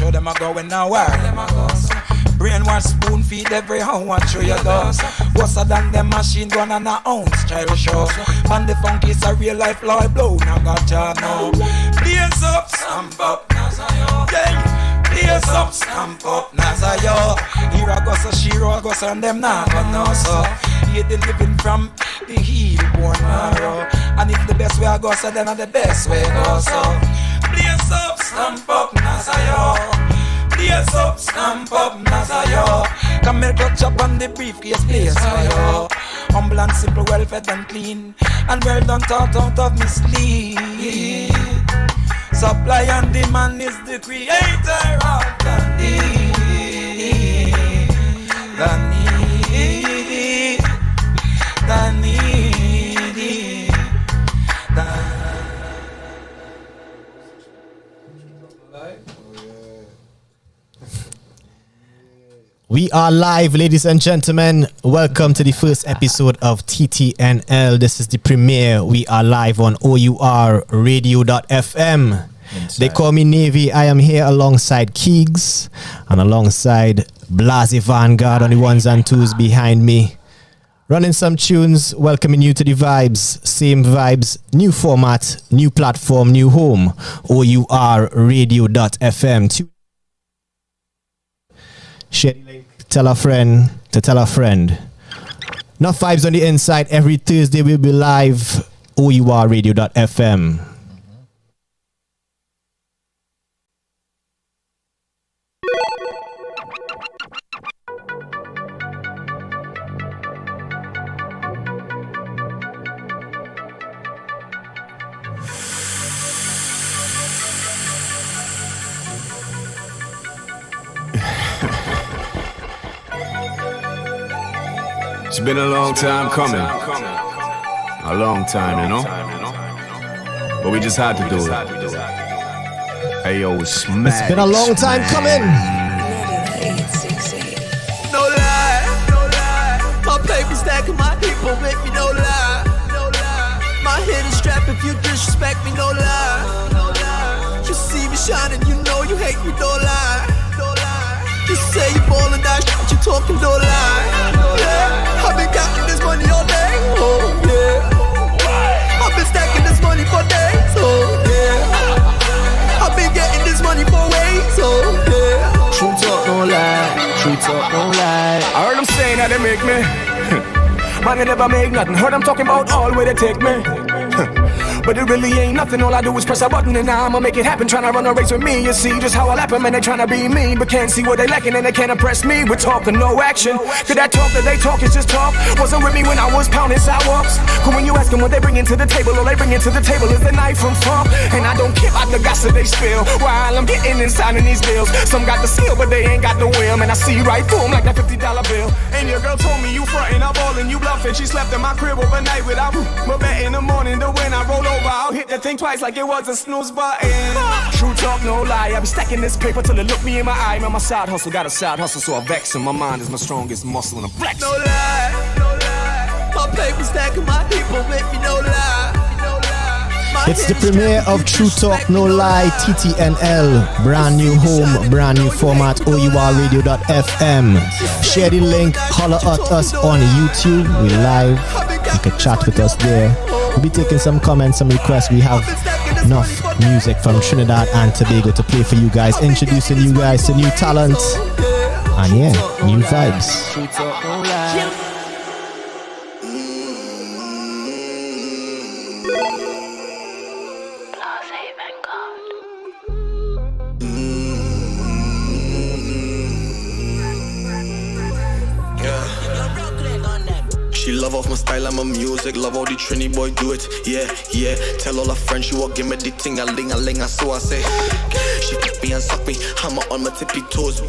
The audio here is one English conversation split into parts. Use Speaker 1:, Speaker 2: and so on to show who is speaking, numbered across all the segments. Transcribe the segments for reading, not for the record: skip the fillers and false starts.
Speaker 1: show them a go when now where them a go. Brainwash spoon feed every how one through your doors. Worse than them machine gun and a ounce child show. And the funk is a real life law blow. Now got ya know. Blaze up, stamp up, Nazayo. Yeah. Blaze up, stamp up, Nazayo. Here I go so Shiro I go so and them now but no so. Here they living from the heel born narrow. And if the best way I go so then the best way go so. Blaze up, stamp up, Nazayo. Blaze up, stamp up, Nazayo. Come make a chop on the briefcase, place for yo. Humble and simple, well fed and clean, and well done thought out of mislead. Supply and demand is the creator of the need. The need. The need. The
Speaker 2: We are live, ladies and gentlemen. Welcome to the first episode of TTNL. This is the premiere. We are live on ourradio.fm. They call me Navy. I am here alongside Keegs and alongside Blasi Vanguard on the ones and twos behind me. Running some tunes, welcoming you to the vibes. Same vibes, new format, new platform, new home. ourradio.fm. Share the link, tell a friend to tell a friend. Enough vibes on the inside. Every Thursday we'll be live. ourradio.fm.
Speaker 3: It's been a long time coming. A long time, you know? But we just had to do it. Hey, yo, smash.
Speaker 2: It's been a long time coming.
Speaker 4: No lie, no lie. My paper stack and my people make me no lie. No lie. My head is strapped if you disrespect me, no lie. No lie. You see me shining, you know you hate me, no lie. No lie. You say you ballin' that shit, you talking, no lie. Yeah. I've been counting this money all day, oh yeah. I've been stacking this money for days, oh yeah. I've been getting this money for ways, oh yeah. True talk, no lie. True talk, no lie.
Speaker 3: I heard them saying that they make me. Man, they never make nothing. Heard them talking about all where they take me. But it really ain't nothing, all I do is press a button and now I'ma make it happen. Tryna run a race with me, you see just how I lap them. And they tryna be me, but can't see what they lacking. And they can't impress me with talk and no action. Cause that talk that they talk is just talk. Wasn't with me when I was pounding sidewalks. Cause when you ask them what they bring into the table, all they bring into the table is the knife from fork. And I don't care about the gossip they spill while I'm getting and signing these deals. Some got the skill, but they ain't got the will. Man, I see right through them like that $50 bill. And your girl told me you frontin', I'm ballin', you bluffin'. She slept in my crib overnight without but bet in the morning to when I roll over, I'll hit that thing twice like it was a snooze button. True talk, no lie. I be stacking this paper till it look me in my eye. Man, my side hustle got a side hustle, so I vex. And my mind is my strongest muscle and I flex.
Speaker 4: No lie, no lie. My paper stack and my people make me no lie.
Speaker 2: It's the premiere of True Talk No Lie, TTNL. Brand new home, brand new format, ourradio.fm. Share the link, holler at us on YouTube. We live. You can chat with us there. We'll be taking some comments, some requests. We have enough music from Trinidad and Tobago to play for you guys, introducing you guys to new talent. And yeah, new vibes.
Speaker 4: True talk no lie.
Speaker 5: She love off my style and my music, love how the Trini boy do it, yeah, yeah. Tell all her friends she walk, give me the ting a ling, so I say. She fuck me and suck me, hammer on my tippy toes.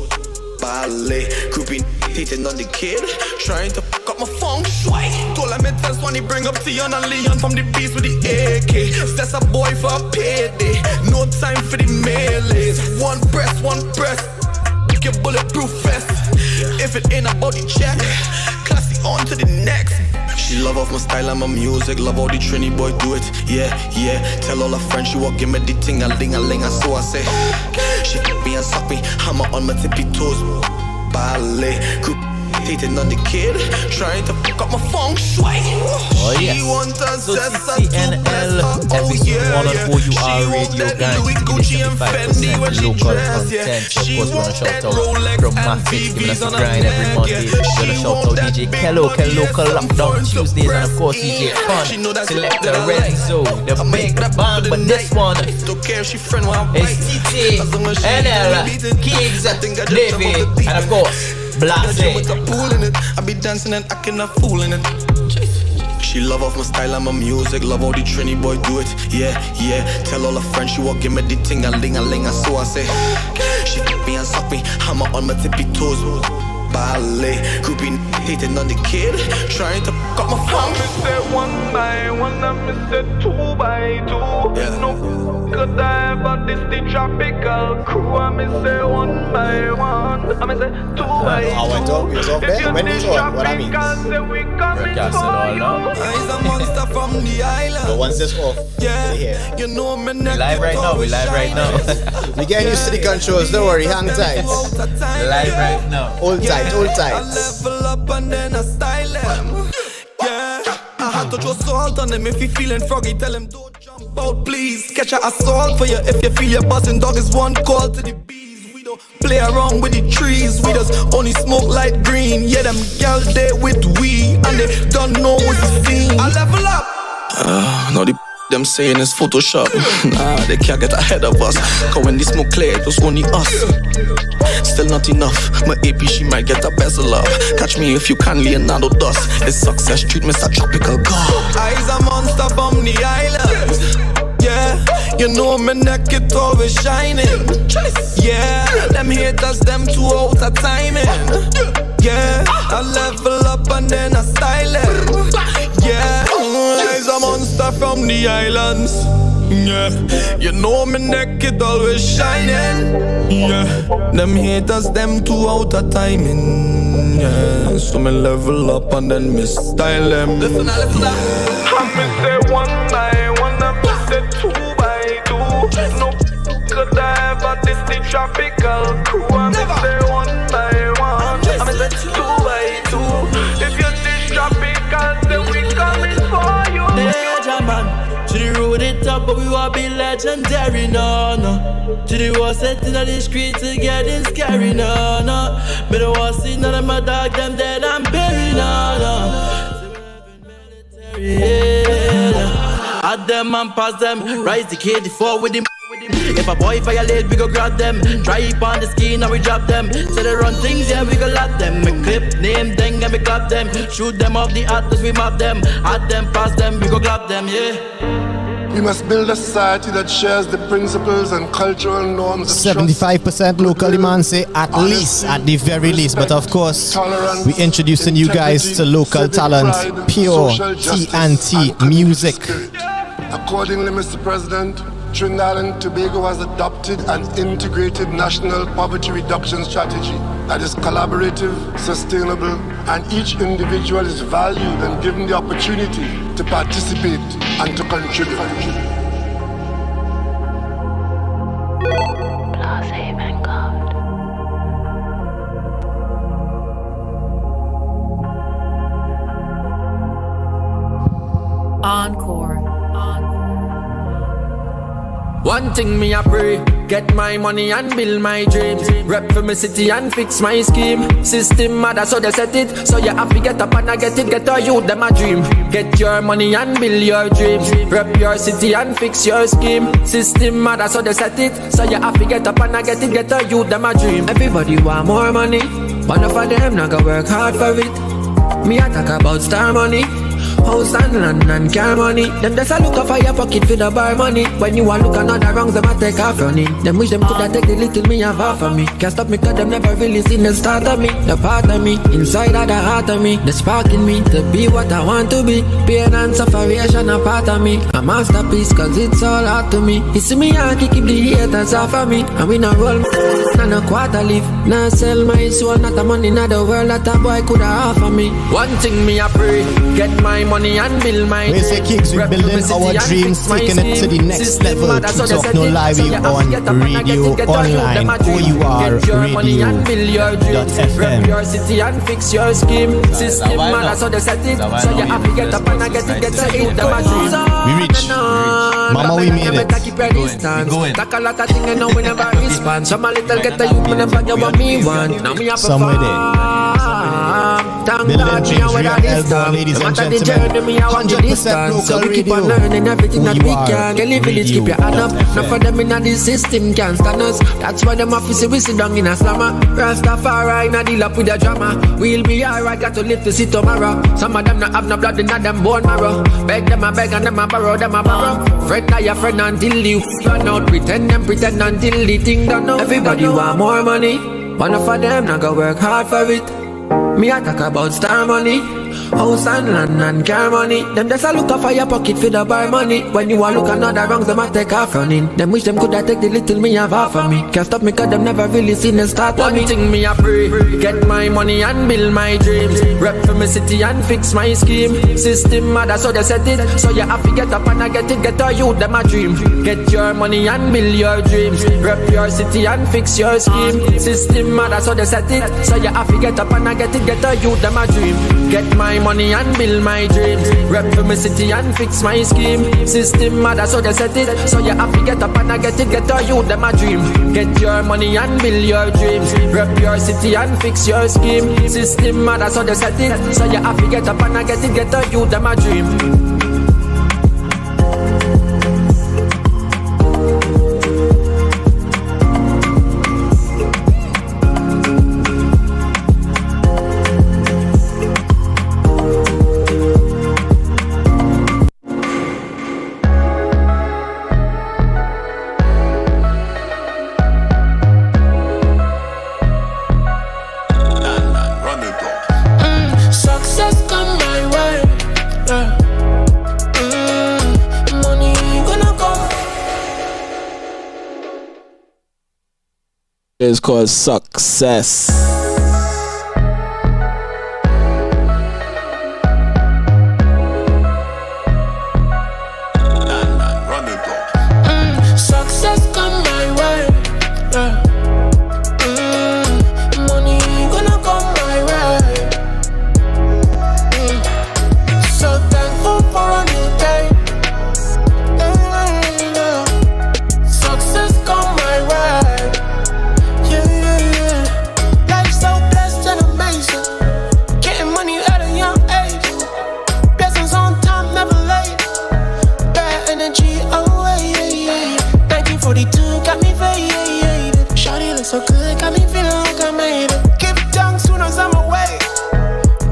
Speaker 5: Ballet, creeping, hitting on the kid, trying to fuck up my feng shui. Told her me test when he bring up Tion and Leon from the beast with the AK. That's a boy for a payday, no time for the melees. One breath, pick your bulletproof vest. If it ain't about the check, classy on to the next. She love off my style and my music, love how the Trini boy do it, yeah, yeah. Tell all her friends she walk, give me the ting a ling, so I say. She fuck me me and suck me. Hammer on my tippy toes. Ballet. Group hating on the kid. Trying to fuck up my feng shui.
Speaker 6: Oh yes. So TTNL, episode 1 on O.U.R radio, guaranteed 75% local content. Of course, we're gonna shout out from Mafix, giving us a grind every Monday. We're gonna shout out DJ Kello Lockdown Tuesdays, and of course DJ Fun, Selector Renzo, the big band. But this one is TTNL, Kings, David, and of course Blase.
Speaker 5: I be dancing and acting a fool in it. She love off my style and my music. Love how the Trini boy do it. Yeah, yeah. Tell all her friends she walk give me the ting a ling. And so I say, she fuck me and suck me. Hammer on my tippy toes. Ballet. Groupie hating on the kid. Trying to fuck up my phone.
Speaker 3: I say 1 by 1, I say 2 by 2.
Speaker 5: Yeah.
Speaker 3: No could I ever this the tropical crew. I say 1 by 1, I say 2 by 2.
Speaker 2: I went up, he was up there. When he was on, what I mean?
Speaker 6: Broadcasting all now.
Speaker 5: He's a monster from the island.
Speaker 2: But once it's off,
Speaker 5: Yeah, you know me neck.
Speaker 6: Live right now, we live right now.
Speaker 2: we getting used to the controls, don't worry, hang tight.
Speaker 6: Live right now.
Speaker 2: Hold tight, hold
Speaker 5: I
Speaker 2: tight.
Speaker 5: level up and then I style them. Yeah, I had to throw salt on them. If you feeling froggy, tell them don't jump out, please. Catch a assault for you if you feel your buzzing. Dog is one call to the bees. We don't play around with the trees. We just only smoke light green. Yeah, them gals there with we, and they don't know what's the scene. I level up. Now the them saying it's Photoshop. Nah, they can't get ahead of us. Cause when they smoke clear, it was only us. Still not enough. My AP, she might get a bezel up. Catch me if you can, Leonardo dust. This success treatment's a tropical god. I's a monster from the island. Yeah, you know my neck, it always shining. Yeah, them haters, them too out of timing. Yeah, I level up and then I style them. Yeah, I's a monster from the islands. Yeah, you know my neck, it always shining. Yeah, them haters, them too out of timing. Yeah, so me level up and then me style them. Listen, listen.
Speaker 3: I say 1 by 1, I say 2 by 2. No could I ever this the tropical crew. I say 1 by 1, I say 2 by 2. If you this tropical, then we coming for you.
Speaker 4: Danger man, to the road it up, but we want be legendary, no. To the war set in the street to get it scary, no. But I want to see none of my dog, them dead and buried, no. Yeah. Add them and pass them, rise the KD4 with him. If a boy violate, we go grab them. Drive on the skin and we drop them. So they run things, yeah, we go lock them. We clip, name, then and we clap them. Shoot them off the atlas, we map them. Add them, pass them, we go clap them, yeah.
Speaker 7: We must build a society that shares the principles and cultural norms.
Speaker 2: 75% local demand say at least, at the very least. But of course, we introducing you guys to local talent, pure TNT music.
Speaker 7: Accordingly, Mr. President, Trinidad and Tobago has adopted an integrated national poverty reduction strategy that is collaborative, sustainable, and each individual is valued and given the opportunity to participate and to contribute.
Speaker 8: Encore.
Speaker 4: One thing me a pray, get my money and build my dreams. Rep for my city and fix my scheme. System mother so they set it, so you have to get up and I get it. Get a youth them a dream. Get your money and build your dreams. Rep your city and fix your scheme. System mother so they set it, so you have to get up and I get it. Get a youth them a dream. Everybody want more money, but none of them not gonna work hard for it. Me a talk about star money. House and land and car money. Them just a look up for your pocket for the bar money. When you a look another wrongs, them a take off running. Them wish them coulda take the little me have off of me. Can't stop me cause them never really seen the start of me. The part of me, inside of the heart of me. The spark in me, to be what I want to be. Pain and sufferation a part of me. A masterpiece cause it's all out to me. You see me Yankee keep the haters off of me. And we not roll and a quarter leaf. Now sell my soul, not the money, not the world that a boy coulda offer me. One thing me a pray, get my my money and build my
Speaker 2: We say Kings, we building our dreams, taking it to the next level. True Talk No Lie, we on radio online, ourradio.fm.
Speaker 4: Your city and fix your scheme. System man, so they set it. So you have to get up and get it, get to it.
Speaker 2: We reach. Mama, we made it.
Speaker 4: Talk a lot of things and now we never respond. Some a little get the youth, never get what me want. Now me have to
Speaker 2: somewhere there.
Speaker 4: Thank God, me a weather this time.
Speaker 2: Ladies and
Speaker 4: Matter the journey, me a want the
Speaker 2: 100%
Speaker 4: distance. So
Speaker 2: local
Speaker 4: we keep on
Speaker 2: radio.
Speaker 4: learning everything that we can. Kelly Village, keep your hand up.
Speaker 2: Radio.
Speaker 4: Not for them in the system can stand us. That's why them have to see we sit down in a slammer. Rastafari na deal up with the drama. We'll be alright, got to live to see tomorrow. Some of them not have no blood in them bone marrow. Beg them a beg and them a borrow, them a borrow. Friend not your friend until you run out. Pretend until the thing done out. Everybody want more money. One of them not go work hard for it. Me a talk about star money, house and land and car money. Them just a look up for your pocket for the bar money. When you a look another wrongs, them a take off running. Them wish them coulda take the little me have half of me. Can't stop me cause them never really seen the start of me. One thing me a pray, get my money and build my dreams. Rep for my city and fix my scheme. System mother so they set it. So you have to get up and get it, get a youth them a dream. Get your money and build your dreams. Rep your city and fix your scheme. System mother so they set it. So you have to get up and get it, get a youth them a dream. Get my money and build my dreams. Rep for my city and fix my scheme. System mother so they set it. So you have to get up and get it, get a youth them a dream. Get your money and build your dreams. Rep your city and fix your scheme. System mother so they set it. So you have to get up and get it, get a youth them a dream.
Speaker 8: It's called Success.
Speaker 9: Success come my way. Money gonna come my way. So thankful for a new day. Success come my way. Life's so blessed and amazing. Getting money at a young age. Blessings on time, never late. Bad energy, oh yeah. 1942 got me faded. Shawty look so good, got me feeling like I made it. Give thanks soon as I'm away.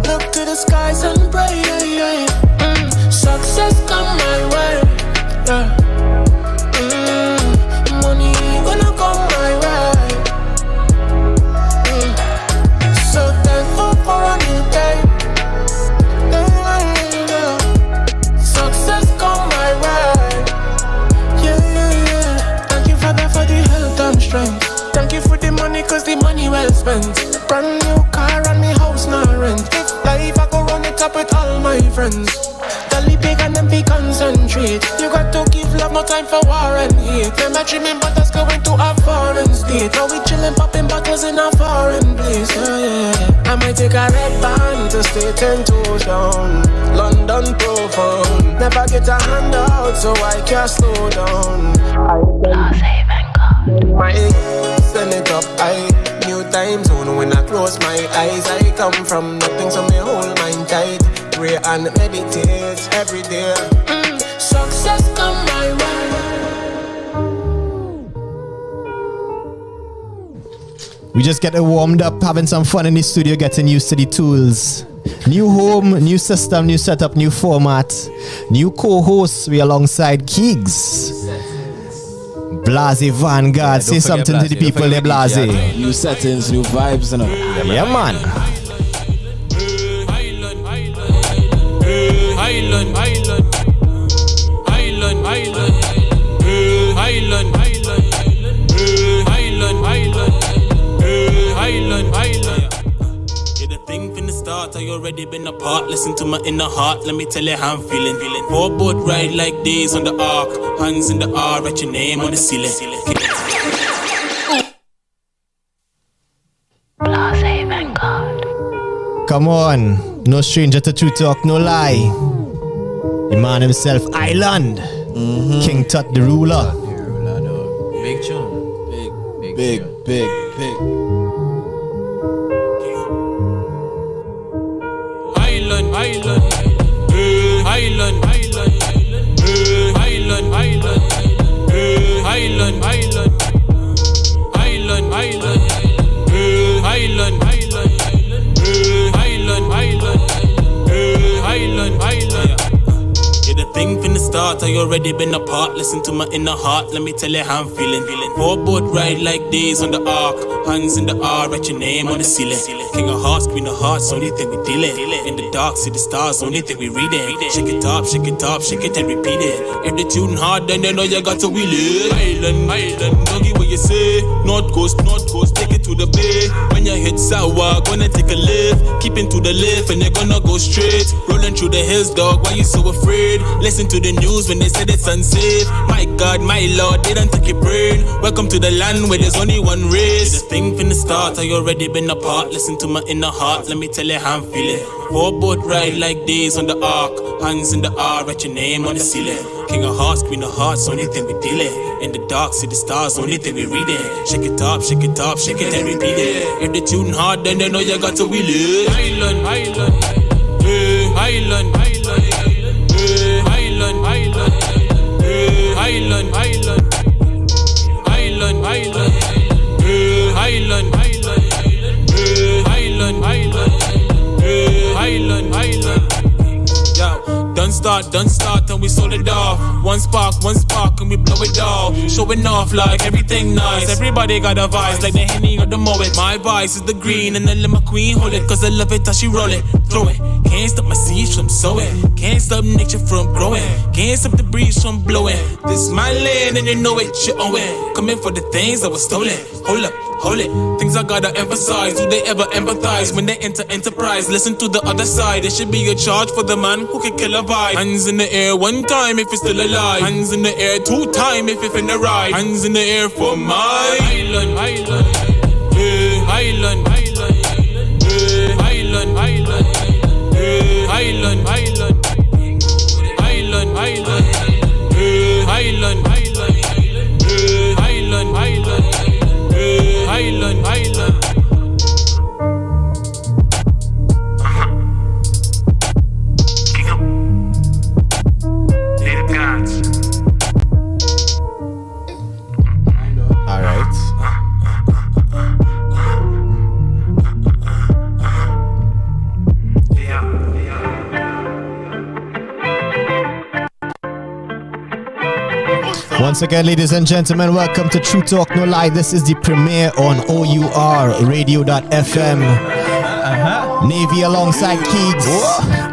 Speaker 9: Look to the skies and pray. Success come my way. Money gonna come my way. So thankful for a new day. Success come my way. Yeah. Thank you, Father, for the health and strength. Thank you for the money, cause the money well spent. Brand new car and me house no rent. If life I go run it up with all my friends. Dolly big and them be concentrate. You got to give love, no time for war and hate. Remember dreaming but us going to a foreign state. Now we chillin' popping bottles in a foreign place. Yeah. I might take a red band to stay 10 toes down. London profound. Never get a handout so I can't slow down. My send it up, new time zone. When I close my eyes, I come from nothing, so me hold mine tight. Pray and meditate every day. Success come my way.
Speaker 2: We just getting warmed up, having some fun in the studio, getting used to the tools. New home, new system, new setup, new format, new co-hosts. We alongside Kiggs. Blase Vanguard, say something to the people there, Blase.
Speaker 8: New settings, new vibes, and
Speaker 2: yeah, man.
Speaker 10: Get a thing from the start. start, I already been apart. Listen to my inner heart, let me tell you how I'm feeling. Four boat ride like days on the ark. Hands in the R, write your name on the ceiling.
Speaker 2: Come on, no stranger to True Talk, no lie. The man himself, Island. King Tut the ruler.
Speaker 6: Big tune.
Speaker 8: Big.
Speaker 10: Island, island, island, island, island, island, island, island, island, island, island, island. Yeah, the thing from the start, I already been apart. Listen to my inner heart, let me tell you how I'm feeling. Four boat ride like days on the ark. Hands in the R, write your name on the ceiling. King of hearts, queen of hearts, only thing we dealing. In the dark, see the stars, only thing we reading. Shake it up, shake it up, shake it and repeat it. If the tune hard, then you know you got to wheel it. Island, island, doggy what you say. North coast, take it to the bay. When you hit sour, gonna take a lift. Keeping to the lift and you're gonna go straight. Rolling through the hills, dog, why you so afraid? Listen to the news when they said it's unsafe. My God, my Lord, they don't take your brain. Welcome to the land where there's only one race. The thing from the start, I already been apart. Listen to my inner heart, let me tell you how I'm feeling. Four boat ride like days on the ark. Hands in the R, write your name on the ceiling. King of hearts, queen of hearts, only thing we dealing. In the dark, see the stars, only thing we reading. Shake it up, shake it up, shake it and repeat it. If the tune hard, then you know you got to wheel it. Island, island, island, island, island, island, island, island, island, island, island, island, island, island. Yo, done start, and we sold it off. One spark, and we blow it all. Showing off like everything nice. Everybody got a vibe like the Henny or the Moet. My vice is the green, and I let my queen hold it, cause I love it how she roll it. Throw it, can't stop my seeds from sowing. Can't stop nature from growing. Can't stop the breeze from blowing. This my land, and you know it, you own it. Coming for the things that was stolen. Hold it, things I gotta emphasize. Do they ever empathize when they enter enterprise? Listen to the other side. There should be a charge for the man who can kill a vibe. Hands in the air one time if you're still alive. Hands in the air two time if you're finna ride. Hands in the air for my island, island, island, island, island, island, island, island, island, island, island, island. Island, island. King up. Native gods.
Speaker 2: All right. Once again, ladies and gentlemen, welcome to True Talk No Lie. This is the premiere on ourradio.fm. Navy alongside Keegs,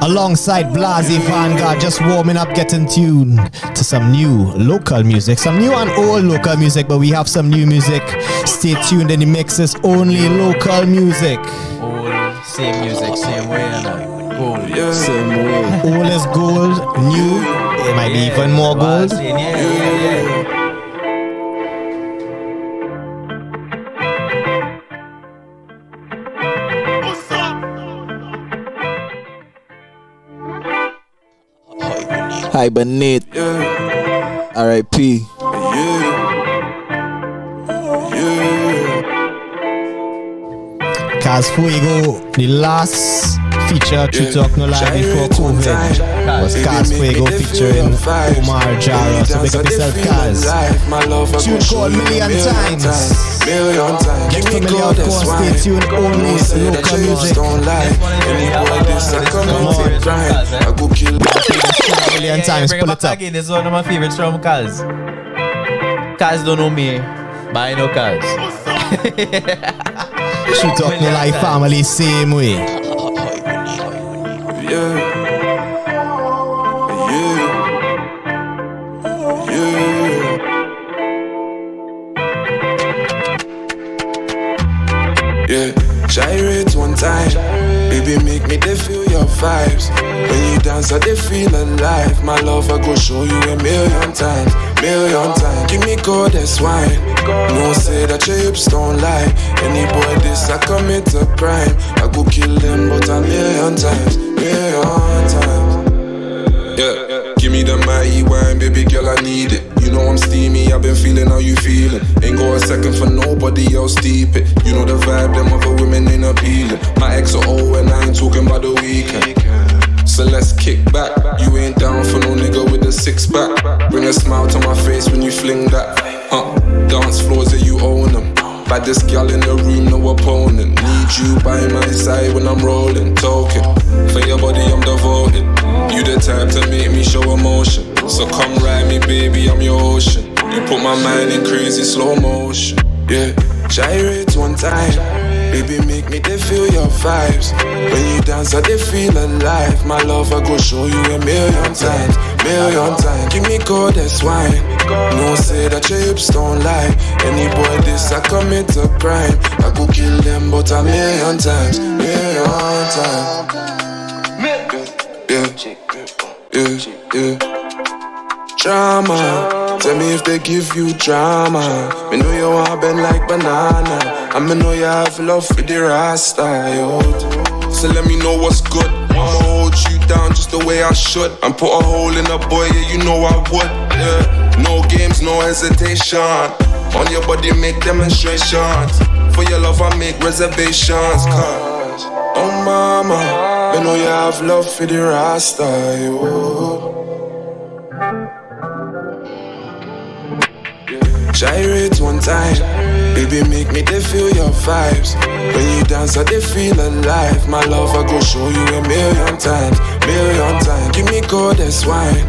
Speaker 2: alongside Blasey Vanguard, just warming up, getting tuned to some new local music, some new and old local music, but we have some new music. Stay tuned in the mixes, only local music.
Speaker 6: Old, same music, same way, and gold,
Speaker 8: Yeah. Same way.
Speaker 2: Old is gold, new, it might be even more gold.
Speaker 8: Hibernate. R.I.P.
Speaker 2: Cause Fuego, the last feature True Talk No Lie before COVID was Cause Fuego featuring O.U.R. Jara. So big up yourself, Cause. Tune called Million Times. Get familiar, of course, stay tuned, only local music. Come on. Million Times, pull it up.
Speaker 6: This is one of my favorites from Kaz. Kaz don't know me, but I know Kaz.
Speaker 2: True Talk No Lie family, same way.
Speaker 11: Yeah, gyrate one time.
Speaker 9: Baby, make me they feel your vibes. When you dance, I they feel alive. My love, I go show you a million times. Give me goddess wine. No say that your hips don't lie. Any boy this, I commit a crime. I go kill them, but a million times. Yeah, give me the mighty wine, baby girl, I need it. You know I'm steamy, I've been feeling how you feeling. Ain't go a second for nobody else, deep it. You know the vibe, them other women ain't appealing. My ex are old and I ain't talking about the weekend. So let's kick back. You ain't down for no nigga with a six pack. Bring a smile to my face when you fling that. Dance floors, yeah, you own them. Baddest girl in the room, no opponent. Need you by my side when I'm rolling. Talking, for your body I'm devoted. You the type to make me show emotion. So come ride me, baby, I'm your ocean. You put my mind in crazy slow motion. Yeah, gyrate one time. Baby, make me they feel your vibes. When you dance, I they feel alive. My love, I go show you a million times. Give me goddess wine. No say that your hips don't lie. Any boy this, I commit a crime. I go kill them, but a million times. Yeah. Drama, tell me if they give you drama. Me know you want bend like banana. I me know you have love for the Rasta, yo. So let me know what's good. I'ma hold you down just the way I should. And put a hole in a boy, yeah, you know I would. Yeah, no games, no hesitation. On your body, make demonstrations. For your love, I make reservations. Cause, oh mama, me know you have love for the Rasta, yo. Gyrate one time. Baby, make me they feel your vibes. When you dance, I they feel alive. My love, I go show you a million times. Give me goddess wine.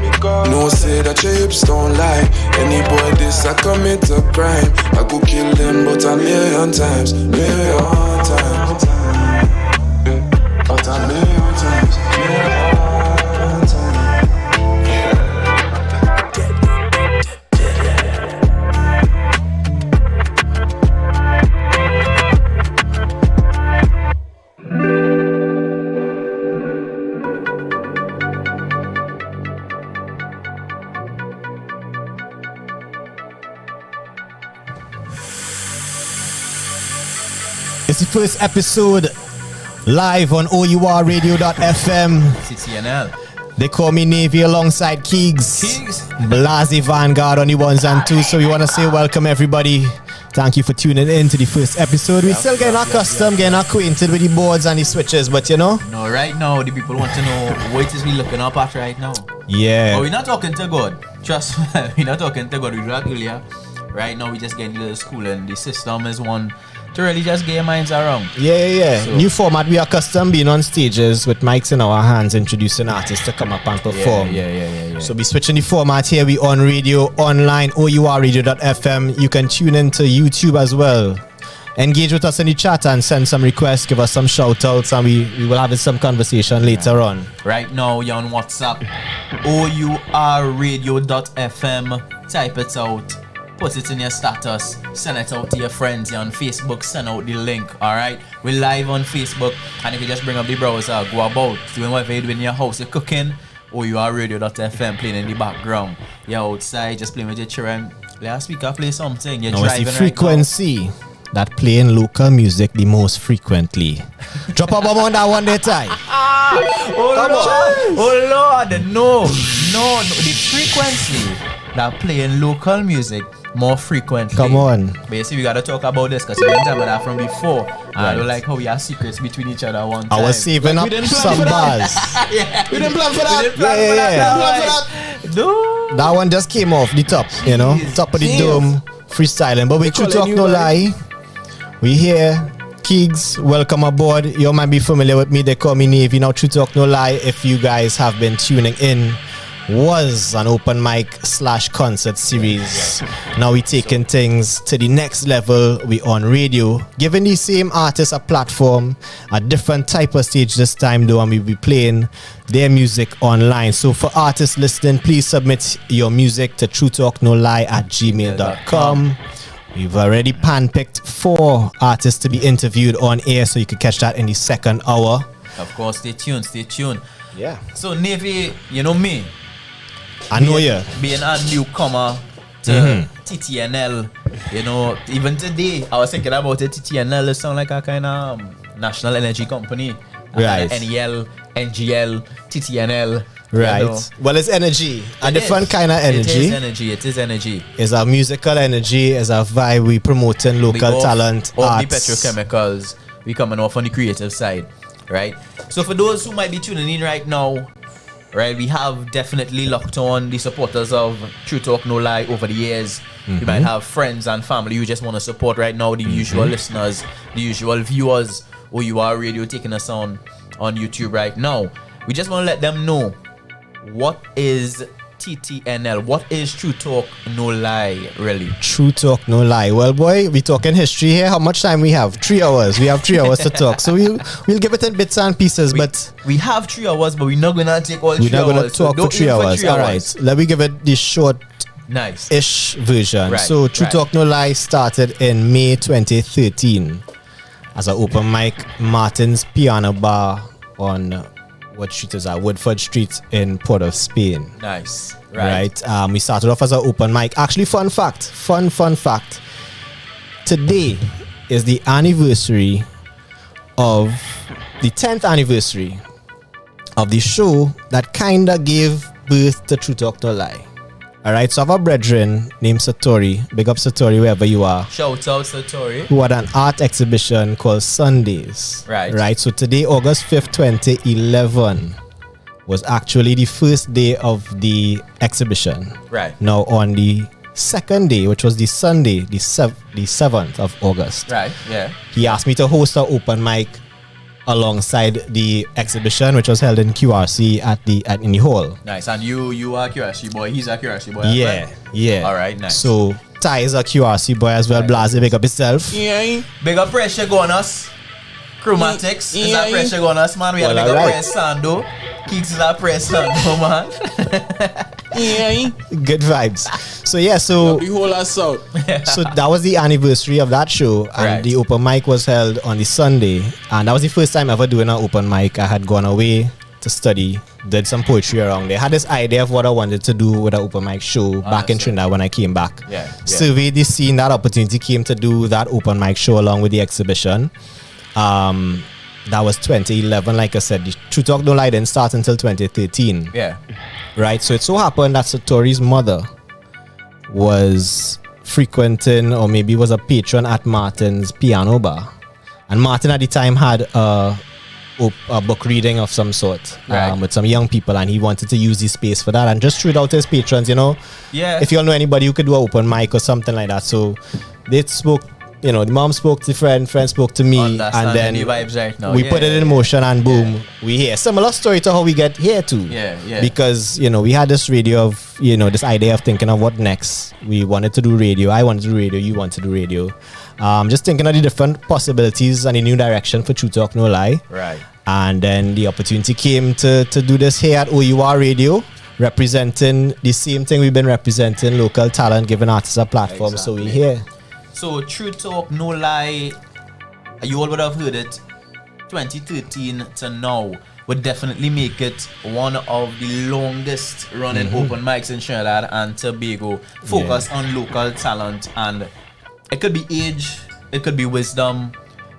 Speaker 9: No say that your hips don't lie. Any boy this, I commit a crime. I go kill them, but a million times. But a million times.
Speaker 2: It's the first episode live on ourradio.fm.
Speaker 6: TTNL.
Speaker 2: They call me Navy alongside Keegs. Blasi Vanguard on the ones and twos. So we want to say welcome everybody. Thank you for tuning in to the first episode. We're still getting accustomed, getting acquainted with the boards and the switches, but you know.
Speaker 6: No, right now the people want to know what it is we looking up at right now.
Speaker 2: Yeah.
Speaker 6: But we're not talking to God. Trust me, we're not talking to God. We drag earlier. Right now we just getting to the school and the system is one to really just get your minds around.
Speaker 2: Yeah. So, new format. We are accustomed being on stages with mics in our hands, introducing artists to come up and perform.
Speaker 6: Yeah.
Speaker 2: So we switching the format here. We on radio, online, ourradio.fm. You can tune into YouTube as well. Engage with us in the chat and send some requests, give us some shout outs, and we will have some conversation later on.
Speaker 6: Right now you're on WhatsApp, ourradio.fm. Type it out. Put it in your status, send it out to your friends. You're on Facebook, send out the link. Alright, we're live on Facebook, and if you just bring up the browser, go about doing whatever you do in your house, you're cooking, ourradio.fm playing in the background. You're outside, just playing with your children. Last week I play something. You're driving
Speaker 2: it's the frequency
Speaker 6: right
Speaker 2: that playing local music the most frequently. Drop a bomb on that one day time.
Speaker 6: Oh Lord, no, the frequency that playing local music more frequently.
Speaker 2: Come on.
Speaker 6: Basically, we gotta talk about this because we didn't talk about that from before. And I don't like how we have secrets between each other one time.
Speaker 2: I was saving up some bars.
Speaker 6: We didn't plan for that. No.
Speaker 2: That one just came off the top, you know, top of the dome, freestyling. But we True Talk No Lie. We here. Keegs, welcome aboard. You might be familiar with me. They call me Navy. Now, True Talk No Lie, if you guys have been tuning in, was an open mic / concert series. Now we taking things to the next level. We on radio, giving these same artists a platform, a different type of stage this time though, and we be playing their music online. So for artists listening, please submit your music to truetalknolie@gmail.com. We've already handpicked 4 artists to be interviewed on air, so you can catch that in the second hour.
Speaker 6: Of course, stay tuned.
Speaker 2: Yeah.
Speaker 6: So, Navy, you know me.
Speaker 2: I know you.
Speaker 6: Being a newcomer to TTNL, you know, even today, I was thinking about it. TTNL, it sounds like a kind of national energy company.
Speaker 2: Right.
Speaker 6: NEL, NGL, TTNL.
Speaker 2: Right.
Speaker 6: You know.
Speaker 2: Well, it's energy. A different kind of energy.
Speaker 6: It is energy.
Speaker 2: It's a musical energy. It's a vibe. We promoting local talent.
Speaker 6: Off the
Speaker 2: arts.
Speaker 6: petrochemicals. We coming off on the creative side. Right. So for those who might be tuning in right now, right, we have definitely locked on the supporters of True Talk No Lie over the years. You might have friends and family you just want to support right now, the usual listeners, the usual viewers, O.U.R Radio taking us on YouTube right now. We just want to let them know, what is TTNL? What is True Talk No Lie, really?
Speaker 2: True Talk No Lie. Well, boy, we talking history here. How much time we have? 3 hours. We have 3 hours to talk. So we'll give it in bits and pieces. But
Speaker 6: we have 3 hours, but we're not gonna take all 3 hours.
Speaker 2: We're not gonna talk for 3 hours. All right. Let me give it the short-ish version.
Speaker 6: Right,
Speaker 2: so True Talk No Lie started in May 2013 as an open mic Martin's Piano Bar on what street is that? Woodford Street in Port of Spain.
Speaker 6: Nice.
Speaker 2: Right. We started off as an open mic. Actually, fun fact. Today is the anniversary of the 10th anniversary of the show that kinda gave birth to True Talk No Lie. Alright, so I have a brethren named Satori. Big up Satori wherever you are.
Speaker 6: Shout out Satori.
Speaker 2: Who had an art exhibition called Sundays. Right. So today, August 5th, 2011, was actually the first day of the exhibition.
Speaker 6: Right.
Speaker 2: Now on the second day, which was the Sunday, the 7th of August.
Speaker 6: Right, yeah.
Speaker 2: He asked me to host an open mic alongside the exhibition, which was held in QRC in the hall.
Speaker 6: Nice. And you are a QRC boy. He's a QRC boy.
Speaker 2: Yeah.
Speaker 6: All right, nice.
Speaker 2: So Ty is a QRC boy as well. Blase, big up himself.
Speaker 6: Yeah. Big up pressure go on us. Chromatics is that pressure go on us, man. We have big up press Sando. Keeks is a press Sando, man.
Speaker 2: Good vibes. So yeah, so
Speaker 11: the whole ass out.
Speaker 2: So that was the anniversary of that show, and the open mic was held on the Sunday, and that was the first time ever doing an open mic. I had gone away to study, did some poetry around there, had this idea of what I wanted to do with an open mic show back in Trinidad when I came back. Surveyed the scene, that opportunity came to do that open mic show along with the exhibition. That was 2011, like I said. The True Talk No Lie didn't start until 2013.
Speaker 6: Yeah.
Speaker 2: Right, so it so happened that Satori's mother was frequenting, or maybe was a patron at Martin's Piano Bar. And Martin at the time had a book reading of some sort with some young people, and he wanted to use the space for that and just threw it out to his patrons, you know.
Speaker 6: Yeah.
Speaker 2: If you all know anybody who could do an open mic or something like that. So they spoke, you know, the mom spoke to friend spoke to me, and then
Speaker 6: the vibes right now.
Speaker 2: we put it in motion, and boom, we here. Similar story to how we get here too.
Speaker 6: Yeah.
Speaker 2: Because, you know, we had this radio of, you know, this idea of thinking of what next. We wanted to do radio. I wanted to do radio. You wanted to do radio. Just thinking of the different possibilities and the new direction for True Talk No Lie.
Speaker 6: Right.
Speaker 2: And then the opportunity came to do this here at O.U.R Radio, representing the same thing we've been representing, local talent, giving artists a platform. So we're here.
Speaker 6: So True Talk No Lie, you all would have heard it, 2013 to now would definitely make it one of the longest running open mics in Trinidad and Tobago, focus on local talent, and it could be age, it could be wisdom.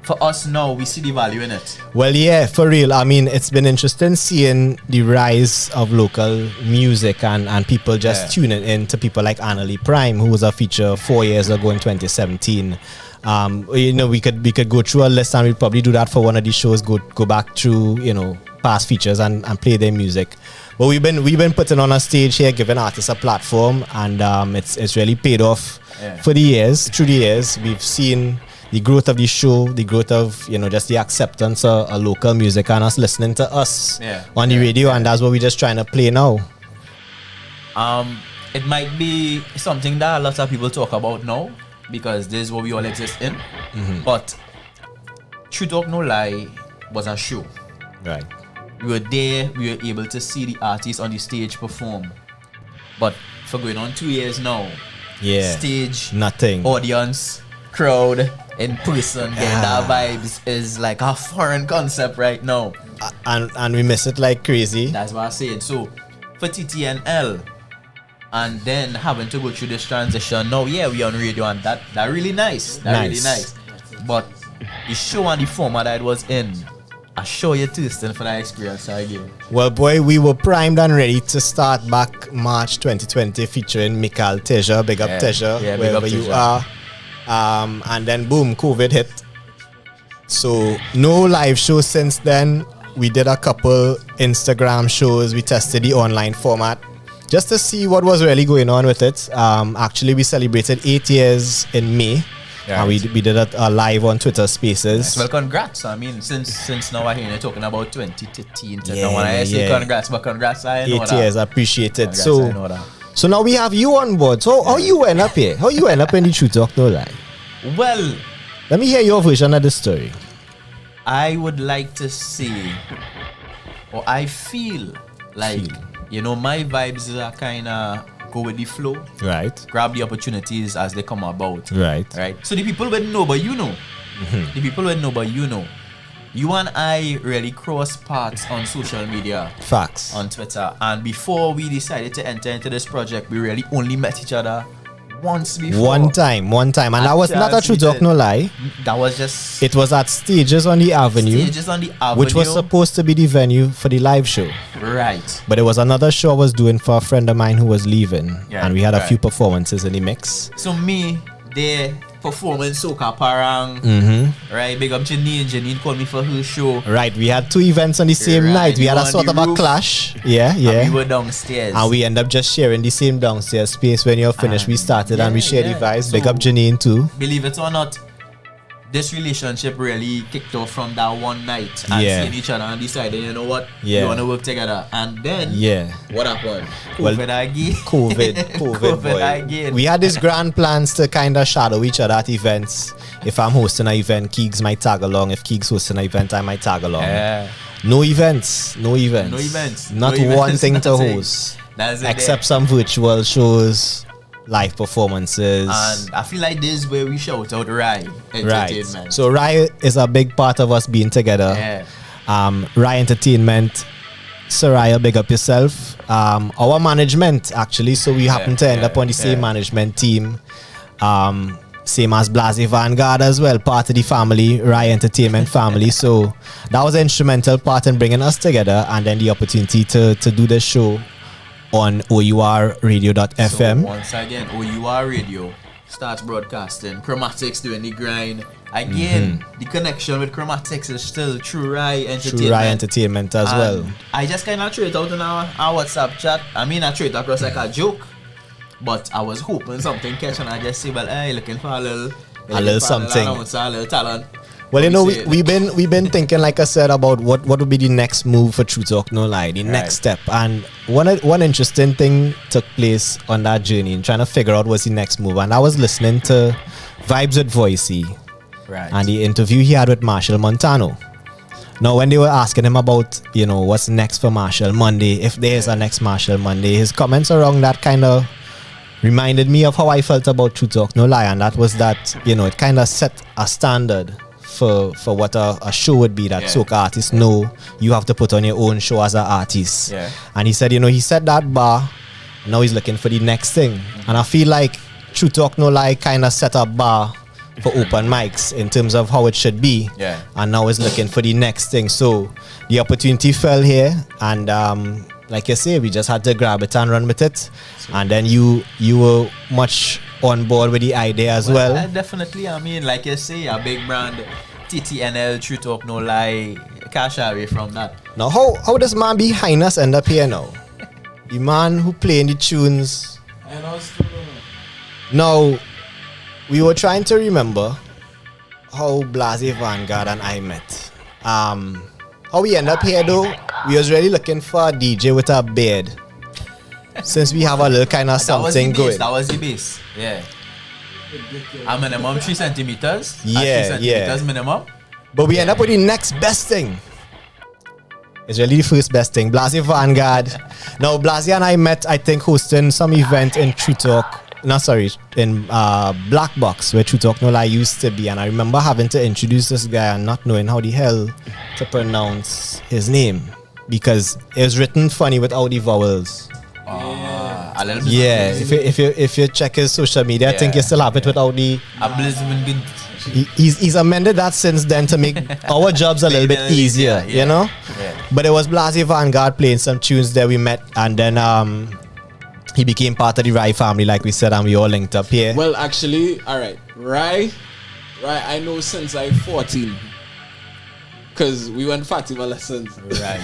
Speaker 6: For us now, we see the value in it.
Speaker 2: Well, yeah, for real. I mean, it's been interesting seeing the rise of local music and people just tuning in to people like Annalie Prime, who was a feature 4 years ago in 2017. You know, we could go through a list, and we'd probably do that for one of these shows, go back through, you know, past features and play their music. But we've been putting on a stage here, giving artists a platform, and it's really paid off for the years. Through the years, we've seen the growth of the show, the growth of, you know, just the acceptance of local music and us listening to us on the radio, and that's what we're just trying to play now.
Speaker 6: It might be something that a lot of people talk about now, because this is what we all exist in. But True Talk No Lie was a show.
Speaker 2: Right.
Speaker 6: We were there, we were able to see the artists on the stage perform. But for going on 2 years now, stage,
Speaker 2: nothing,
Speaker 6: audience, crowd in person, getting that vibes is like a foreign concept right now.
Speaker 2: And we miss it like crazy.
Speaker 6: That's what I said. So for TTNL, and then having to go through this transition, now we on radio, and that really nice. Really nice. But the show and the format that it was in, I show you tasting for that experience again.
Speaker 2: Well, boy, we were primed and ready to start back March 2020 featuring Mikal Teja, big up Teja, wherever you are. And then boom, COVID hit. So no live show since then. We did a couple Instagram shows. We tested the online format just to see what was really going on with it. Actually, we celebrated 8 years in May. And we did a live on Twitter Spaces.
Speaker 6: Well, congrats. I mean, since now I hear you talking about 2013 to now, I say congrats, but congrats, I know
Speaker 2: 8 years, appreciate it.
Speaker 6: Congrats, I know that.
Speaker 2: So now we have you on board. So how you end up here? How you end up in the True Talk No Lie?
Speaker 6: Well,
Speaker 2: let me hear your version of the story.
Speaker 6: I would like to say, or I feel like, my vibes are kind of go with the flow.
Speaker 2: Right.
Speaker 6: Grab the opportunities as they come about.
Speaker 2: Right.
Speaker 6: So the people will know, but you know.
Speaker 2: Mm-hmm.
Speaker 6: The people will know, but you know. You and I really cross paths on social media.
Speaker 2: Facts.
Speaker 6: On Twitter. And before we decided to enter into this project, we really only met each other once before.
Speaker 2: One time. And that was not a True Talk No Lie.
Speaker 6: That was just...
Speaker 2: It was at Stages on the Avenue. Which was supposed to be the venue for the live show.
Speaker 6: Right.
Speaker 2: But it was another show I was doing for a friend of mine who was leaving. Yeah, and we had a few performances in the mix.
Speaker 6: So me, there, performing Soca Parang.
Speaker 2: Mm-hmm.
Speaker 6: Right, big up Janine. Janine called me for her show.
Speaker 2: Right, we had 2 events on the same night. We had a sort of a clash. Yeah.
Speaker 6: And we were downstairs.
Speaker 2: And we end up just sharing the same downstairs space. When you're finished, we started and we shared the vibes.
Speaker 6: So,
Speaker 2: big up Janine too.
Speaker 6: Believe it or not, this relationship really kicked off from that one night and seeing each other and deciding, you know what, we want to work together. And then, what happened? COVID again.
Speaker 2: We had these grand plans to kind of shadow each other at events. If I'm hosting an event, Keegs might tag along. If Keegs hosting an event, I might tag along. No events. Not one thing to host. Except some virtual shows, live performances.
Speaker 6: And I feel like this is where we shout out Rai Entertainment.
Speaker 2: Right. So Rai is a big part of us being together. Rai Entertainment, Soraya, big up yourself. Our management actually, so we happen to end up on the same management team. Same as Blase Vanguard as well, part of the family, Rai Entertainment family. So that was an instrumental part in bringing us together, and then the opportunity to do this show on ourradio.fm.
Speaker 6: So once again, O.U.R. Radio starts broadcasting. Chromatics doing the grind. Again, the connection with Chromatics is still True Rai Entertainment.
Speaker 2: True Rai Entertainment as well.
Speaker 6: I just kind of threw it out in our WhatsApp chat. I mean, I threw it across like a joke, but I was hoping something catch, and I just say, well, hey, looking for a little
Speaker 2: something.
Speaker 6: A little talent.
Speaker 2: Well, we've been thinking, like I said, about what would be the next move for True Talk No Lie, the next step. And one interesting thing took place on that journey in trying to figure out what's the next move. And I was listening to Vibes with Voicey and the interview he had with Marshall Montano. Now, when they were asking him about, what's next for Marshall Monday, if there is a next Marshall Monday, his comments around that kind of reminded me of how I felt about True Talk No Lie. And that was that, it kind of set a standard for what a show would be, that soca artists know you have to put on your own show as an artist. And he said, he set that bar. Now he's looking for the next thing. And I feel like True Talk No Lie kind of set a bar for open mics in terms of how it should be. And now he's looking for the next thing. So the opportunity fell here, and like you say, we just had to grab it and run with it. And then you were much on board with the idea as well.
Speaker 6: Definitely. I mean, like you say, a big brand, TTNL, True Talk No Lie, cash away from that.
Speaker 2: Now, how does man behind us end up here now? The man who playing the tunes. Now, we were trying to remember how Blase Vanguard and I met. How we end up here though, we was really looking for a DJ with a beard. Since we have a little kind of something going.
Speaker 6: That was the base. Yeah. A minimum 3 centimeters.
Speaker 2: Yeah,
Speaker 6: 3 centimeters minimum.
Speaker 2: But we end up with the next best thing. It's really the first best thing. Blase Vanguard. Now, Blase and I met, I think, hosting some event in True Talk in Black Box, where True Talk No Lie used to be, and I remember having to introduce this guy and not knowing how the hell to pronounce his name because it was written funny without the vowels.
Speaker 6: A little bit.
Speaker 2: Yeah, if you check his social media, I think you still have it without the. He's amended that since then to make our jobs a little bit easier, you know. Yeah. But it was Blase Vanguard playing some tunes that we met, and then he became part of the Rai family, like we said, and we all linked up here.
Speaker 8: Well, actually, all right, Rai, I know since I'm 14. Because we went Fatima lessons.
Speaker 6: Right.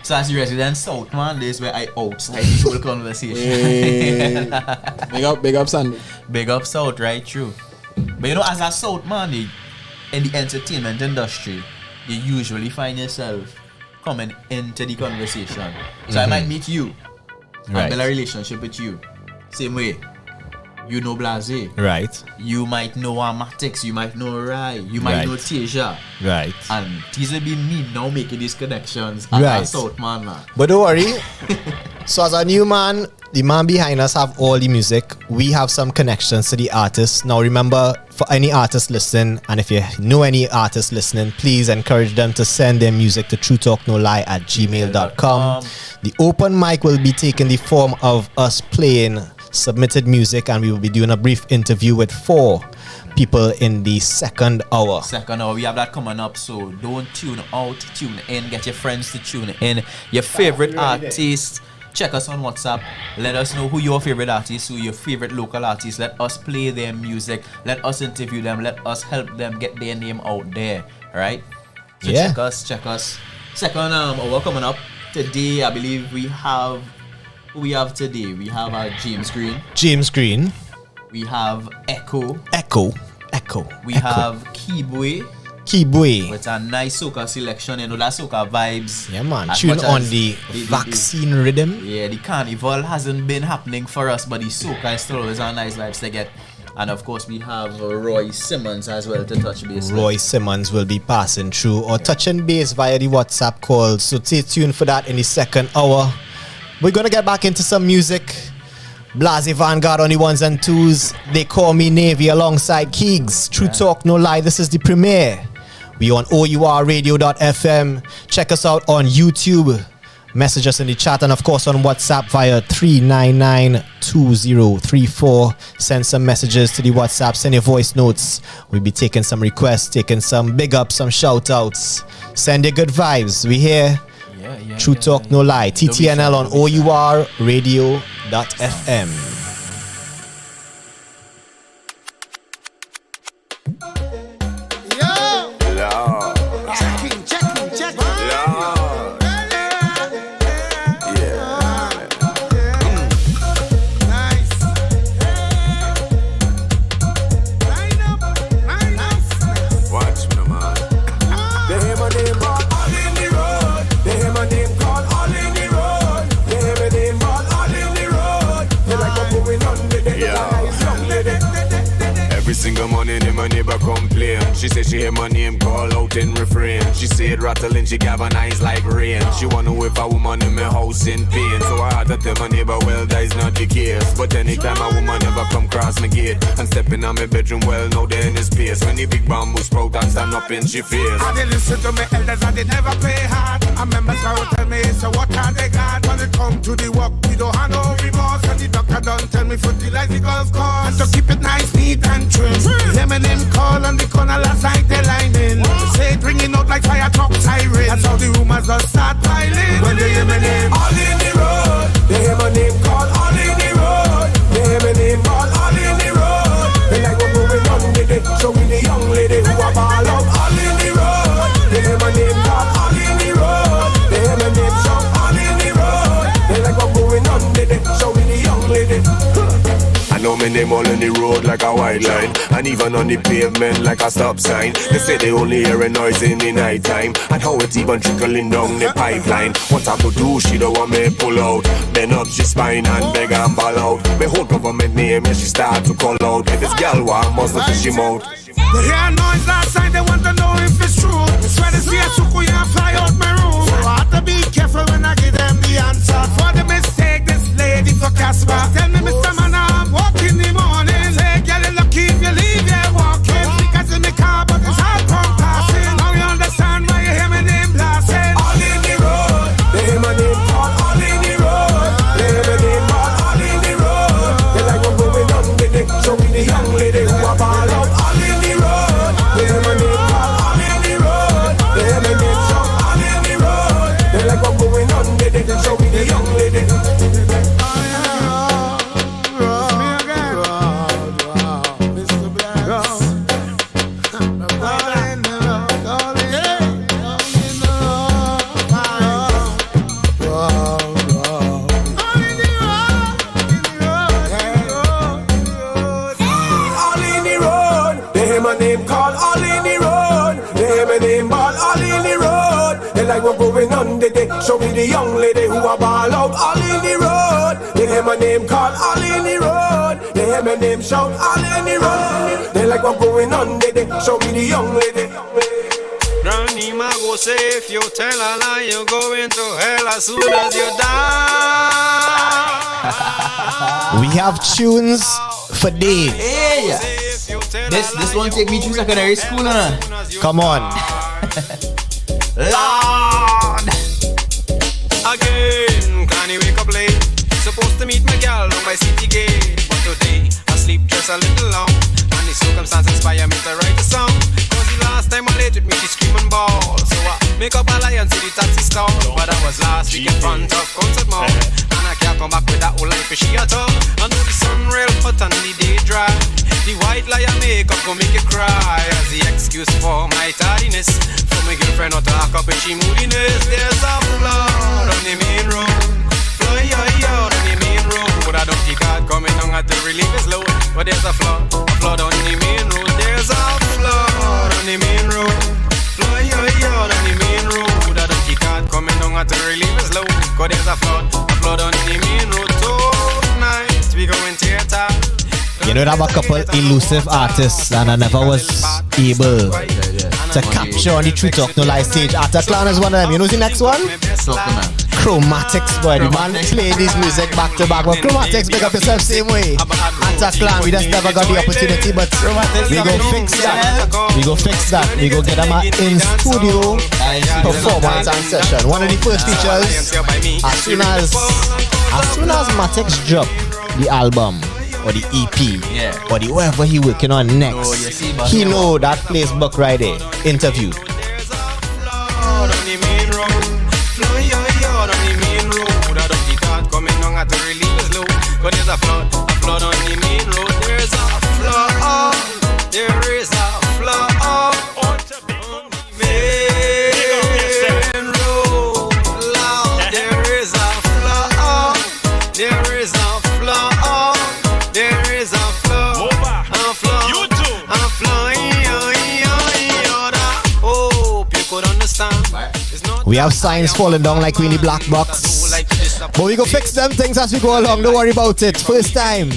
Speaker 6: So as you resident South, man, this is where I outside the whole conversation.
Speaker 8: Big up, Sandy.
Speaker 6: Big up South, right? True. But you know, as a South man, in the entertainment industry, you usually find yourself coming into the conversation. So I might meet you and build a relationship with you. Same way. You know Blase.
Speaker 2: Right.
Speaker 6: You might know Armatics, you might know Rai, you might know Teja.
Speaker 2: Right.
Speaker 6: And these will be me now making these connections as a South man.
Speaker 2: But don't worry. So as a new man, the man behind us have all the music. We have some connections to the artists. Now remember, for any artist listening, and if you know any artist listening, please encourage them to send their music to truetalknolie@gmail.com. The open mic will be taking the form of us playing submitted music, and we will be doing a brief interview with 4 people in the second hour.
Speaker 6: We have that coming up, so don't tune out, tune in, get your friends to tune in. Your favorite artist, check us on WhatsApp. Let us know who your favorite artist, who your favorite local artist. Let us play their music, let us interview them, let us help them get their name out there. Right? So check us. Second hour coming up. Today I believe we have who we have today. We have James Green. We have Echo. We have Keyboy. With a nice soca selection, you know, that soca vibes.
Speaker 2: Yeah, man. Tune on the vaccine rhythm.
Speaker 6: Yeah, the carnival hasn't been happening for us, but the soca is still always a nice vibes to get. And of course, we have Roy Simmons as well to touch base.
Speaker 2: Roy Simmons will be passing through or touching base via the WhatsApp call. So stay tuned for that in the second hour. We're going to get back into some music. Blase Vanguard on the 1s and 2s. They call me Navy alongside Keegs. True Talk No Lie. This is the premiere. We on ourradio.fm. Check us out on YouTube. Message us in the chat and of course on WhatsApp via 399-2034. Send some messages to the WhatsApp. Send your voice notes. We'll be taking some requests, taking some big ups, some shout outs. Send your good vibes. We here. True Talk No Lie. TTNL on ourradio.fm.
Speaker 11: Single morning and my neighbor complain. She said she hear my name call out in refrain. She said rattling, she galvanized like rain. She wanna whip a woman in my house in pain. So I had to tell my neighbor, well, that is not the case. But anytime a woman ever come cross my gate and step in on my bedroom, well, now they're in the space. When the big bamboo sprout and stand up in she face.
Speaker 12: I did listen to my elders and they never play hard. I remember Sarah tell me, so what are they got? When it come to the work, we don't have no remorse. And the doctor don't tell me fertilize the golf course. And to keep it nice, neat and trim. Eminem call on the corner last night they lining. Say it ringing out like fire truck siren. That's how the rumors just start piling. When they hear my name, all in the road. They hear my name call, all in the road. They hear my name call, all in the road. They like we're moving on with it. Show me the young lady who are ball up, all in the road. They hear my name call, all in the road. They hear my name shout, all in the road. They like we're moving on with it. Show me the young lady.
Speaker 11: I know my name all on the road like a white line, and even on the pavement like a stop sign. They say they only hear a noise in the night time, and how it's even trickling down the pipeline. What I could do, she don't want me pull out. Bend up she spine and beg and ball out. My whole government name, yeah, she start to call out. If it's gal walk, must have fish him out.
Speaker 12: They hear a noise last night, they want to know if it's true. It's where they see a suku and fly out my room. So I have to be careful when I give them the answer. For the mistake, this lady for Casper. Tell me, Mr. Man, I'm walking
Speaker 3: my name ball all in the road. They like what going on today. Show me the young lady who are ball out all in the road. They hear my name call all in the road. They hear my name shout all in the road. They like what going on today. Show me the young lady.
Speaker 13: Granny ma go say if you tell a lie you go into hell as soon as you die.
Speaker 2: We have tunes for days.
Speaker 6: Hey, this one take me through secondary school, huh?
Speaker 2: Come on.
Speaker 6: Lord.
Speaker 13: Again, can you wake up late? Supposed to meet my girl down by city gate, but today I sleep just a little long. And the circumstance inspire me to write a song. Cause the last time I late with me she screaming ball. So I make up a lie and see the taxi stall. But I was last week in front of Concert Mall, and I can't come back with that old life for she at all. I know the sun real hot and the day dry. The white liar makeup gon' make you cry as the excuse for my tardiness. For my girlfriend not to act up when she moodiness. There's a flood on the main road. Fly on the main road. But I don't think I'd coming on at the relief is low. But there's a flood on the main road. There's a flood on the main road. Fly on the main road. I don't think I'd coming on at the relief is low. Cause there's a flood on the main road. Tonight we going theater.
Speaker 2: You know, I have a couple elusive artists and I never was able to capture on the True Talk No Lie stage. Ataclan is one of them. You know the next one? Chromatics, boy. The man play this music back to back. But Chromatics, pick up yourself same way. Ataclan, we just never got the opportunity, but we go fix that. We go fix that. We go get them in studio performance and session. One of the first features, as soon as Matix drop the album or the EP, or the whatever he working on next, he know that place book right there. Interview. We have signs falling down like Winnie Black Box, but we go fix them things as we go along. Don't worry about it. First time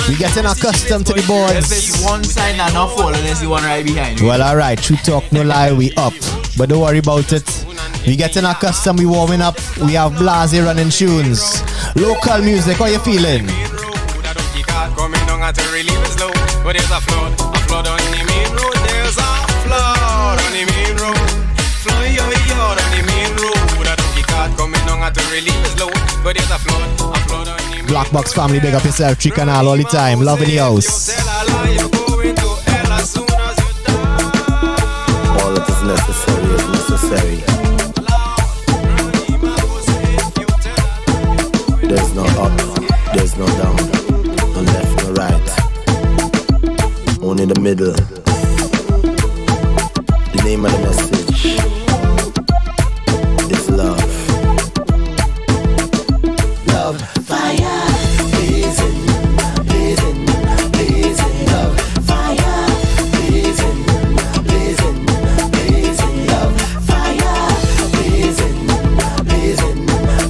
Speaker 2: we getting accustomed to the boards.
Speaker 6: One sign and not fall unless you one right behind you.
Speaker 2: Well, alright, True Talk No Lie, we up, but don't worry about it. We getting accustomed, we warming up. We have Blase running tunes, local music. How you feeling?
Speaker 13: Coming down at the relief is low, but there's a flood on the main road. There's a flood on the main road. Fly on the main road. I don't get caught coming down at the relief is low, but there's a flood on the main road.
Speaker 2: Black Box family, big up yourself. Tricanal all the time. Love in the house.
Speaker 14: All that is necessary is necessary. There's no up, there's no down, no left, no right, only the middle. The name of the message is love. Love, fire, blazing, blazing, blazing. Love, fire, blazing, blazing, blazing. Love, fire, blazing, blazing,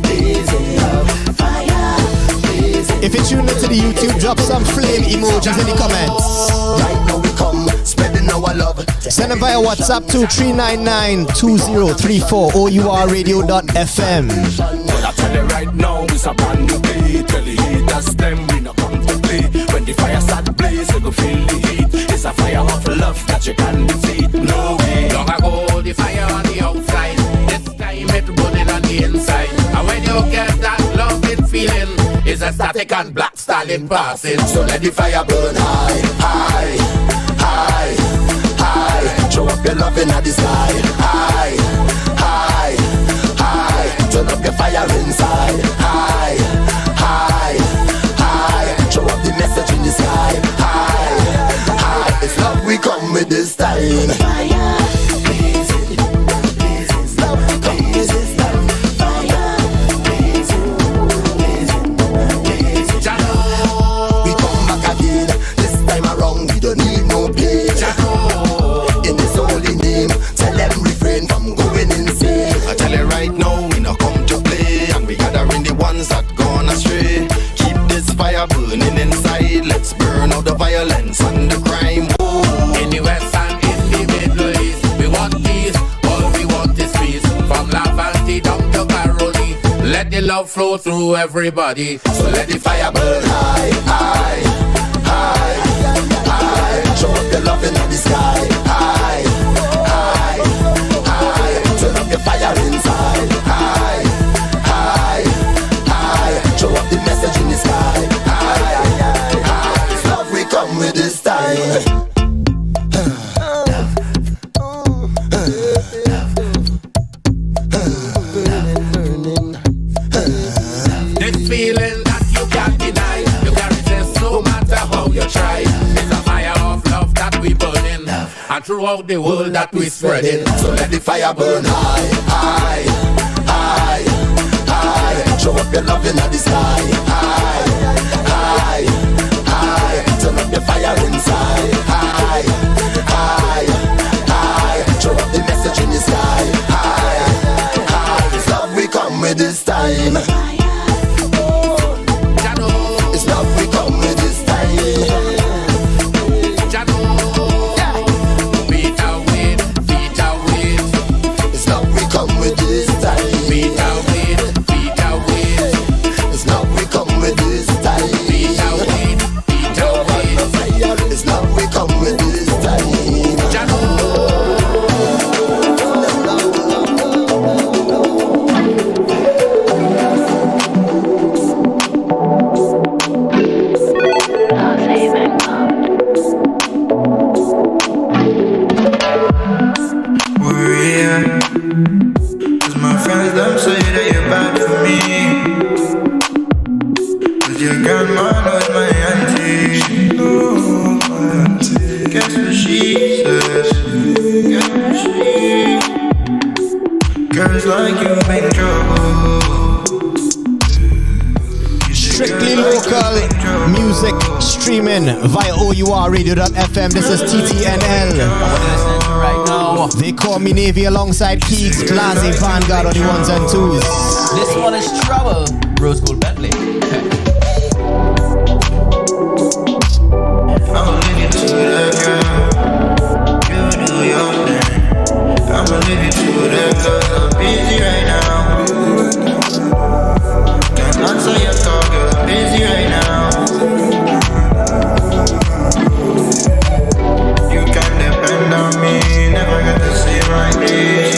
Speaker 14: blazing. Love, fire, blazing.
Speaker 2: If you're tuned into the YouTube, drop some flame emojis in the comments.
Speaker 14: Right now we come, spreading our love.
Speaker 2: Send them via WhatsApp to 399-2034 ourradio.fm.
Speaker 3: Well, I tell you right now, it's a brand new day. Tell the haters them we not come to play. When the fire start blaze, you go feel the heat. It's a fire of love that you can defeat. No way.
Speaker 15: Long ago, the fire on the outside. This time it's burning on the inside. And when you get that loving feeling, it's a static and black stallion passing.
Speaker 14: So let the fire burn high, high, high, high. Show up your loving at the sky. High, high, high. Turn up your fire inside. High, high, high. Show up the message in the sky. High, high. It's love we come with this time. Fire, blazing, blazing. Love we come with this time. Fire, blazing, blazing, blazing. We come back again. This time around we don't need no pain. In his holy name, tell them
Speaker 15: love flow through everybody. So let the fire burn
Speaker 14: high, high, high, high. Show up your love in the sky. High, high, high. Turn up your fire inside. High, high, high. Show up the message in the sky. High, high, high. It's love we come with this time.
Speaker 15: Feeling that you can't deny, you can't resist no matter how you try. It's a fire of love that we burning, and throughout the world that we spreading.
Speaker 14: So let the fire burn high, high, high, high. Show up your love in the sky. High, high, high. Turn up your fire inside. High, high, high. Show up the message in the sky. High, high. It's love we come with this time.
Speaker 2: Strictly local music streaming via ourradio.fm. This is TTNL.
Speaker 6: Right now.
Speaker 2: They call me Navy alongside Keeks, Blase, Vanguard on the ones and twos.
Speaker 6: This one is Trouble, Rose Gold Bentley.
Speaker 16: I'ma leave you to that girl. You do your thing. I'ma leave you to that cause I'm busy right now. Can't answer your call, girl, I'm busy right now. You can depend on me, never got to say my name.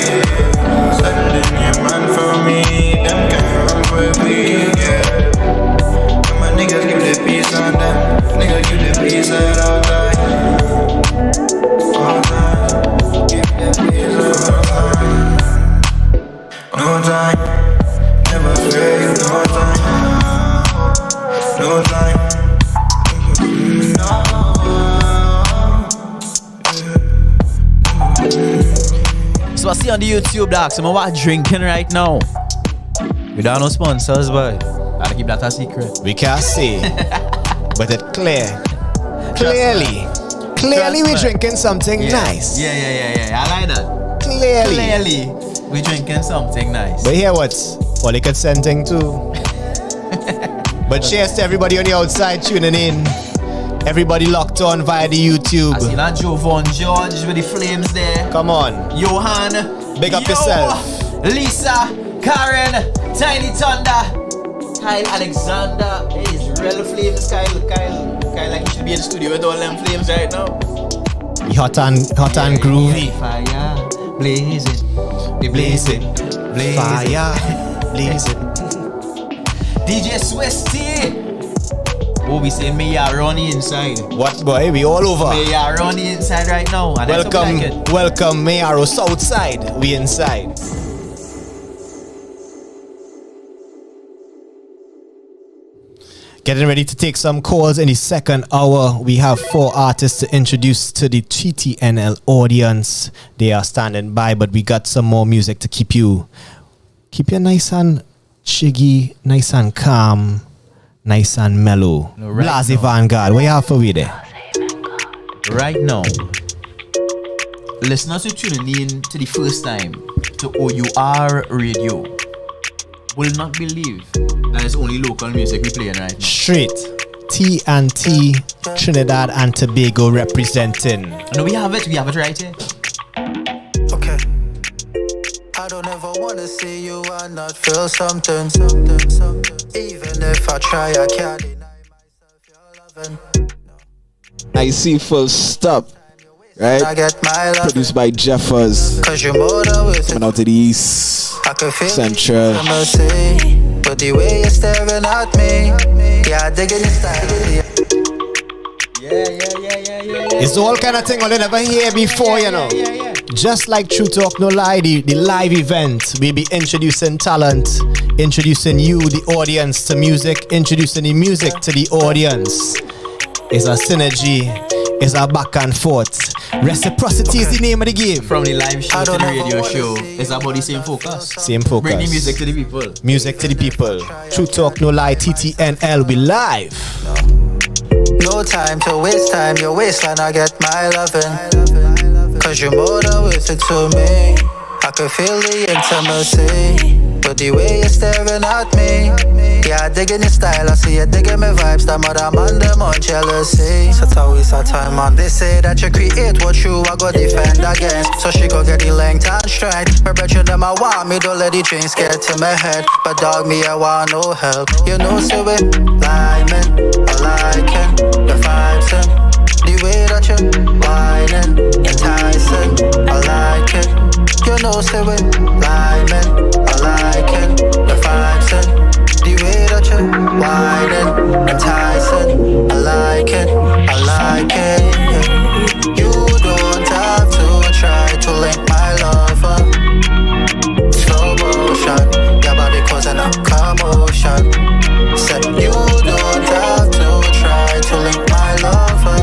Speaker 16: Settling your man for me, them can't run with me, yeah. And my niggas give the peace on them. Nigga, give the peace at all time. All time. Give the peace at all time. No time. Never fail, no time. No time.
Speaker 6: So I see on the YouTube, dog, so I'm drinking right now. We don't know sponsors, but gotta keep that a secret.
Speaker 2: We can't say, but it's clear. Clearly we're drinking something nice.
Speaker 6: Yeah. I like that.
Speaker 2: Clearly
Speaker 6: we're drinking something nice.
Speaker 2: But here what's all consenting too. But cheers to everybody on the outside tuning in. Everybody locked on via the YouTube.
Speaker 6: I see that Jovan George with the flames there.
Speaker 2: Come on.
Speaker 6: Johan.
Speaker 2: Big up yourself.
Speaker 6: Lisa. Karen. Tiny Thunder. Kyle Alexander. Hey, it's real flames, Kyle like he should be in the studio with all them flames right now.
Speaker 2: Hot and groovy.
Speaker 6: Fire. Blazing. They blazing.
Speaker 2: Fire. Blazing.
Speaker 6: DJ Swisty. Oh, we say me are on the inside.
Speaker 2: What boy? We all over.
Speaker 6: Me are on the inside right now. And
Speaker 2: welcome, Mayaro Southside. We inside. Getting ready to take some calls in the second hour. We have 4 artists to introduce to the TTNL audience. They are standing by, but we got some more music to keep you nice and chiggy, nice and calm. Nice and mellow.
Speaker 6: No, right
Speaker 2: Blase Vanguard, what you have for me there?
Speaker 6: Right now, listeners who tuning in to the first time to O.U.R. Radio will not believe that it's only local music we playing right now.
Speaker 2: Straight T&T Trinidad and Tobago representing.
Speaker 6: No, we have it right here.
Speaker 16: Okay.
Speaker 17: I don't ever wanna see you and not feel something. Even if I try, I can't deny myself your loving.
Speaker 8: I see full stop. Right?
Speaker 17: I get my love.
Speaker 8: Produced by Jeffers.
Speaker 17: Cause you're more than with
Speaker 8: coming out to the east.
Speaker 17: I can feel
Speaker 8: Central.
Speaker 17: But the way you're staring at me, yeah, digging your style. Yeah.
Speaker 2: It's all kind of thing I'll never hear before, you know. Just like True Talk No Lie, the live event, we'll be introducing talent, introducing you, the audience, to music, introducing the music to the audience. It's a synergy, it's a back and forth. Reciprocity is the name of the game.
Speaker 6: From the live show to the radio show, it's about the same focus.
Speaker 2: Same focus.
Speaker 6: Bring the music to the people.
Speaker 2: Music to the people. True Talk No Lie, TTNL, we live.
Speaker 17: No time to waste time, your waistline, I get my loving. Cause you're more than worth it to me. I can feel the intimacy. But the way you're staring at me, yeah, digging your style, I see you digging my vibes. That mother man, them on jealousy. So it's a waste of time, man. They say that you create what you are gonna defend against. So she go get the length and strength. My brethren, them I want me, don't let the drinks get to my head. But dog, me, I want no help. You know, so we liming, I liking the vibes and the way that you whining, enticing, I like it. You know, say we liming, I like it. The vibes and the way that you whining, enticing, I like it, I like it. You don't have to try to link my lover. Slow motion, your body causing a commotion. Said you don't have to try to link my lover.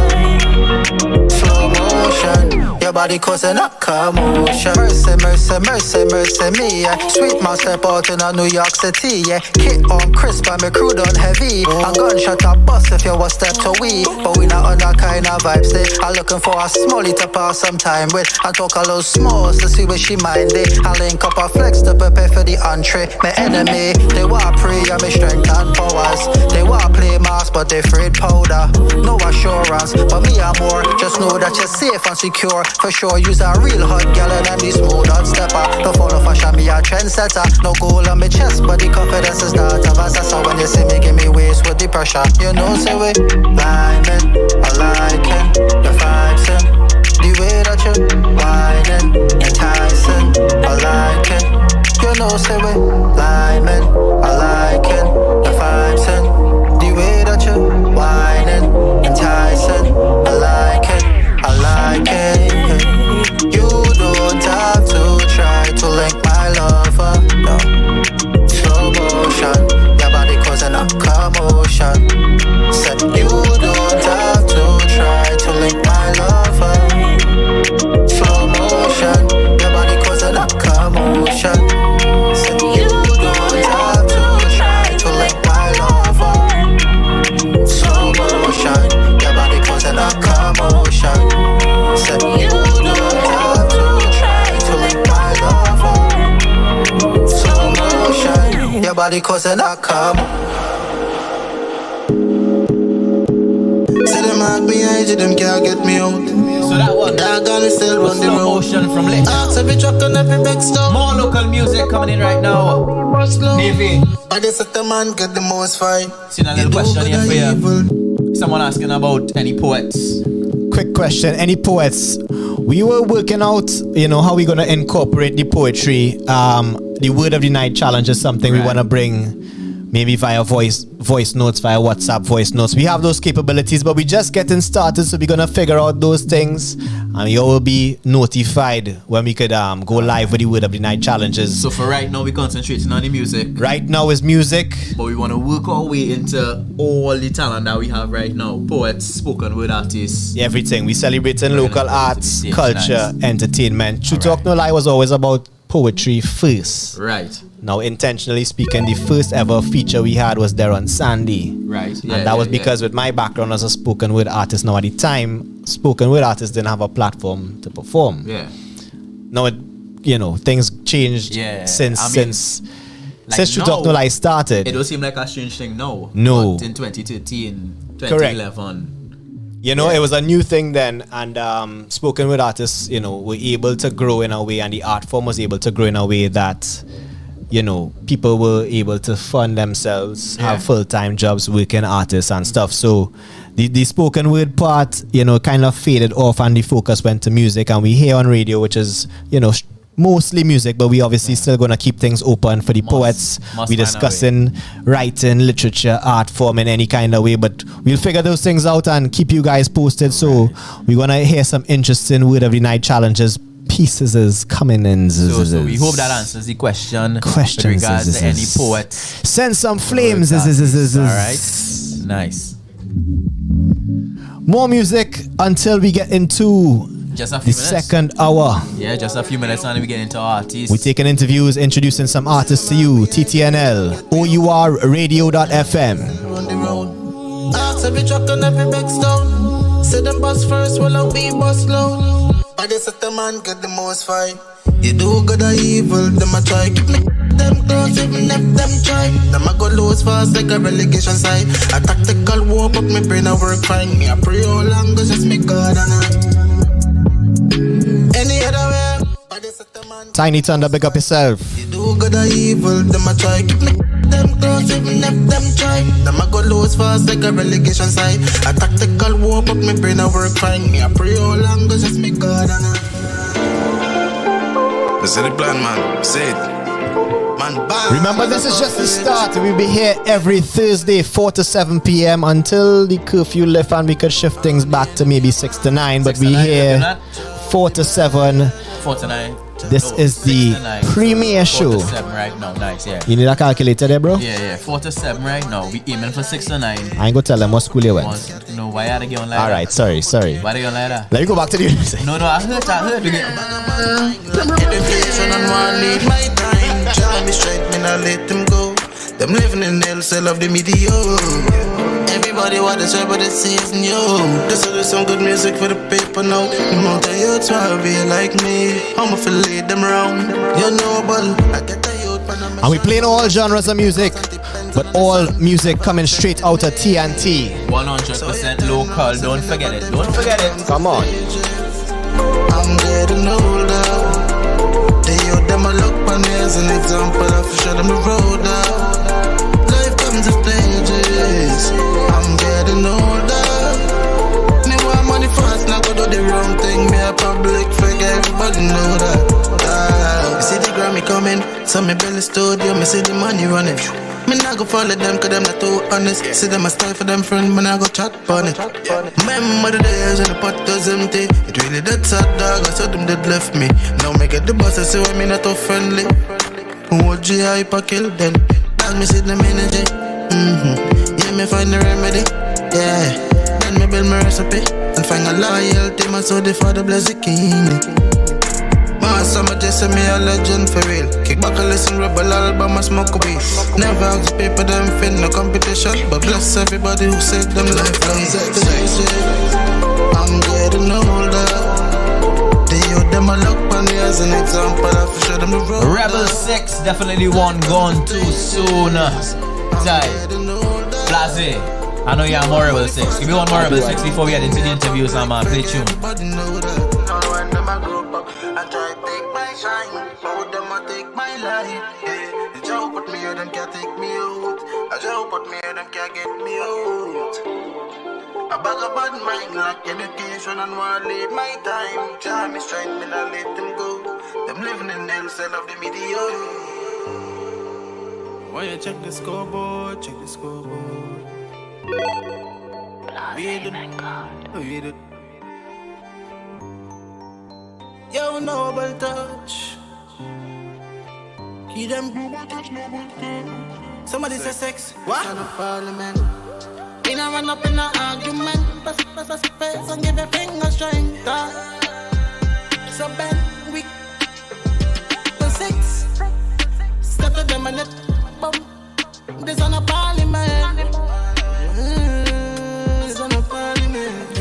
Speaker 17: Slow motion, your body causing a commotion. Mercy, mercy, mercy, mercy me, yeah. Sweet man step out in a New York City, yeah. Kit on crisp and me crew done heavy. And gunshot a bust if you was step to we. But we not on that kind of vibes, they are looking for a smallie to pass some time with. And talk a little small to see what she mind, they. I link up a flex to prepare for the entree. My enemy, they want pray on me strength and powers. They want play mask but they afraid powder. No assurance, but me I'm more. Just know that you're safe and secure. For sure, use a real hot gal and I'm the smooth hot stepper. Don't follow fashion, me a trendsetter. No goal on my chest, but the confidence is not of us. So when you see me, give me waist with the pressure. You know, say we liming, I like it. The vibes and the way that you whining, enticing, I like it. You know, say we liming, I like it. The vibes and the way that you whining, enticing, I like it, I like it. You don't have to try to link my lover, no. Slow motion, your body causing a commotion. Said you don't have to try to link my lover. Slow motion, your body causing a commotion. Said you don't have to try to link my lover. Slow motion, your body causing a commotion. Said you don't have to try to link my lover. Slow motion, your body causing a commotion. See them mark me, I see them can't get me out.
Speaker 6: So that one,
Speaker 17: that gun is still on the road.
Speaker 6: Motion from Lex.
Speaker 17: Ask every truck on every big stop.
Speaker 6: More local music coming in right now. Navy.
Speaker 17: I just let the man get the most fight.
Speaker 6: See a little question here for you. Someone asking about any poets.
Speaker 2: Quick question, any poets? We were working out, you know, how we gonna incorporate the poetry. The Word of the Night challenge is something we wanna bring. Maybe via voice notes, via WhatsApp voice notes. We have those capabilities, but we're just getting started, so we're gonna figure out those things, and you will be notified when we could go live with the Word of the Night challenges.
Speaker 6: So for right now, we're concentrating on the music.
Speaker 2: Right now is music,
Speaker 6: but we want to work our way into all the talent that we have right now. Poets, spoken word artists,
Speaker 2: everything. We celebrating local arts, culture, entertainment. True Talk No Lie was always about poetry first.
Speaker 6: Right.
Speaker 2: Now, intentionally speaking, the first ever feature we had was there on Sandy.
Speaker 6: Right. Yeah,
Speaker 2: and that was because with my background as a spoken word artist, now at the time, spoken word artists didn't have a platform to perform.
Speaker 6: Yeah.
Speaker 2: Now, you know, things changed since True Talk No Lie started.
Speaker 6: It don't seem like a strange thing now.
Speaker 2: No.
Speaker 6: But in 2013,
Speaker 2: Correct.
Speaker 6: 2011.
Speaker 2: You know, it was a new thing then, and spoken word artists, you know, were able to grow in a way, and the art form was able to grow in a way that, you know, people were able to fund themselves, have full-time jobs, working artists and stuff. So the spoken word part, you know, kind of faded off, and the focus went to music. And we hear on radio, which is, you know, mostly music, but we obviously still going to keep things open for the poets. We discussing writing, literature, art form in any kind of way, but we'll figure those things out and keep you guys posted. So we're going to hear some interesting word of the night challenges. Pieces is coming in.
Speaker 6: So we hope that answers the question. With regards to any poets.
Speaker 2: Send some flames.
Speaker 6: All right. Nice.
Speaker 2: More music until we get into
Speaker 6: just a few minutes.
Speaker 2: Second hour.
Speaker 6: Yeah, just a few minutes and we get into artists.
Speaker 2: We're taking interviews, introducing some artists to you. TTNL, ourradio.fm.
Speaker 18: Ask every truck and every big stone. Say them bus first, while we bus low. I just set the man get the most fight. You do good or evil, them a try. Keep me them close, even if them try. Them a go lose fast like a relegation side. A tactical war, but me brain a work fine. Me a pray all long, just me God and I. Any other way, I just set the man.
Speaker 2: Tiny Thunder, big up yourself.
Speaker 18: You do good or evil, them a try. Keep me them close, even if them try. Them a go lose fast like a relegation side. A tactical war, but me brain a work fine. Me a pray all long, just me God and I.
Speaker 11: Is it the plan, man? Say it. Man, bang.
Speaker 2: Remember, this is just the start. We'll be here every Thursday, 4 to 7 p.m. until the curfew lift, and we could shift things back to maybe 6 to 9. But we here 4 to 7.
Speaker 6: 4 to 9.
Speaker 2: This is the premiere show.
Speaker 6: 4 to 7 right now. Nice, yeah.
Speaker 2: You need a calculator there, bro?
Speaker 6: Yeah. 4 to 7 right now. We aiming for 6 to 9.
Speaker 2: I ain't gonna tell them what school you went.
Speaker 6: No, why are they going like that?
Speaker 2: Alright, sorry.
Speaker 6: Why they going like that?
Speaker 2: Let me go back to the music.
Speaker 6: No, I heard.
Speaker 18: Education and one need my time. Try me straight, me not let them go. Them living in hell, cell of the media. Everybody want to try, but it season yo. This will do some good music for the paper now. No the youths want to be like me. I'ma feel lead them round. You know, but I get the youth.
Speaker 2: And we playing all genres of music, but all music coming straight out of TNT.
Speaker 6: 100% local. Don't forget it.
Speaker 2: Come on.
Speaker 18: I'm getting older. The youth them a look on me as an example. I have to show them the road now. Life comes in stages. I'm getting older. Me want money fast, now go do the wrong thing. Me a public figure, everybody know that. Me see the Grammy coming, so me build the studio, me see the money running. Me not go follow them, cause them not too honest. See them a style for them friend, me not go chat on it. Remember the days when the pot was empty. It really that sad dog, I saw them dead left me. Now me get the boss, I see why me not too friendly. What GI pa kill them. Dog me see them energy. Yeah, me find the remedy. Yeah, then me build my recipe and find a loyalty. My soul the father bless the king. My summer just say me a legend for real. Kick back and listen rebel album and smoke a weed. Never have the paper them fit no competition, but bless everybody who saved them life. I'm getting older. The youth them a look on me as an example. I have to show them the road.
Speaker 6: Rebel 6 definitely one gone too soon. Tight. Blase. I know you're more Rebel 6. Give me one more Rebel 6 before we head into the interviews, man. Play tune.
Speaker 18: I try to take my shine, but them a take my life. Yeah, the joke put me here, them can't take me out. A joke put me here, them can't get me out. A bag of bad mind, like education and want lead my time. Try me strength, me not let them go. Them living in hell, cell of the media. Why you check the scoreboard, check the scoreboard. Read it. Yo, noble touch. Keep them. Somebody say sex. What? On the parliament. We not run up in an argument. Pass face and give a finger strength. So bad, we. The six. Step to them and let. This on a parliament. This on a parliament.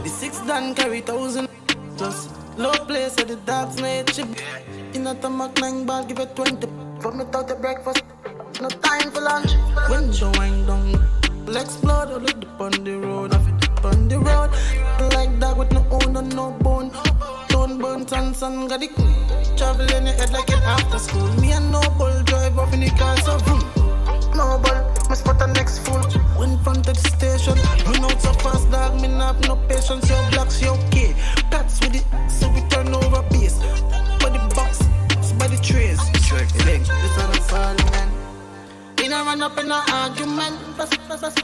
Speaker 18: The six done carry 1,000 plus. Low place at the dogs made chip. In a stomach 9 ball, give it 20. From without the breakfast, no time for lunch. When you wind down, will explode or look up on the road. on the road. Like dog with no own and no bone. Don't burn sun got the travel in the head like an after school. Me and no bull drive off in the car so no bull, must put the next fool. Went front to the station, run out so fast dog, me not have no patience. Your blocks, your okay. Cats with it, so we turn over base. By the box, by the trays. This on the parliament. We don't run up in an argument. Press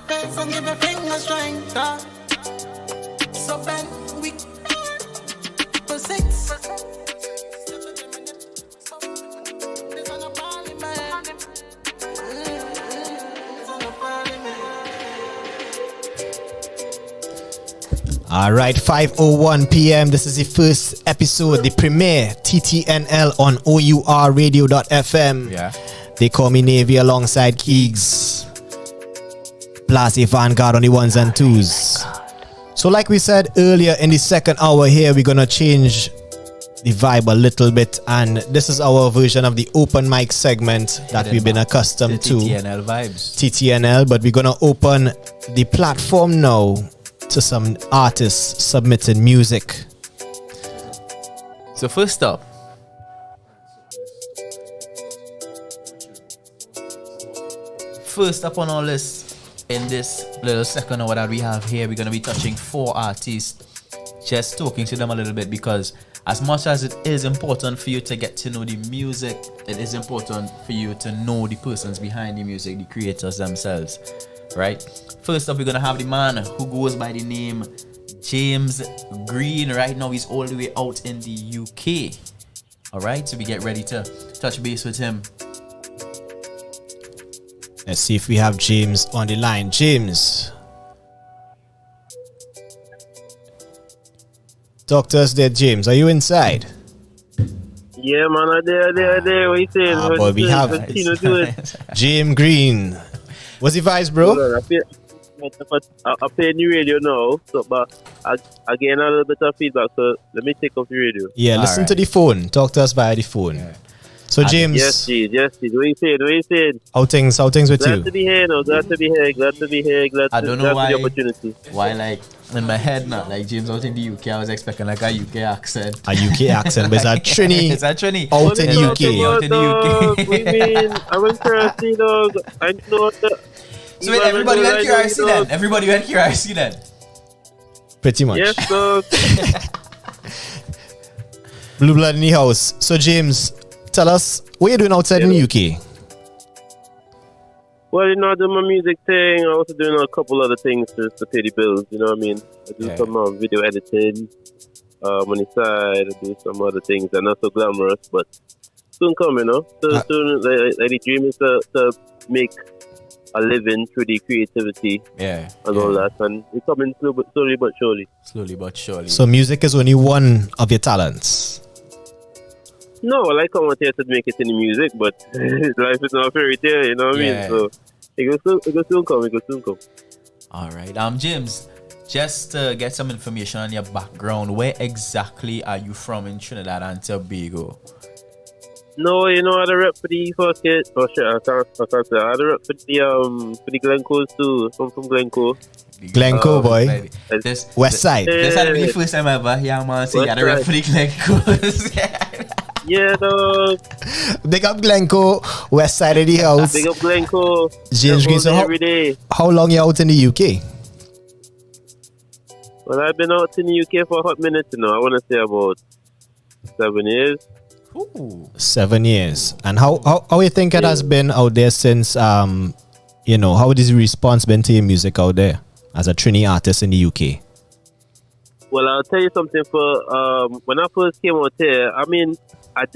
Speaker 18: face and give a finger strength. So bend, we proceed.
Speaker 2: Alright, 5:01 p.m. This is the first episode, the premiere TTNL on ourradio.fm.
Speaker 6: Yeah.
Speaker 2: They call me Navy alongside Keegs. Blase Vanguard on the ones and twos. So like we said earlier in the second hour here, we're gonna change the vibe a little bit, and this is our version of the open mic segment that we've been accustomed to.
Speaker 6: TTNL vibes.
Speaker 2: TTNL, but we're gonna open the platform now to some artists submitting music.
Speaker 6: So first up, on our list in this little second hour that we have here, we're going to be touching 4 artists, just talking to them a little bit, because as much as it is important for you to get to know the music, it is important for you to know the persons behind the music, the creators themselves, right? First up, we're going to have the man who goes by the name James Green. Right now, he's all the way out in the UK. All right, so we get ready to touch base with him.
Speaker 2: Let's see if we have James on the line. James. Talk to us there, James. Are you inside?
Speaker 19: Yeah, man, I there. What you saying?
Speaker 2: Boy, we have James Green. What's the vibes, bro?
Speaker 19: I play new radio now, so, but I gain a little bit of feedback, so let me take off the radio.
Speaker 2: Yeah, listen to the phone. Talk to us via the phone. Yeah. So, James.
Speaker 19: Yes, G. What you saying?
Speaker 2: How things with
Speaker 19: glad
Speaker 2: you?
Speaker 19: To be here, no. Glad to be here.
Speaker 6: I don't know why.
Speaker 19: The opportunity.
Speaker 6: Why, like, in my head now, like James out in the UK, I was expecting like a UK accent.
Speaker 2: A UK accent, but it's a Trini.
Speaker 6: It's a Trini.
Speaker 2: Out in the UK.
Speaker 6: Out in the UK.
Speaker 19: What you mean? I'm interested, dog. I know that.
Speaker 6: So wait, everybody went QRC then? Everybody went QRC then?
Speaker 2: Pretty much.
Speaker 19: Yes, dog.
Speaker 2: Blue blood in the house. So, James, tell us, what you doing outside in the UK?
Speaker 19: Well, you know, I do my music thing. I also doing a couple other things just to pay the bills, you know what I mean? I do some video editing on the side. I do some other things. They're not so glamorous, but soon come, you know? Soon, the dream is to make a living through the creativity and all that. And it's coming slowly but surely.
Speaker 6: Slowly but surely.
Speaker 2: So music is only one of your talents?
Speaker 19: No, I come out here to make it in the music, but life is not a fairy tale, you know what I mean? So it will soon come.
Speaker 6: All right. James, just to get some information on your background, where exactly are you from in Trinidad and Tobago?
Speaker 19: No, you know, I had a rep for the first kid. Oh shit, I can't say. I had a rep for the Glencoe too. From Glencoe.
Speaker 2: Glencoe, boy. West side.
Speaker 6: This had to be the first time ever. Yeah, man. So you had a rep for the Glencoe.
Speaker 19: Yeah, dog.
Speaker 2: Big up Glencoe, west side of the house.
Speaker 19: Big up Glencoe.
Speaker 2: James Green, so
Speaker 19: every day.
Speaker 2: How long you out in the UK?
Speaker 19: Well, I've been out in the UK for a hot minute, you know. I want to say about 7 years.
Speaker 6: Ooh.
Speaker 2: 7 years. And how you think it has been out there since, you know, how has the response been to your music out there as a Trini artist in the UK?
Speaker 19: Well, I'll tell you something. For when I first came out here, I mean, I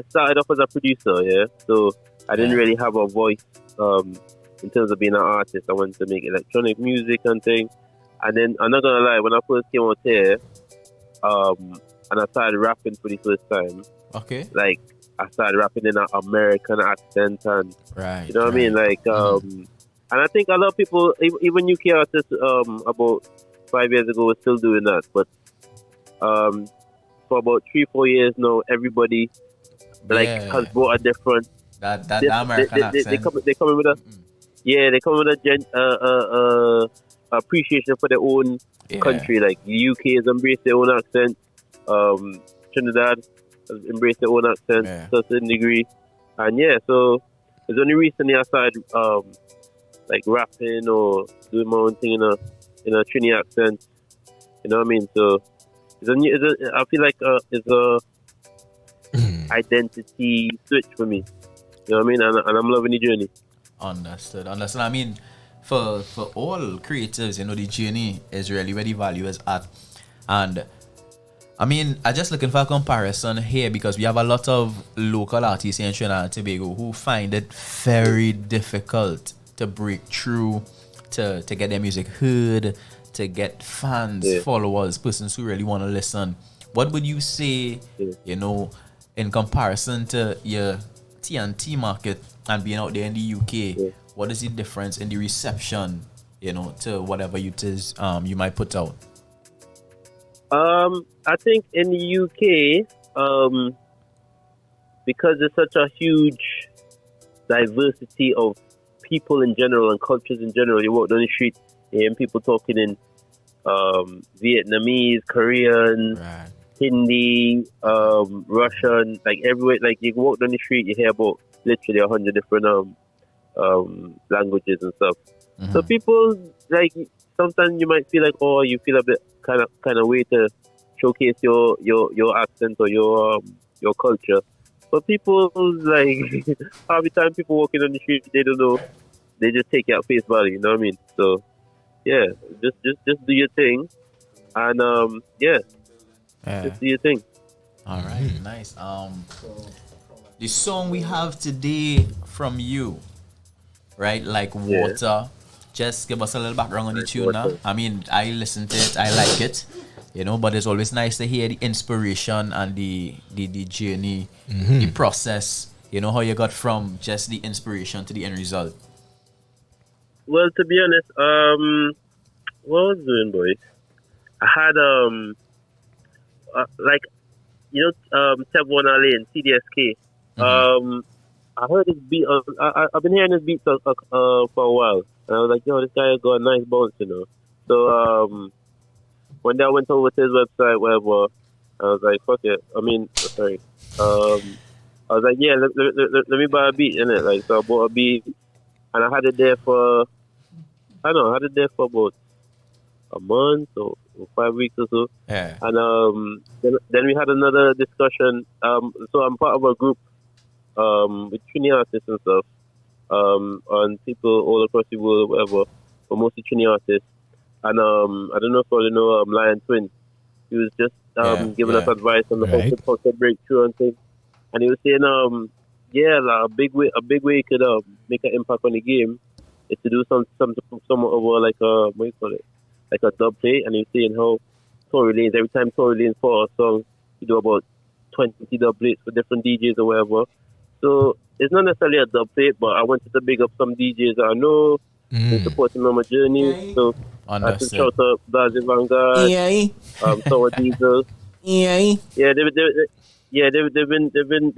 Speaker 19: started off as a producer, yeah. So I didn't really have a voice in terms of being an artist. I wanted to make electronic music and things. And then, I'm not gonna lie, when I first came out here, and I started rapping for the first time.
Speaker 6: Okay.
Speaker 19: Like, I started rapping in an American accent and, you know what I mean? Like, and I think a lot of people, even UK artists, about 5 years ago, were still doing that. But for about 3-4 years now, everybody has brought a different.
Speaker 6: That American accent.
Speaker 19: They come in with a, they come with a appreciation for their own country. Like the UK has embraced their own accent. Trinidad has embraced their own accent to a certain degree. And so it's only recently I started like rapping or doing my own thing in a Trini accent. You know what I mean? So I feel like it's a identity switch for me. You know what I mean? And I'm loving the journey.
Speaker 6: Understood. I mean, for all creatives, the journey is really where the value is at. And I mean, I'm just looking for a comparison here because we have a lot of local artists in Trinidad and Tobago who find it very difficult to break through, to get their music heard, to get fans, followers, persons who really want to listen. What would you say, in comparison to your TNT market and being out there in the UK? What is the difference in the reception, to whatever you might put out?
Speaker 19: I think in the UK, because there's such a huge diversity of people in general and cultures in general, you walk down the street and people talking in Vietnamese, Korean, Hindi, Russian, like everywhere. Like you walk down the street, you hear about literally 100 different languages and stuff. Mm-hmm. So people like sometimes you might feel like, you feel a bit kind of way to showcase your accent or your culture. But people like half the time people walking on the street, they don't know. They just take it at face value. You know what I mean? So yeah, just do your thing, and just do your thing.
Speaker 6: All right, nice. The song we have today from you, right? Like Water. Just give us a little background on the tune now. I mean, I listened to it, I like it, but it's always nice to hear the inspiration and the journey, the process, how you got from just the inspiration to the end result.
Speaker 19: Well, to be honest, what I was doing, boys, I had, Ep.1 Lane, CDSK. I heard this beat, I've been hearing this beat for a while. And I was like, this guy got a nice bounce, So, one day I went over to his website, whatever, I was like, fuck it. I was like, let me buy a beat, innit? Like, so I bought a beat, and I had it there for, about a month or 5 weeks or so.
Speaker 6: Yeah.
Speaker 19: And then we had another discussion. So I'm part of a group with Trini artists and stuff, on people all across the world or whatever, but mostly Trini artists. And I don't know if you know Lion Twin. He was just giving us advice on the how to breakthrough and things. And he was saying, like a big way you could make an impact on the game is to do somewhat over like like a dub plate. And he was saying how Tory Lanez, every time Tory Lanez for a song, you do about 20 dub plates for different DJs or whatever. So it's not necessarily a dub plate, but I wanted to big up some DJs I know and supporting on my journey. So I should shout out Blazing Vanguard, Sour Diesel. They've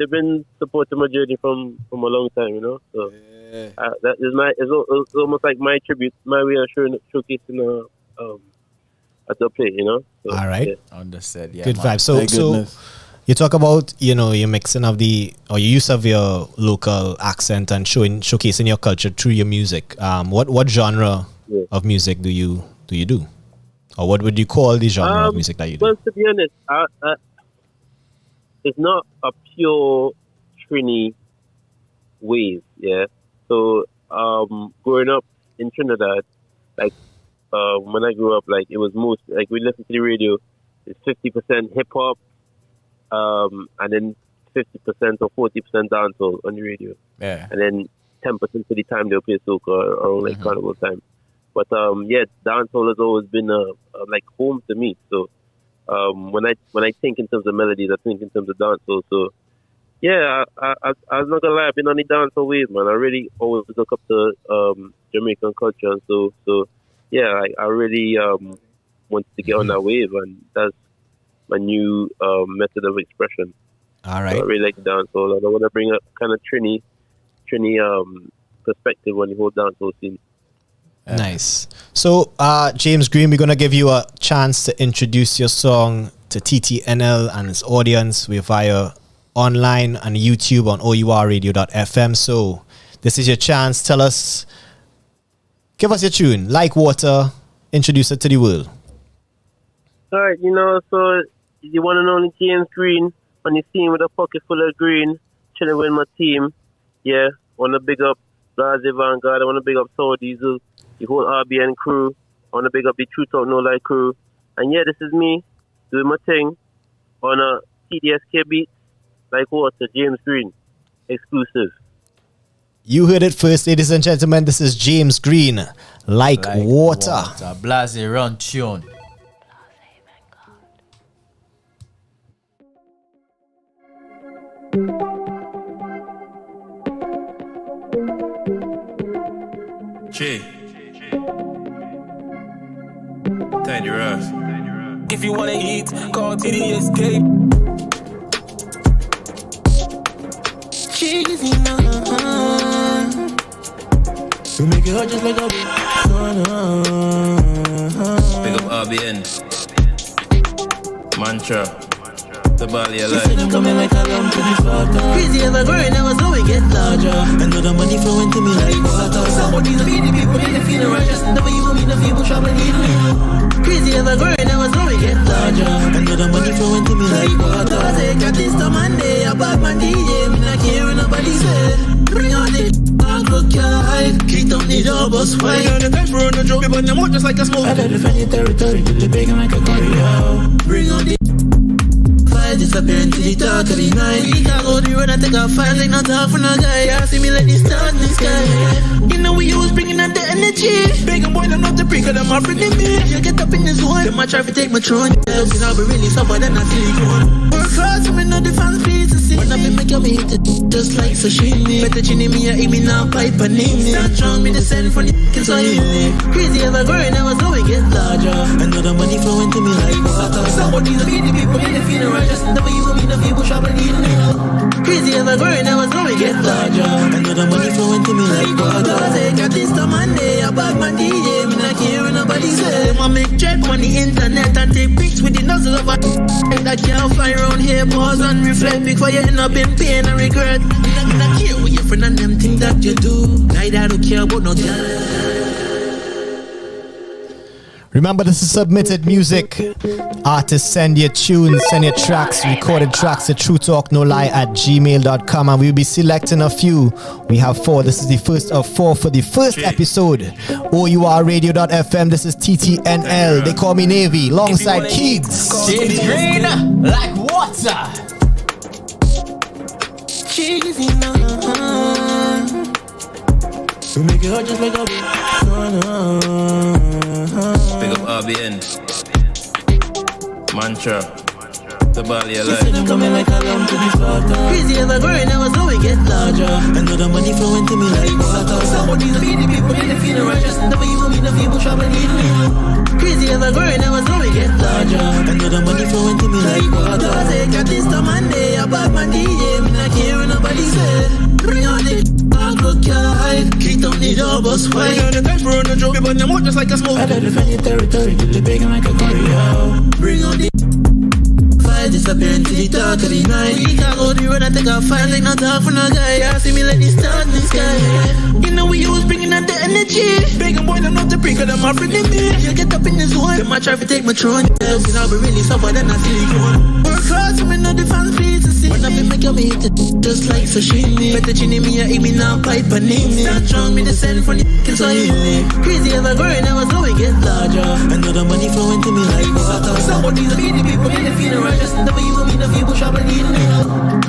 Speaker 19: been supporting my journey from a long time, So that is it's almost like my tribute, my way of showcasing a dub plate, So,
Speaker 2: all right,
Speaker 6: understood. Yeah,
Speaker 2: good vibe. So you talk about your mixing of your use of your local accent and showcasing your culture through your music. What genre of music do you do, or what would you call the genre of music that you do?
Speaker 19: Well, to be honest, it's not a pure Trini wave, yeah. So growing up in Trinidad, like when I grew up, like it was most like we listened to the radio. It's 50% hip hop. And then 50% or 40% dancehall on the radio. Yeah. And then 10% to the time they'll play soca or like carnival time. But dancehall has always been like home to me. So when I think in terms of melodies, I think in terms of dancehall. So yeah, I was not gonna lie, I've been on the dancehall wave, man. I really always look up to Jamaican culture, and so yeah, I really wanted to get on that wave, and that's my new method of expression.
Speaker 2: All right.
Speaker 19: So I really like dancehall, and I want to bring a kind of Trini perspective on the whole dancehall scene.
Speaker 2: Nice. So, James Green, we're going to give you a chance to introduce your song to TTNL and its audience. We're via online and YouTube on ourradio.fm. So, this is your chance. Tell us, give us your tune, Like Water, introduce it to the world.
Speaker 19: Alright, so the one and only James Green on the scene with a pocket full of green, chilling with my team. Yeah, want to big up Blase Vanguard, I want to big up Soul Diesel, the whole RBN crew, I want to big up the True Talk No Lie crew. And yeah, this is me doing my thing on a TDSK beat, Like Water, James Green, exclusive.
Speaker 2: You heard it first, ladies and gentlemen. This is James Green, Like Water.
Speaker 6: Blase run tune.
Speaker 20: Che. Tidy rough.
Speaker 4: If you wanna eat, call TDSK. Cheesy,
Speaker 15: we make it hot just like a
Speaker 20: big up RBN. Mantra. The body alive.
Speaker 15: I'm coming like a lamb to the slaughter. Crazy ever growing, I was always get larger. I know the money flowing to me like water. Somebody's feeding people, they feeling righteous. Never you want me to feel sharp and need me. Crazy ever growing, I was always get larger. I know the money flowing to me like water. I say, got this to Monday, a bad man DJ. Me not caring nobody say. Bring on it, I'll cook your hide. Kick down the door, bus fight.
Speaker 20: On the time for no joke, but them just like a smoke.
Speaker 15: I gotta defend your territory, till the big like a corridor. Bring on the disappearing to the dark of the night. We can't go the road and take a fight like not half on a guy. I see me like the star in the sky. You know we always bringing out the energy. Begging boy, I'm not the breaker, I'm not friendly me. You get up in the zone, them I try to take my throne. Yeah, cause I'll be really suffer, then I feel it going. Work hard, so me know the fans please to see. When I be making me hit it, just like sashimi. Better chinny me, I eat me now, pipe and name me. Not strong, me the send from the f***ing Swahili. Crazy ever growing, I was always get larger. I know the money flowing to me like water. Somebody's feeding people, they feeling righteous. Never you want me to feel sharp and need me. Crazy ever growing, I was always get larger. I know the money flowing to me like water. I say, got this to Monday, a bad man DJ. Me not caring nobody say. Them a make check on the internet and take pics with the nozzle of a that can't fly around here. Pause and reflect before you end up in pain and regret. Me not care what your friend and them think that you do. Neither I don't care about no girl.
Speaker 2: Remember, this is submitted music. Artists send your tunes, send your tracks, recorded tracks to truetalknolie@gmail.com, and we'll be selecting a few. We have 4. This is the first of 4 for the first episode. ourradio.fm. This is TTNL. They call me Navy, alongside Keegs.
Speaker 6: James Green, Like Water.
Speaker 15: Cheesy, we make it hot just like a
Speaker 20: big up RBN. Mantra. The body alive.
Speaker 15: I'm coming like a lamb to the slaughter. Crazy ever growing, I was always get larger. I know the money flowing to me like water. Somebody's feeding people, they feeling righteous. Never you want me to feel sharp and need me. Crazy ever growing, I was always get larger. I know the money flowing to me like water. I say, got this to Monday, a bad man DJ. Me not caring nobody say. Bring on it, I'll cook your hide. Kick down the door, bus fight.
Speaker 20: On the time for no joke, but them just like a smoke.
Speaker 15: I gotta defend your territory, till the big like a corridor. Bring on the disappearing to the dark of the night. We can't go the road and take a fight like not half on a guy. I see me like the star in the sky. You know we always bringing out the energy. Begging boy, I'm not the breaker, I'm not friendly me. You get up in the zone, them I try to take my throne. Yeah, cause I'll be really suffer, then I feel it going. Work hard, so me know the fans please to see. When I be making me hit it, just like sashimi. Better chinny me, I eat me now, pipe and name me. Not strong, me the send from the f***ing Swahili. Crazy ever growing, I was always get larger. I know the money flowing to me like water. Somebody's feeding people, they feeling righteous. Never you want me to feel sharp and need me.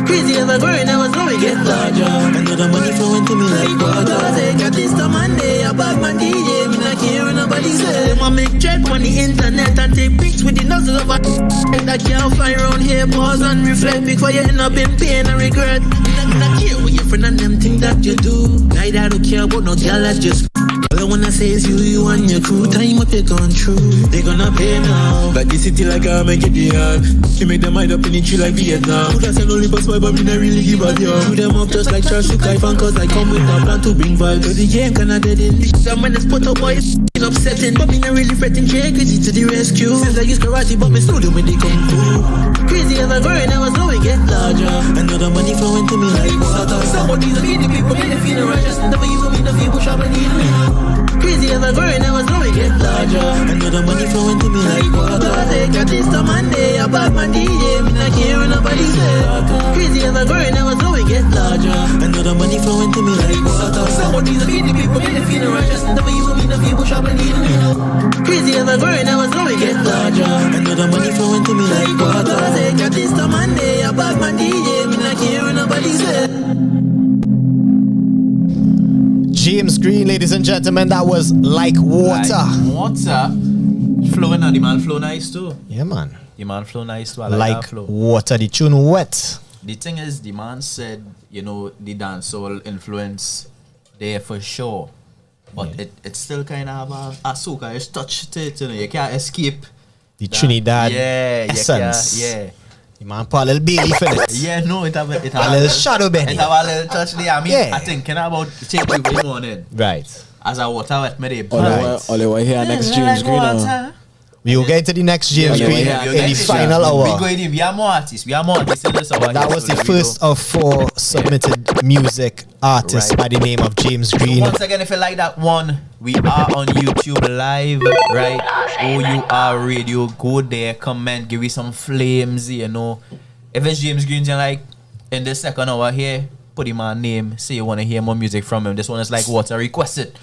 Speaker 15: Crazy ever growing, I was always get larger. I know the money flowing to me like water. I say, got this to Monday, a bad man DJ. Me not caring nobody say. Them a make check on the internet and take pics with the nozzle of a that can't fly around here. Pause and reflect before you end up in pain and regret. Me not care what your friend and them think that you do. Neither I don't care about no girl, that's just I wanna say it's you and your crew. Time up, you gone through. They gonna pay now. Like the city like I make it the hard. You make them mind up in the tree like Vietnam. Who that say only bust my but me not really give a damn. Shoot them up just like Charles Shukai fan, cause I come with a plan to bring vibes. So the game kinda dead in. Some when it's put up boy, it's upsetting. But me not really fretting, crazy to the rescue. Since I used karate, but me still do when they come through. Crazy as a girl, I was know it get larger. Another money flowing to me like water. Somebody to feed the people, make them feel righteous. Never you me, the people shop and need me. Crazy as a girl, I was know it get larger. Another money flowing to me like water. Take a taste of Monday, a bad man DJ. Me not care what nobody say. Crazy as a girl, I was know it get larger. Another money flowing to me like water. Somebody to feed the people, make them feel righteous. Never you me, the people shop and need me. Crazy as a girl, I was know it get larger. Another money flowing to me like water. Take a taste of Monday, a bad man DJ. Me not care what nobody say.
Speaker 2: James Green, ladies and gentlemen, that was Like Water.
Speaker 6: Like water. Flowing on the man flow nice too.
Speaker 2: Yeah, man.
Speaker 6: The man flow nice too. I
Speaker 2: like
Speaker 6: that flow.
Speaker 2: Water, the tune wet.
Speaker 6: The thing is, the man said, you know, the dancehall influence there for sure. But it still kind of have a soca-ish touch to it, you know. You can't escape
Speaker 2: the Trinidad
Speaker 6: essence.
Speaker 2: Yeah. The man put a little Bailey for it.
Speaker 6: Yeah, no, it have
Speaker 2: a little shadow Benny.
Speaker 6: It have a little touch there. I mean, I think about take you in morning.
Speaker 2: Right.
Speaker 6: As a water wet me there.
Speaker 8: All the way here next James Green now.
Speaker 2: We will get to the next James Green in the final hour.
Speaker 6: We are more artists. We are more artists in this hour.
Speaker 2: That was the first of 4 submitted music artists by the name of James Green.
Speaker 6: So once again, if you like that one, we are on YouTube live, right? O.U.R. Radio. Go there, comment, give me some flames, you know. If it's James Green, you like, in this second hour here, put him on name, say you want to hear more music from him. This one is Like Water requested,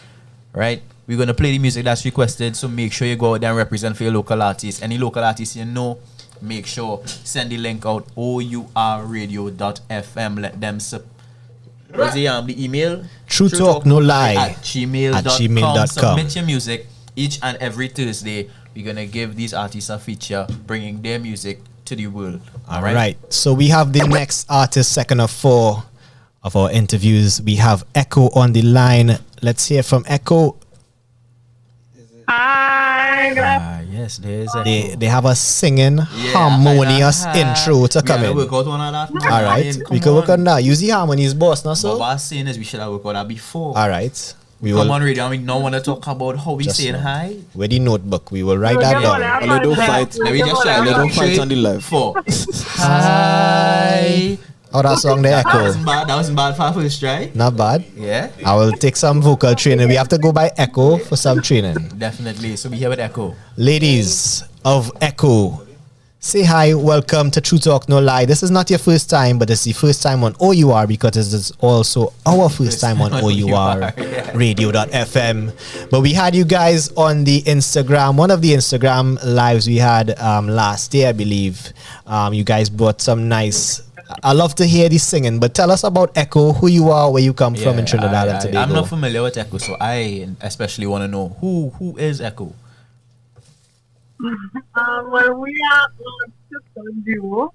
Speaker 6: right? We're going to play the music that's requested, so make sure you go out there and represent for your local artists. Any local artists you know, make sure, send the link out, ourradio.fm. Let them what's the email?
Speaker 2: True Talk No Lie
Speaker 6: at gmail.com. Submit your music each and every Thursday. We're going to give these artists a feature, bringing their music to the world.
Speaker 2: All right. So we have the next artist, second of 4 of our interviews. We have Echo on the line. Let's hear from Echo.
Speaker 21: Hi.
Speaker 6: Yes, there is.
Speaker 2: They have a singing harmonious intro to come in.
Speaker 6: Work out one of that.
Speaker 2: All right, we can work on that. Use the harmonies, boss. Now, so
Speaker 6: what I'm saying is we should have worked on that before.
Speaker 2: All right,
Speaker 6: we come on radio. We don't want to talk about how we saying hi.
Speaker 2: With the notebook, we will write that down.
Speaker 8: Let don't fight.
Speaker 6: Let me just try.
Speaker 8: Let don't fight on the live.
Speaker 6: 4. Hi.
Speaker 2: Oh, that song there, Echo.
Speaker 6: That wasn't bad for first try.
Speaker 2: Not bad.
Speaker 6: Yeah.
Speaker 2: I will take some vocal training. We have to go by Echo for some training.
Speaker 6: Definitely. So we here with Echo.
Speaker 2: Ladies of Echo, say hi. Welcome to True Talk No Lie. This is not your first time, but it's the first time on O.U.R. because this is also our first time on O.U.R. Radio.fm. But we had you guys on the Instagram. One of the Instagram lives we had last year, I believe. You guys brought some nice... I love to hear the singing, but tell us about Echo, who you are, where you come from in Trinidad and Tobago.
Speaker 6: I'm not familiar with Echo, so I especially want to know who is Echo.
Speaker 21: Well, we are a sister duo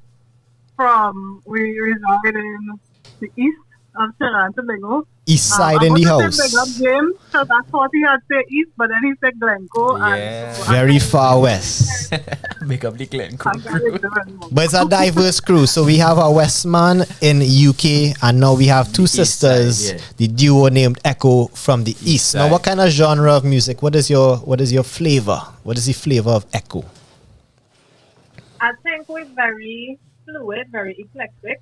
Speaker 21: we reside in the east of Trinidad and Tobago.
Speaker 2: East side in the house.
Speaker 21: James, so that's what he had said east, but then he said Glencoe.
Speaker 6: Yeah.
Speaker 2: Very far west.
Speaker 6: Make up the Glencoe crew.
Speaker 2: But it's a diverse crew. So we have a Westman in UK, and now we have 2 sisters, the duo named Echo from the east. Now, what kind of genre of music? What is your flavor? What is the flavor of Echo?
Speaker 21: I think we're very fluid, very eclectic.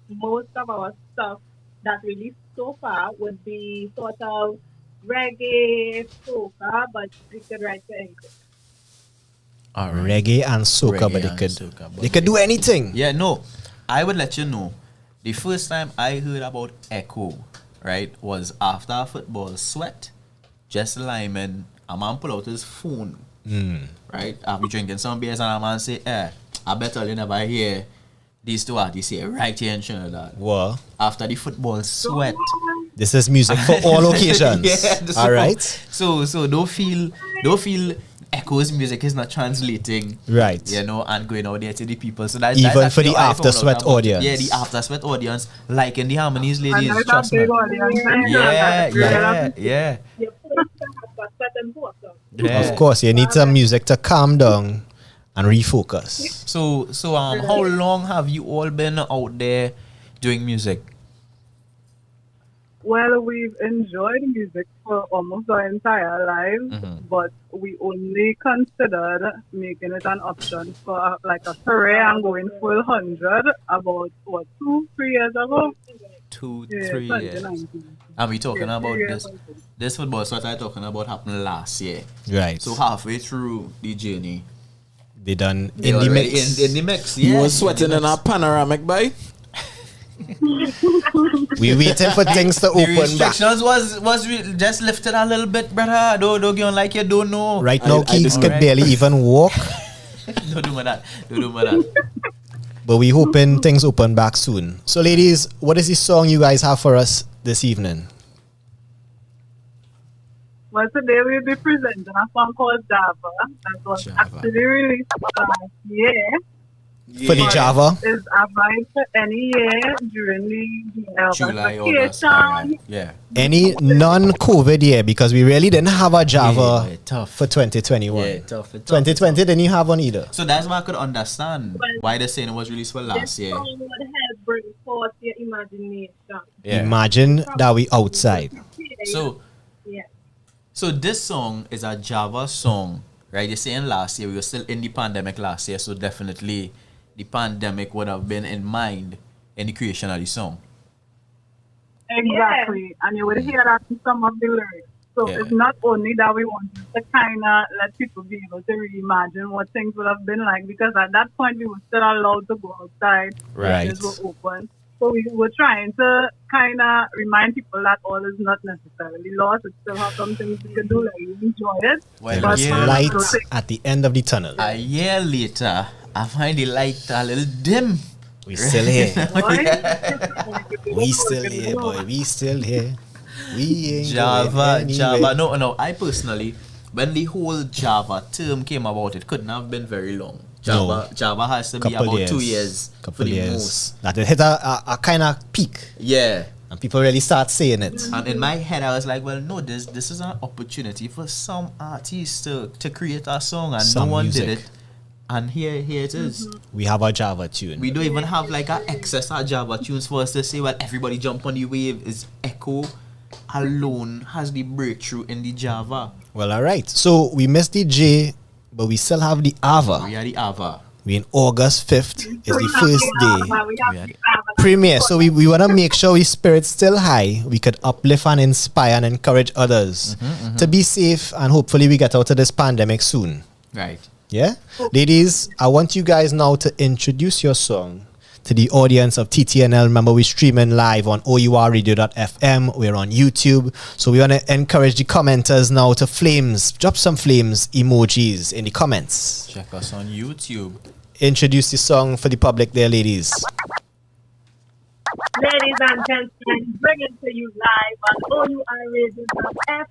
Speaker 21: Most of our stuff that released so far would be sort of reggae, soca, but we could write to English.
Speaker 2: Reggae and soca, but they could do anything.
Speaker 6: Yeah, no. I would let you know. The first time I heard about Echo, right, was after a football sweat. Jesse Lyman, a man pull out his phone, right, after drinking some beers, and a man say, I bet you never hear these 2 artists here right here in Trinidad.
Speaker 2: What?
Speaker 6: After the football sweat.
Speaker 2: This is music for all occasions.
Speaker 6: Yeah,
Speaker 2: all right.
Speaker 6: So don't feel Echo's music is not translating,
Speaker 2: right?
Speaker 6: You know, and going out there to the people. So that's
Speaker 2: even
Speaker 6: that's
Speaker 2: for the
Speaker 6: how I
Speaker 2: after
Speaker 6: found out
Speaker 2: sweat
Speaker 6: about it.
Speaker 2: audience.
Speaker 6: Yeah, the after sweat audience, like in the harmonies, ladies.
Speaker 21: And
Speaker 6: Trust me.
Speaker 21: yeah.
Speaker 6: Yeah.
Speaker 2: Of course, you need some music to calm down and refocus.
Speaker 6: So how long have you all been out there doing music?
Speaker 1: Well, we've enjoyed music for almost our entire lives, but we only considered making it an option for like a career and going full 100 about 2-3 years ago.
Speaker 6: 2-3 years. And we talking about this football sort I'm talking about happened last year.
Speaker 2: Right.
Speaker 6: So halfway through the journey,
Speaker 2: they done in the mix.
Speaker 6: In the mix,
Speaker 8: You was sweating in a panoramic, boy.
Speaker 2: We waiting for things to
Speaker 6: the
Speaker 2: open back.
Speaker 6: restrictions was just lifted a little bit, brother. Don't get on like you don't know.
Speaker 2: Right now, kids can barely even walk.
Speaker 6: Don't do that.
Speaker 2: But we hoping things open back soon. So, ladies, what is the song you guys have for us this evening?
Speaker 1: Well, today we'll be presenting a song called Java that was actually released last year.
Speaker 2: For the Java?
Speaker 1: It's a vibe for any year during the
Speaker 6: July, August. Yeah.
Speaker 2: Any non-COVID year, because we really didn't have a Java for 2021.
Speaker 6: Yeah, tough.
Speaker 2: 2020 didn't you have one either.
Speaker 6: So that's why I could understand why they're saying it was released for last year.
Speaker 21: This song would help bring forth your imagination.
Speaker 6: Yeah.
Speaker 2: Imagine that we outside.
Speaker 6: So this song is a Java song, right? You're saying last year, we were still in the pandemic last year, so definitely the pandemic would have been in mind in the creation of the song.
Speaker 1: Exactly. And you will hear that in some of the lyrics. So it's not only that we wanted to kind of let people be able to reimagine what things would have been like, because at that point we were still allowed to go outside.
Speaker 2: Right.
Speaker 1: Beaches were open. So we were trying to kind of remind people that all is not necessarily lost. It still have some things we can do, like we enjoy it.
Speaker 2: There is light at the end of the tunnel.
Speaker 6: A year later, I find the light a little dim.
Speaker 2: We still here. We still here, boy. We still here. We ain't
Speaker 6: Java. No. I personally, when the whole Java term came about, it couldn't have been very long. Java has to be about 2 years for the most.
Speaker 2: That it hit a kind of peak.
Speaker 6: Yeah.
Speaker 2: And people really start saying it.
Speaker 6: And in my head, I was like, well, no, this is an opportunity for some artists to create a song, and
Speaker 2: some
Speaker 6: no one
Speaker 2: music.
Speaker 6: did it. And here it is.
Speaker 2: We have a Java tune.
Speaker 6: We don't even have like an excess of Java tunes for us to say, well, everybody jump on the wave. Is Echo alone has the breakthrough in the Java.
Speaker 2: Well, all right. So we missed the J, but we still have the Ava.
Speaker 6: We are the Ava.
Speaker 2: We in August 5th is the first day. Premiere. So we want to make sure we spirit still high. We could uplift and inspire and encourage others to be safe, and hopefully we get out of this pandemic soon.
Speaker 6: Right.
Speaker 2: Yeah? Ladies, I want you guys now to introduce your song to the audience of TTNL. Remember, we're streaming live on ourradio.fm. We're on YouTube. So we want to encourage the commenters now to drop some flames emojis in the comments.
Speaker 6: Check us on YouTube.
Speaker 2: Introduce the song for the public there, ladies.
Speaker 21: Ladies and gentlemen, bringing to you live on ourradio.fm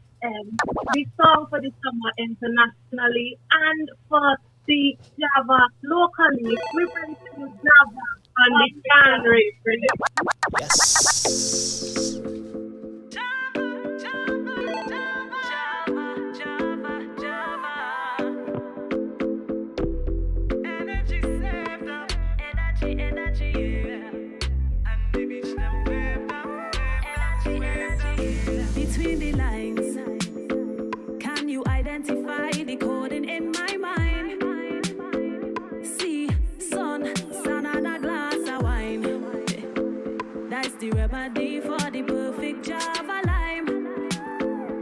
Speaker 21: the song for the summer internationally and for the Java locally. We bring to you Java on the fan radio.
Speaker 2: Yes.
Speaker 22: Between the lines, can you identify the coding in my mind? See, sun and a glass of wine. That's the remedy for the perfect Java lime.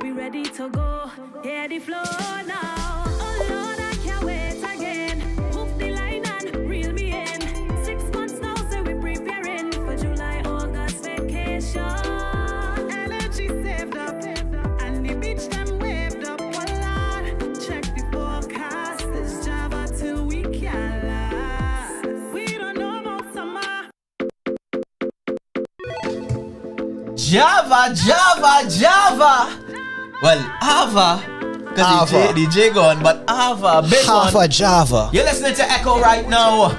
Speaker 22: We ready to go, hear the flow now. Oh Lord, I can't wait again. Hook the line and reel me in. 6 months now, so we preparing for July, August vacation. Saved up, and the beach them waved up. Oh Lord, check the forecast. It's Java till we can last. We don't know about summer.
Speaker 6: Java. Well, Ava Because DJ gone, but Ava, big
Speaker 2: Half
Speaker 6: one.
Speaker 2: a Java.
Speaker 6: You're listening to Echo right now.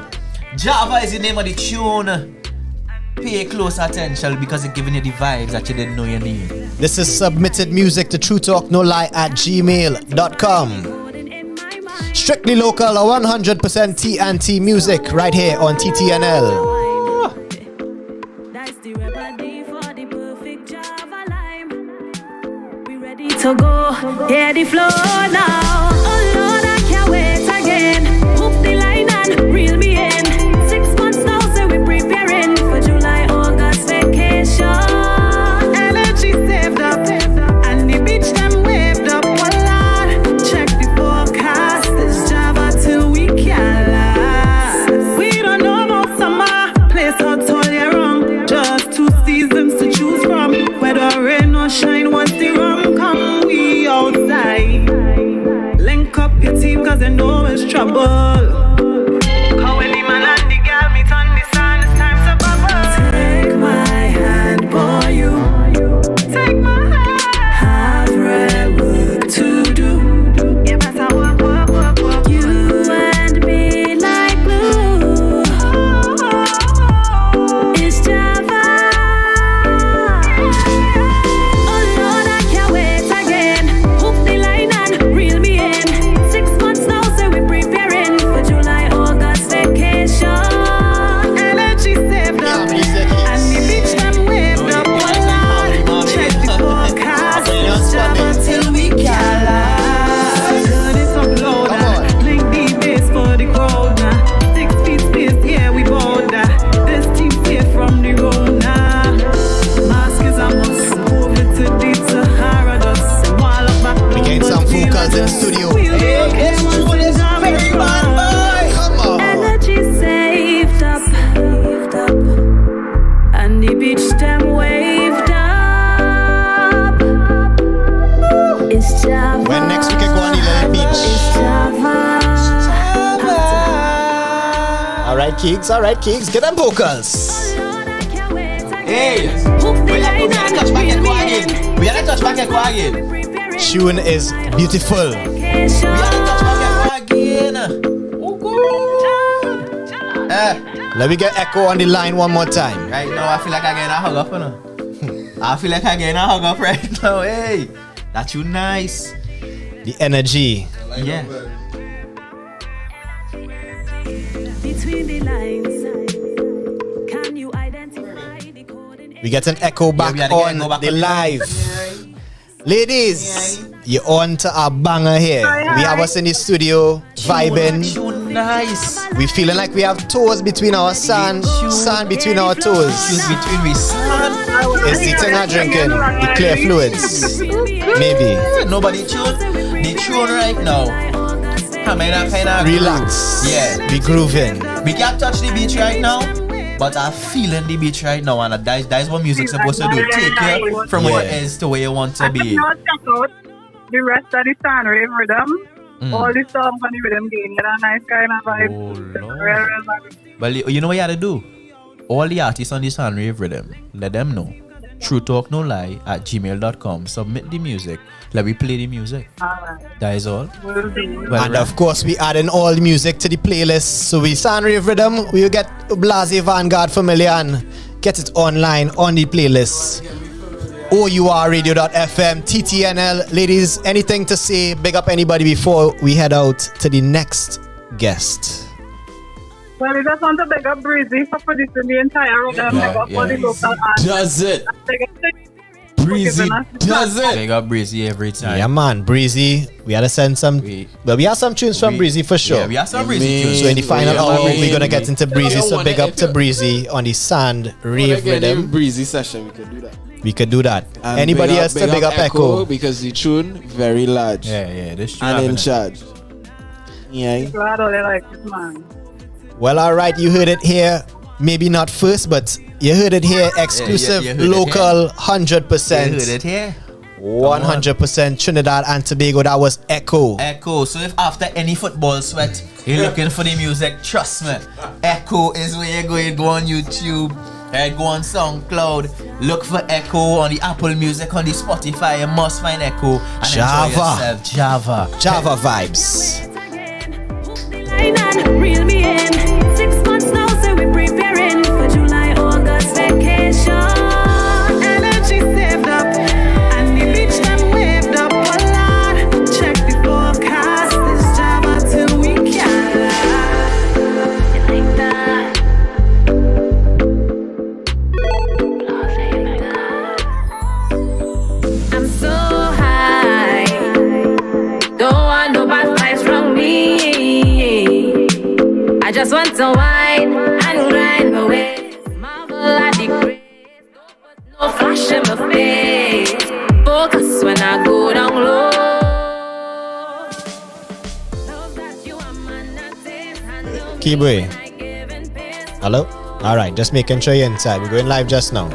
Speaker 6: Java is the name of the tune. Pay close attention because it's giving you the vibes that you didn't know you need.
Speaker 2: This is submitted music to truetalknolie@gmail.com. Strictly local, 100% TNT music right here on TTNL.
Speaker 22: To go, hear the flow now. Oh Lord, I can't wait again. Hook the line and reel me in. 6 months now, so we preparing for July, August vacation. Energy saved up, and the beach them waved up. Voila, check the forecast. It's Java till we can last. We don't know about summer, place hot all year round. Just 2 seasons to choose from. Whether rain or shine, once the rum come. Outside, link up your team cause they know it's trouble. Cause when the man and the girl meet on the sand, it's time to bubble. Take my hand, boy, you. Take my hand. Have real work to do. You better work. You and me like glue. It's Java.
Speaker 2: In the studio. Come on.
Speaker 22: Energy saved up, and the beach them waved up. It's Java.
Speaker 2: When next we can go on the little beach?
Speaker 22: It's Java.
Speaker 2: Alright, Keeks, get them vocals.
Speaker 6: Hey, we gotta touch back and go again. We gotta touch back and go again.
Speaker 2: Tune is beautiful.
Speaker 6: We gotta touch back and go again. Oh, God.
Speaker 2: Let me get Echo on the line one more time.
Speaker 6: Right now, I feel like I'm getting a hug up, I feel like I'm getting a hug up right now. Hey, that's you nice.
Speaker 2: The energy.
Speaker 6: Yeah.
Speaker 22: Between the lines, can you identify the code?
Speaker 2: We get an Echo back on the live. Ladies, you're on to our banger here. We have us in the studio vibing.
Speaker 6: Nice.
Speaker 2: We feeling like we have toes between our sand between our toes.
Speaker 6: Between we sand.
Speaker 2: It's the thing I'm drinking, the clear fluids. Maybe.
Speaker 6: Nobody tune. The tune right now. I mean, I kind of
Speaker 2: relax.
Speaker 6: Yeah.
Speaker 2: Be grooving.
Speaker 6: We can't touch the beach right now, but I'm feeling the beach right now, and that is what music's supposed to do. Take you from where it is to where you want to be.
Speaker 1: I cannot check out the rest of the sound rave rhythm. All the songs on the rhythm game, a nice kind of vibe.
Speaker 6: But you know what you have to do? All the artists on the sound rave rhythm, let them know. truetalknolie@gmail.com. Submit the music. Let me play the music. That is all.
Speaker 2: And of course, we adding all the music to the playlist. So we sound rave rhythm. We'll get Blase Vanguard familiar and get it online on the playlist. ourradio.fm, TTNL. Ladies, anything to say? Big up anybody before we head out to the next guest.
Speaker 1: Well, I just want to big up Breezy for producing the entire rhythm. Big up for the local artists.
Speaker 8: Does it? Breezy does it.
Speaker 6: Big up Breezy every time.
Speaker 2: Yeah, man, Breezy. We had to send some. Well, we have some tunes from Breezy for sure.
Speaker 6: Yeah, we have some Breezy tunes.
Speaker 2: So in the final hour, we're gonna get into Breezy. So big up to Breezy on the sand rave rhythm.
Speaker 8: Breezy session, we could do that.
Speaker 2: We could do that.
Speaker 8: And
Speaker 2: Anybody else to big up Echo?
Speaker 8: Because the tune very large.
Speaker 6: Yeah, this tune
Speaker 8: and in charge. Yeah.
Speaker 1: Glad all they like this man.
Speaker 2: Well, alright, you heard it here. Maybe not first, but you heard it here. Exclusive,
Speaker 6: you heard
Speaker 2: local,
Speaker 6: it
Speaker 2: 100%.
Speaker 6: You heard it here.
Speaker 2: 100% Trinidad and Tobago. That was Echo.
Speaker 6: Echo. So if after any football sweat you're looking for the music, trust me, Echo is where you're going. Go on YouTube, Right, go on SoundCloud, look for Echo on the Apple Music, on the Spotify. You must find Echo and enjoy yourself.
Speaker 2: Java vibes.
Speaker 22: Reel me in. 6 months now, so we preparing for July, August vacation. Energy saved up, and the beach them waved up. Oh Lord, check the forecast. This Java till we can. You like that? I'm so high. Don't want no bad vibes from me. I just want to wine and grind my ways. Marvel at the grace. No flash in my face. Focus when I go down low.
Speaker 2: Keyboy. Hello? Alright, just making sure you're inside. We're going live just now.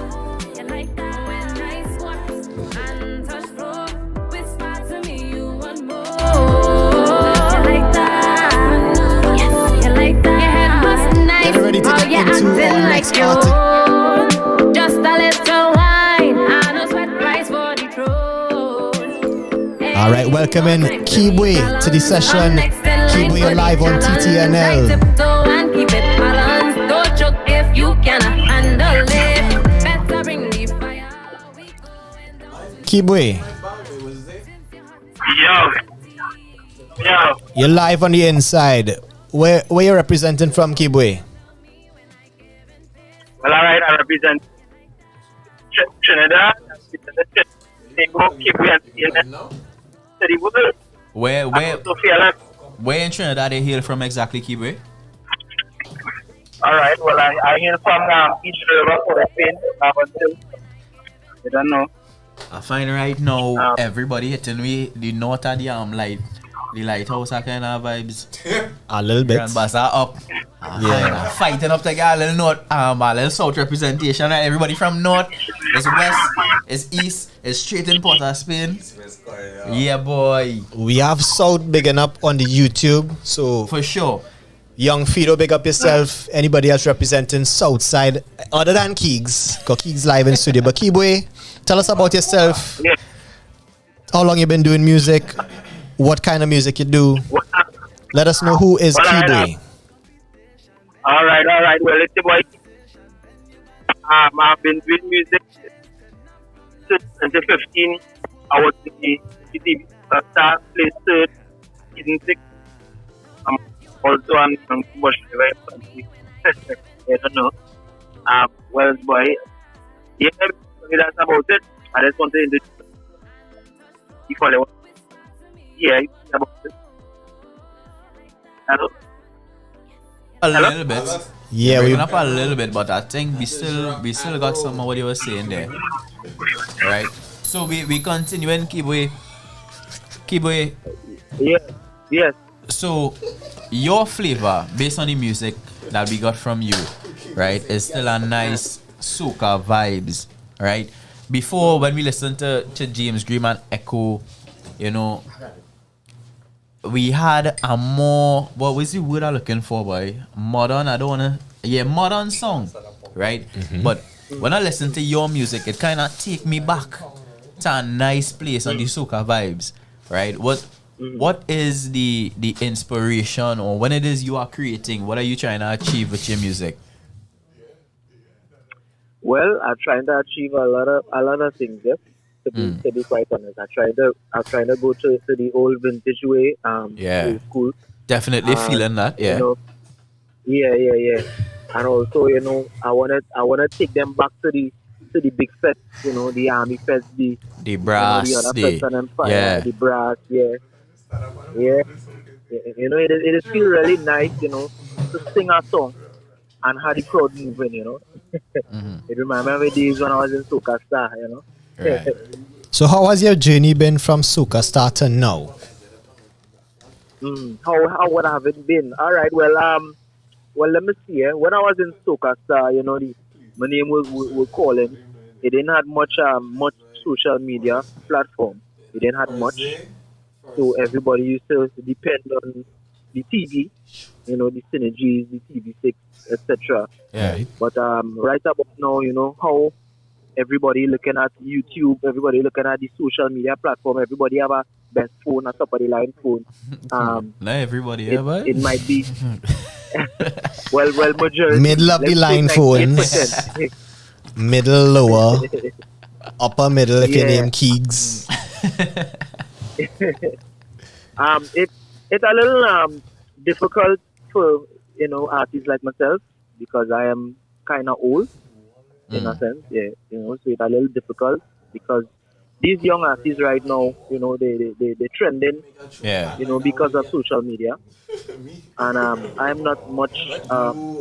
Speaker 2: Getting ready to get into our next artist.
Speaker 22: Just a little wine and a sweat price for the throne.
Speaker 2: Alright, welcoming Keyboy to the session. Keyboy, you're live on TTNL.
Speaker 22: And keep it balanced. Don't choke if you cannot handle it. Better bring the fire.
Speaker 2: Keyboy,
Speaker 5: Yo.
Speaker 2: you're live on the inside. Where you representing from, Keyboy?
Speaker 5: Well, alright, I represent Trinidad.
Speaker 6: Where in Trinidad they hail from exactly, Keyboy?
Speaker 5: Alright, well, I hail from East River for the Spain. I don't know.
Speaker 6: I find right now everybody hitting me the north of the lighthouse are kind of vibes.
Speaker 2: A little bit.
Speaker 6: Grandbassa up.
Speaker 2: Yeah.
Speaker 6: Fighting up to get a little north, a little south representation. Right? Everybody from north, it's west, it's east, it's straight in Port of Spain. Yeah, boy.
Speaker 2: We have South bigging up on the YouTube, so
Speaker 6: for sure.
Speaker 2: Young Fido, big up yourself. Anybody else representing South side other than Keegs? Because Keegs live in studio. But Keyboy, tell us about yourself.
Speaker 5: Yeah.
Speaker 2: How long you been doing music? What kind of music you do? Let us know who is Keyboy.
Speaker 5: Alright. Well, it's the boy. I've been doing music since 2015. I was the TV star, played third, season 6. I'm also on Bush I don't know. Well, boy. Yeah, that's about it. I just want to introduce you. Follow. Yeah, about it. Hello?
Speaker 6: A little bit.
Speaker 2: Yeah,
Speaker 6: we up a little bit, but I think we still got some of what you were saying there. Right? So we continuing, Keyboy.
Speaker 5: Yeah. Yes.
Speaker 6: So your flavor based on the music that we got from you, right, is still a nice soca vibes, right? Before, when we listened to James Green and Echo, you know, we had a more, what was the word I'm looking for, boy? Modern, modern song, right? Mm-hmm. But when I listen to your music, it kind of take me back to a nice place on the soca vibes, right? What is the inspiration, or when it is you are creating, what are you trying to achieve with your music?
Speaker 5: Well, I'm trying to achieve a lot of things, yes. To be quite honest, I'm trying to go to the old vintage way. Old school.
Speaker 6: Definitely feeling that. Yeah.
Speaker 5: You know, yeah. And also, you know, I wanna take them back to the big fest. You know, the army fest, the
Speaker 6: brass,
Speaker 5: the other fest and fire, the brass. Yeah. You know, it feel really nice. You know, to sing a song and have the crowd moving. You know, It reminds me of the days when I was in Soca Star. You know.
Speaker 6: Right.
Speaker 2: So how has your journey been from Soca Star to now?
Speaker 5: How would have it been? All right. Well, let me see. When I was in Soca Star, you know, my name was calling. It didn't have much social media platform. It didn't have much, so everybody used to depend the TV, the synergies, the TV6, etc.
Speaker 6: Yeah.
Speaker 5: But right about now, how everybody looking at YouTube, everybody looking at the social media platform, everybody have a best phone, a top of the line phone.
Speaker 6: Not everybody,
Speaker 5: it might be well majority.
Speaker 2: Middle of the line phones. Middle, lower, upper middle if you name Keegs.
Speaker 5: It's a little difficult for artists like myself because I am kind of old in a sense, so it's a little difficult because these young artists right now, they trending, because of social media, and I'm not much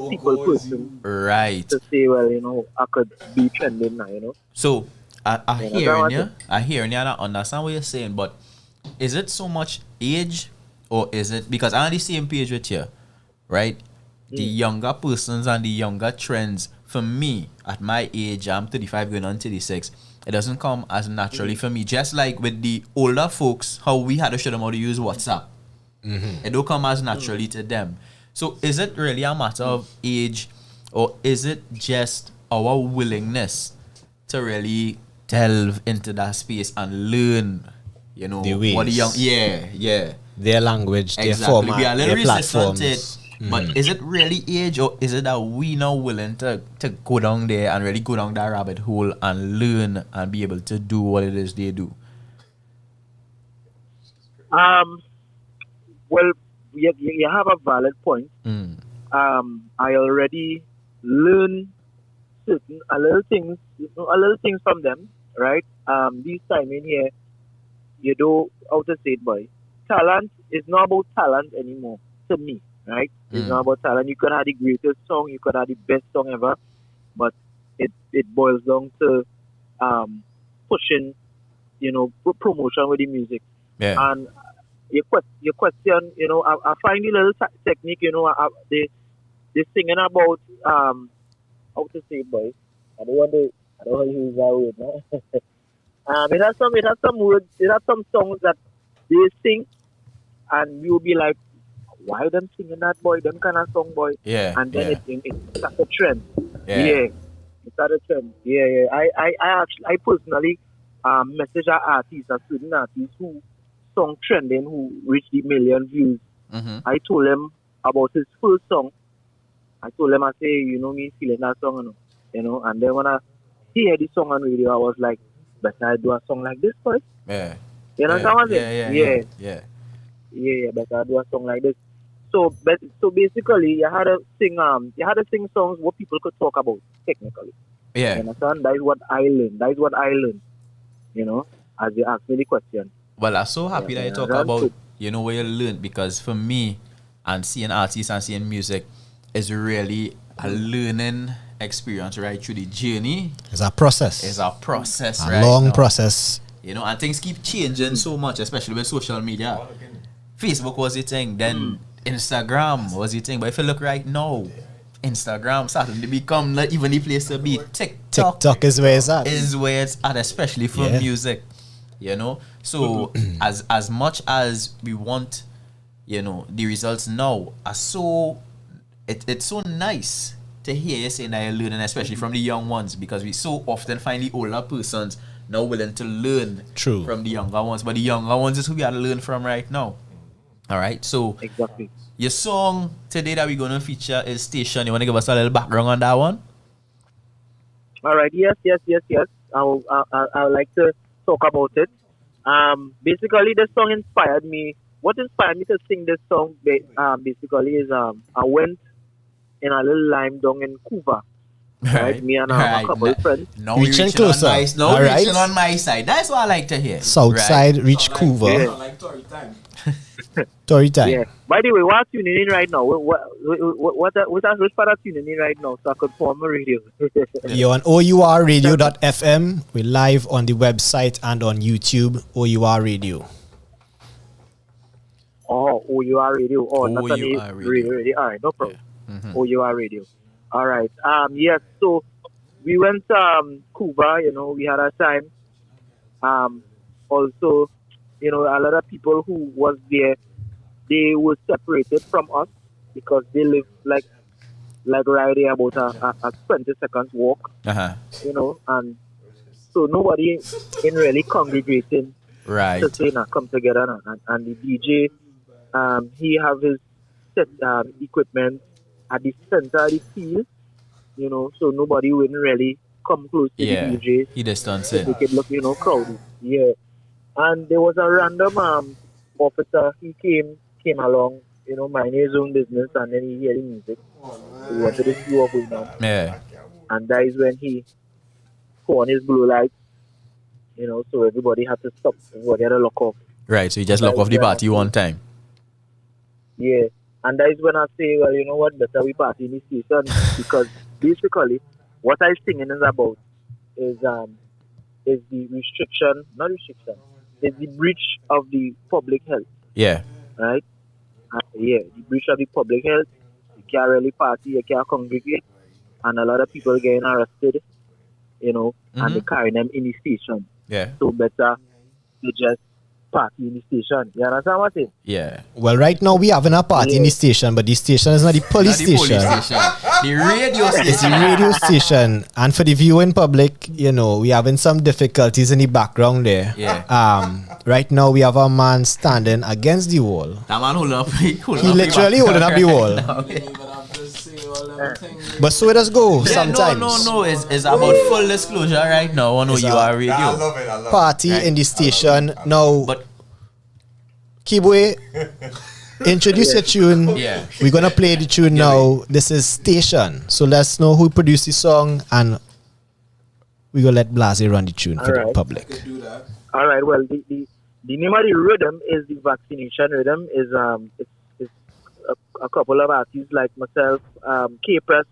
Speaker 5: people person,
Speaker 6: right?
Speaker 5: To say, well, I could be trending now,
Speaker 6: So I hearing you, and I understand what you're saying, but is it so much age, or is it because I'm on the same page with you, right? The younger persons and the younger trends, for me, at my age, I'm 35 going on 36, it doesn't come as naturally for me. Just like with the older folks, how we had to show them how to use WhatsApp. It don't come as naturally to them. So is it really a matter of age, or is it just our willingness to really delve into that space and learn,
Speaker 2: the ways.
Speaker 6: What the young,
Speaker 2: their language,
Speaker 6: exactly.
Speaker 2: their format,
Speaker 6: We are a little
Speaker 2: their platforms.
Speaker 6: But is it really age, or is it that we now willing to go down there and really go down that rabbit hole and learn and be able to do what it is they do?
Speaker 5: Well, you have a valid point. I already learned a little things from them, right? This time in here, how to say it, boy. Talent is not about talent anymore to me, right? It's not about talent. You could have the greatest song, you could have the best song ever, but it boils down to pushing, promotion with the music.
Speaker 6: Yeah.
Speaker 5: And your question, I find the little technique, they singing about how to say it, boy. I don't want to use that word, no. It has some words, it has some songs that they sing, and you'll be like, why them singing that, boy? Them kind of song, boy.
Speaker 6: Yeah.
Speaker 5: And then it's a trend.
Speaker 6: Yeah.
Speaker 5: It's a trend. Yeah. I personally message an artist, a student artist who song trending, who reached the million views. I told him about his first song. I told him, I say, me feeling that song, and then when I hear the song on radio, I was like, better I do a song like this, boy.
Speaker 6: Yeah.
Speaker 5: You know what I'm saying?
Speaker 6: Yeah.
Speaker 5: Better I do a song like this. So basically, you had to sing songs what people could talk about technically.
Speaker 6: Yeah.
Speaker 5: You understand? That is what I learned. As you asked me the question.
Speaker 6: Well, I'm so happy that you talk about, what you learned, because for me, and seeing artists and seeing music is really a learning experience right through the journey.
Speaker 2: It's a process.
Speaker 6: A
Speaker 2: long process.
Speaker 6: And things keep changing so much, especially with social media. Facebook was the thing, then Instagram was the thing. But if you look right now, Instagram starting to become not even the place to be.
Speaker 2: TikTok is where it's at.
Speaker 6: Especially for music. So as much as we want, the results now are so it's so nice to hear you saying that you're learning, especially from the young ones, because we so often find the older persons now willing to learn from the younger ones. But the younger ones is who we have to learn from right now. All right, so
Speaker 5: exactly.
Speaker 6: Your song today that we're gonna feature is Station. You wanna give us a little background on that one?
Speaker 5: All right. Yes. I would like to talk about it. Basically, this song inspired me. What inspired me to sing this song, basically, is I went in a little lime down in Cuba. Right? Me and a couple of friends.
Speaker 6: No, reaching closer. Reaching on my side. That's what I like to hear.
Speaker 2: South side, reach Cuba.
Speaker 5: Yeah.
Speaker 8: Like Tory time.
Speaker 2: Tory time.
Speaker 5: Yeah. By the way, what are tuning in right now? Which part are tuning in right now so I could form a radio?
Speaker 2: You're on ourradio.fm. We're live on the website and on YouTube, O.U.R. Radio.
Speaker 5: Oh, O.U.R. Radio. Oh, not on the radio. All right, no problem.
Speaker 6: Yeah.
Speaker 5: O.U.R. Radio. All right. Yes. So we went Cuba. We had a time. Also, a lot of people who was there they were separated from us because they live like right there about a 20 seconds walk, you know, and so nobody in really congregating to say come together and the DJ, he have his set equipment at the center of the field, you know, so nobody wouldn't really come close to the DJ.
Speaker 6: He distance it.
Speaker 5: They could look, you know, crowded. Yeah. And there was a random officer, he came along, you know, minding his own business, and then he heard the music. He wanted to see what going on.
Speaker 6: Yeah.
Speaker 5: And that is when he put on his blue light, you know, so everybody had to stop. Everybody had to lock off.
Speaker 6: Right, so you just lock off the party one time.
Speaker 5: Yeah. And that is when I say, well, you know what, better we party in the station, because basically what I'm singing is about is the restriction, not restriction, is the breach of the public health.
Speaker 6: Yeah.
Speaker 5: Right? The breach of the public health. You can't really party, you can't congregate, and a lot of people getting arrested, you know, and they carry them in the station.
Speaker 6: Yeah.
Speaker 5: So better they just party in the station. You understand what I'm saying?
Speaker 6: Yeah.
Speaker 2: Well, right now we having a party in the station, but the station is not the police station.
Speaker 6: The radio station.
Speaker 2: It's the radio station. And for the viewing public, you know, we having some difficulties in the background there.
Speaker 6: Yeah.
Speaker 2: Right now we have a man standing against the wall.
Speaker 6: That man holding up. He
Speaker 2: literally holding up the wall. But so it does go sometimes.
Speaker 6: No. It's about full disclosure right now on O.U.R. radio.
Speaker 2: I love it. Party in the station. Now, Kibwe, introduce your tune.
Speaker 6: Yeah.
Speaker 2: We're going to play the tune now. This is Station. So let's know who produced the song, and we're going to let Blase run the tune for the public.
Speaker 5: All right. Well, the name of the rhythm is the vaccination rhythm. It's a couple of artists like myself, K-Press,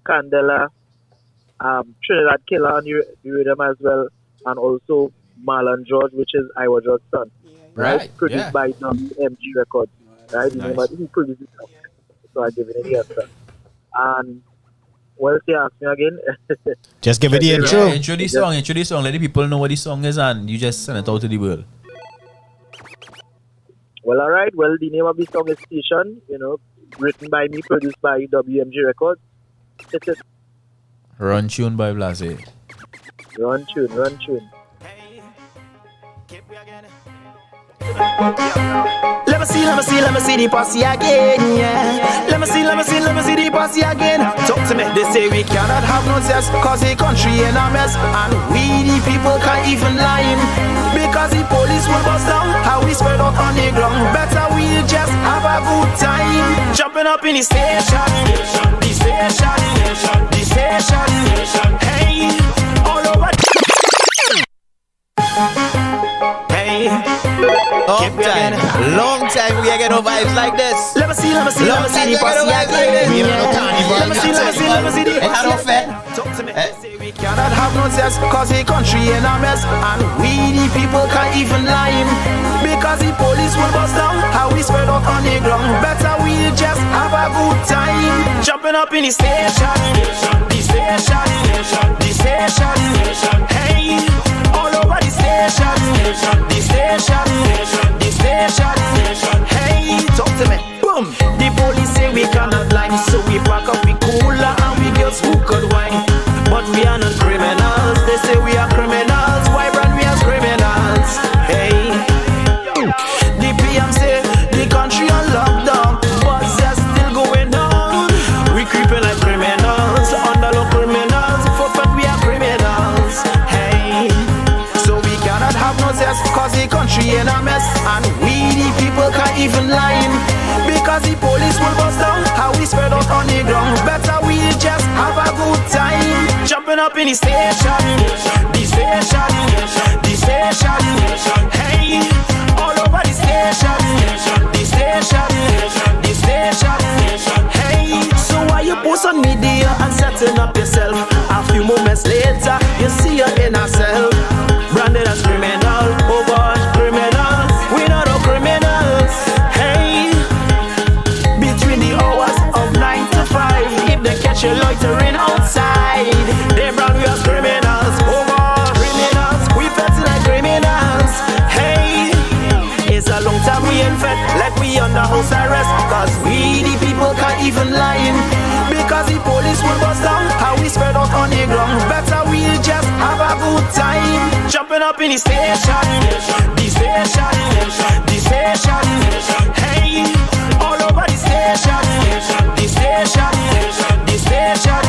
Speaker 5: Candela, Trinidad Killer on the rhythm as well, and also Marlon George, which is Iowa George's son. Right? Produced by WMG Records. Right? Nice. He produced it. So I give it the answer. And what else you ask me again?
Speaker 2: Just give it the intro.
Speaker 6: Yeah, intro the song. Let the people know what the song is, and you just send it out to the world.
Speaker 5: Well, all right. Well, the name of the song is Station, you know, written by me, produced by WMG Records.
Speaker 6: Run tune by Blase.
Speaker 5: Run tune.
Speaker 15: Let me see the posse again, yeah. Let me see the posse again. Talk to me. They say we cannot have no sex, cause the country in a mess, and we the people can't even lie, because the police will bust down how we spread out on the ground. Better we just have a good time, jumping up in the station, the station, hey, all over. Hey,
Speaker 6: long time we get no vibes like this.
Speaker 15: Let me see the posse again.
Speaker 2: We have no carnival.
Speaker 15: Let me see the posse again. Talk to me. Say we cannot have no sex, cause the country in a mess, and we the people can't even lie, because the police will bust down how we spread out on the ground. Better we just have a good time, jumping up in the station, the station, hey, all over the station, the station, hey, talk to me. Boom. The police say we cannot lie, so we pack up the cooler and we girls who could wine. But we are not criminals. They say we are criminals. Why brand we as criminals? Hey, the PM say the country on lockdown, but that's still going on. We creeping like criminals, underlook criminals. For fun we are criminals. Hey, so we cannot have no sex, cause the country in a mess, and we the people can't even lie, because the police will bust down how we spread out on the ground. Better we just have a good time, jumping up in the station, the station, hey, all over the station, the station, hey. So why you post on media and setting up yourself? A few moments later, you see your inner self, branded as criminal. Oh boy, criminal. We not no criminals. Hey, between the hours of 9 to 5, if they catch you loitering outside, they brand we as criminals. Oh boy, criminals. We fetting like criminals. Hey, it's a long time we ain't fed, like we under good time. Jumping up in the station, the station, the station. Hey, all over the station, the station, the station.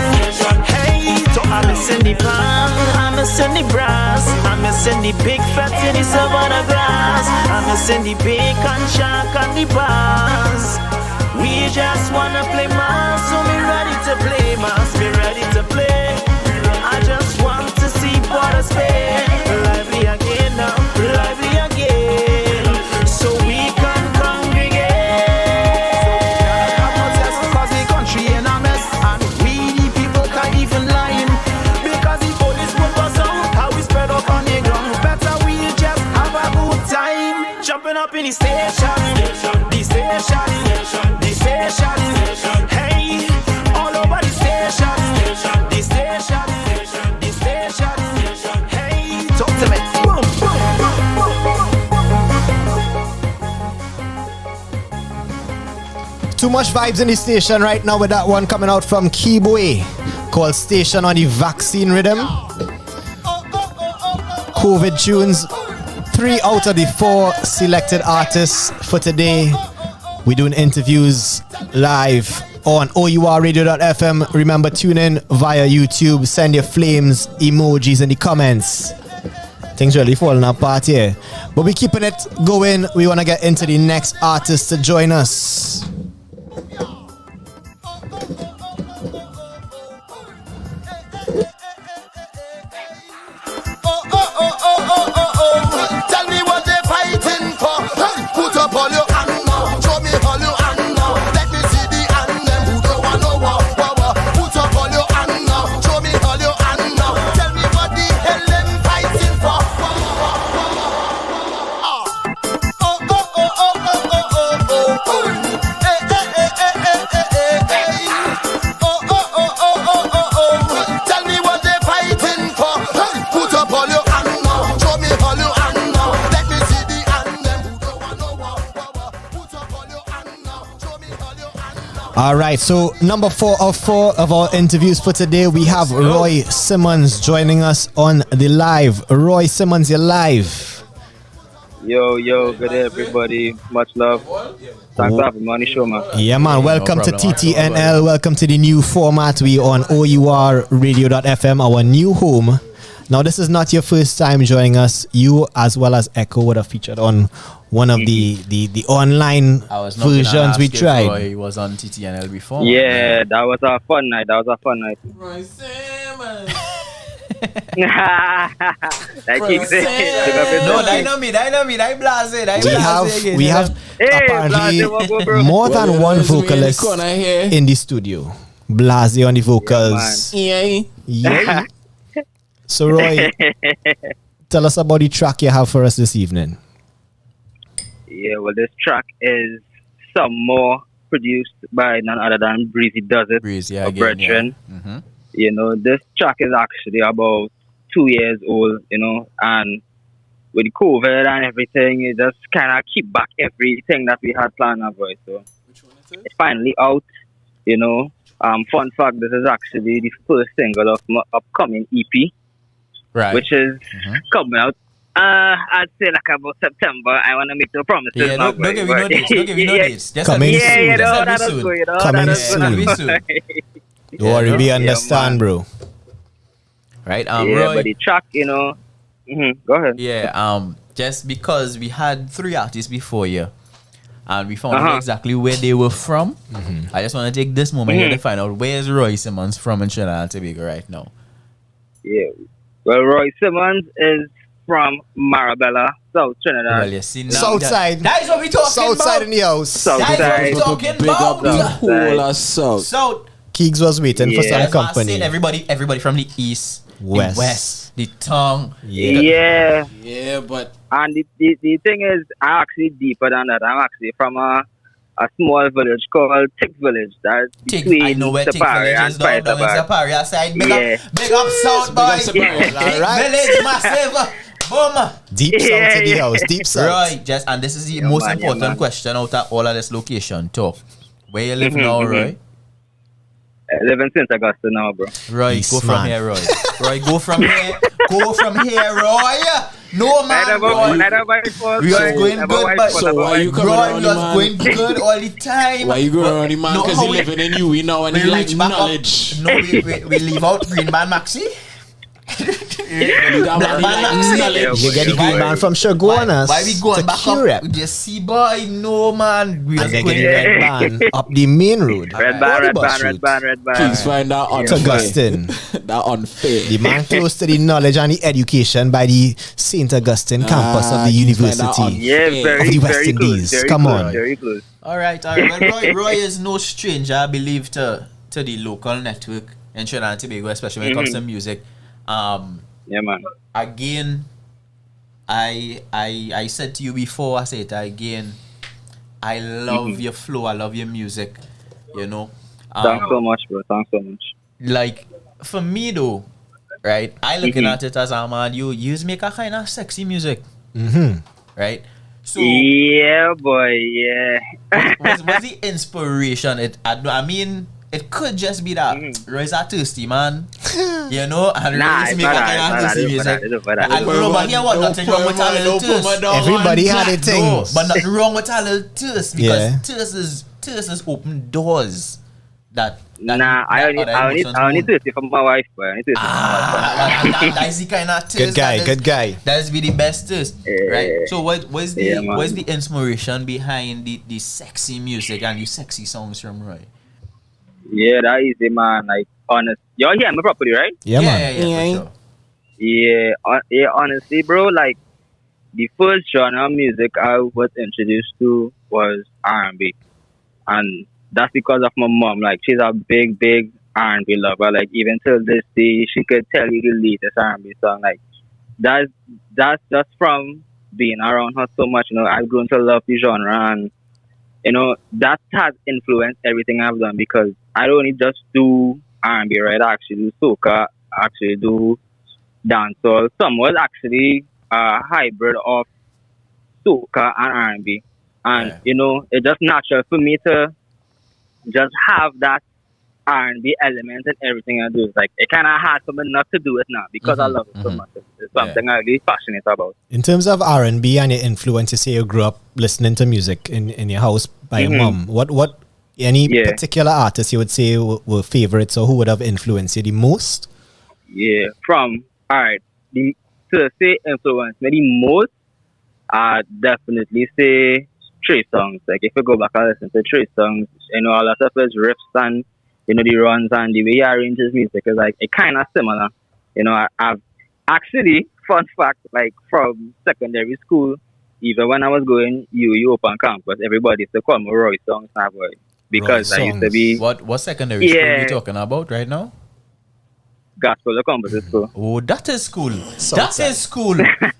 Speaker 15: Hey, so I'm missing the pan, I'm missing the brass, I'm missing the big fat in the savannah grass, I'm missing the bacon shark and the bars. We just wanna play mass, so me ready to play mass, be ready to play. I just want to see Borders Bay lively again now, lively again, so we can congregate. Cause the country in a mess, and we the people can't even line, because the police put us out, how we spread up on the ground. Better we just have a good time. Jumping up in the station, the station, the station. Hey, all over the station, the station, the station. Hey, talk to me. Boom,
Speaker 2: Too much vibes in the station right now with that one coming out from Keyboy called Station on the Vaccine Rhythm. COVID tunes. 3 out of the 4 selected artists for today. We're doing interviews live on ourradio.fm. Remember, tune in via YouTube. Send your flames, emojis in the comments. Things really falling apart here. But we're keeping it going. We want to get into the next artist to join us.
Speaker 14: Tell me what they're fighting for. Hey, put up all your hand now. Show me all your hand now. Let me see the hand them who don't want no war. Put up all your hand now. Show me all your hand now. Tell me what the hell them fighting for. Hey, hey, hey, hey, hey, hey, hey. Tell me what they're fighting for. Hey, put up all your hand now. Show me all your hand now. Let me see the hand them who don't want no war. Put up all your hand now. Show me all your hand now.
Speaker 2: All right, so number 4 of 4 of our interviews for today, we have Roy Simmons joining us on the live. Roy Simmons, you're live.
Speaker 7: Yo, good day, everybody. Much love. Thanks for having me on the show, man.
Speaker 2: Yeah, man. Welcome to TTNL. Welcome to the new format. We on ourradio.fm, our new home. Now, this is not your first time joining us. You, as well as Echo, would have featured on one of the online versions we tried.
Speaker 6: Roy was on TTNL before.
Speaker 7: Yeah, that was a fun night.
Speaker 8: Roy Simmons.
Speaker 7: Like he said.
Speaker 6: No, dynamite, I blase.
Speaker 2: We have apparently more than one vocalist in the studio. Blase on the vocals. Yeah. So Roy, tell us about the track you have for us this evening.
Speaker 7: Yeah, well, this track is some more produced by none other than Breezy Does It.
Speaker 6: Breezy,
Speaker 7: a brethren.
Speaker 6: Yeah. Mm-hmm.
Speaker 7: You know, this track is actually about 2 years old, you know, and with the COVID and everything, it just kind of keep back everything that we had planned for it. So it's finally out, you know. Fun fact, this is actually the first single of my upcoming EP,
Speaker 6: right,
Speaker 7: which is coming out. I'd say like about September. I want to make no promises.
Speaker 6: Yeah, don't give me no dates. Don't give me no dates.
Speaker 2: Coming soon.
Speaker 6: Coming
Speaker 2: soon. Don't worry, we understand, bro.
Speaker 6: Right,
Speaker 7: yeah,
Speaker 6: Roy,
Speaker 7: but the track, you know. Go ahead.
Speaker 6: Yeah, just because we had 3 artists before you, and we found out exactly where they were from. I just want to take this moment here to find out where is Roy Simmons from in Trinidad and Tobago right now.
Speaker 7: Yeah, well, Roy Simmons is from Marabella, South Trinidad.
Speaker 6: Well, you see now.
Speaker 2: Southside.
Speaker 6: That is what we talking about.
Speaker 2: Southside in the house.
Speaker 7: Southside.
Speaker 6: That is what we talking
Speaker 8: Big up the
Speaker 6: about.
Speaker 8: whole of South.
Speaker 6: South.
Speaker 2: Keegs was waiting for some company.
Speaker 6: Everybody from the east,
Speaker 2: west,
Speaker 6: the west, the tongue.
Speaker 7: Yeah,
Speaker 8: but
Speaker 7: and the thing is, I'm actually deeper than that. I'm actually from a small village called Tick Village. That's between
Speaker 6: I know where Tick Village is down in Zaparia side. Big up South, boy. Tick Village, massive. Boom.
Speaker 2: Deep south in the house. Deep south.
Speaker 6: Right, and this is the most important question out of all of this location talk. Where you live now, Roy?
Speaker 7: I live in St. Augusta now, bro.
Speaker 6: Roy, go from here, Roy. Roy, go from here. go from here, Roy. No man, Roy. We was going good, but
Speaker 8: So why you coming
Speaker 6: Roy
Speaker 8: around
Speaker 6: was
Speaker 8: the man?
Speaker 6: going good all the time.
Speaker 8: Why you going around the man?
Speaker 6: No,
Speaker 8: Because
Speaker 6: how
Speaker 8: he
Speaker 6: we-
Speaker 8: living in you now and
Speaker 6: we
Speaker 8: he likes
Speaker 6: reach back up.
Speaker 8: knowledge.
Speaker 6: No, we leave out Green Man Maxi.
Speaker 2: You get the green man from Shagonas.
Speaker 6: Why we going back up? We just see boy, no man. We
Speaker 2: And
Speaker 6: was
Speaker 2: they
Speaker 6: going
Speaker 2: get the red band up the main road.
Speaker 7: Red band.
Speaker 8: Please find that
Speaker 2: It's
Speaker 8: unfair.
Speaker 2: Augustine.
Speaker 8: That unfair.
Speaker 2: The man close to the knowledge and the education by the St. Augustine campus of the University
Speaker 7: Yeah, very,
Speaker 2: of the West
Speaker 7: very
Speaker 2: Indies.
Speaker 7: close.
Speaker 2: Come on.
Speaker 7: Very close.
Speaker 6: All right. Well, Roy is no stranger, I believe, to the local network in Trinidad and Tobago, especially when it comes to music.
Speaker 7: Yeah, man.
Speaker 6: Again, I said to you before, I say it again. I love your flow. I love your music. You know.
Speaker 7: Thanks so much, bro. Thanks so much.
Speaker 6: Like for me though, right? I looking at it as man, you make a kind of sexy music, right? So
Speaker 7: yeah, boy, yeah.
Speaker 6: what's the inspiration? I mean, it could just be that Roy's a thirsty man, you know, and Roy's make a kind of thirsty music. I don't know, but here what nothing wrong with a little thirst.
Speaker 2: Everybody had a thing.
Speaker 6: No, but nothing wrong with a little thirst because thirst is open doors. That
Speaker 7: I only thirsty for my wife, boy. I only thirsty for my wife.
Speaker 6: That's the kind of thirst.
Speaker 2: Good guy.
Speaker 6: That's be the best thirst, right? So what's
Speaker 7: man.
Speaker 6: the inspiration behind the sexy music and the sexy songs from Roy?
Speaker 7: Yeah, that is it, man. Like, honest. Y'all hear me properly, right?
Speaker 2: Yeah, man.
Speaker 6: Yeah, for
Speaker 7: sure. Yeah, honestly, bro, like, the first genre of music I was introduced to was R&B. And that's because of my mom. Like, she's a big, big R&B lover. Like, even till this day, she could tell you the latest R&B song. Like, that's just from being around her so much. You know, I've grown to love the genre. And, you know, that has influenced everything I've done because I don't only just do R&B, right? I actually do soca, I actually do dancehall. Some was actually a hybrid of soca and R&B. And, you know, it's just natural for me to just have that R&B element in everything I do. It's like, it kind of hard for me not to do it now because I love it so much. It's something I'm really passionate about.
Speaker 2: In terms of R&B and your influence, you say you grew up listening to music in your house by your mom. What any particular artists you would say were favorites or who would have influenced you the most?
Speaker 7: Yeah, to say influence me the most, I definitely say Trey songs. Like if you go back and listen to Trey songs, you know, all that stuff is riffs and, you know, the runs and the way he arranges music is like it kind of similar. You know, I've actually, fun fact, like from secondary school, even when I was going U open campus, everybody used to call me Roy Songs now, boy. Because I used to be...
Speaker 6: What secondary school are you talking about right now?
Speaker 7: Gospel Composite School.
Speaker 6: Oh, that is cool. That is cool.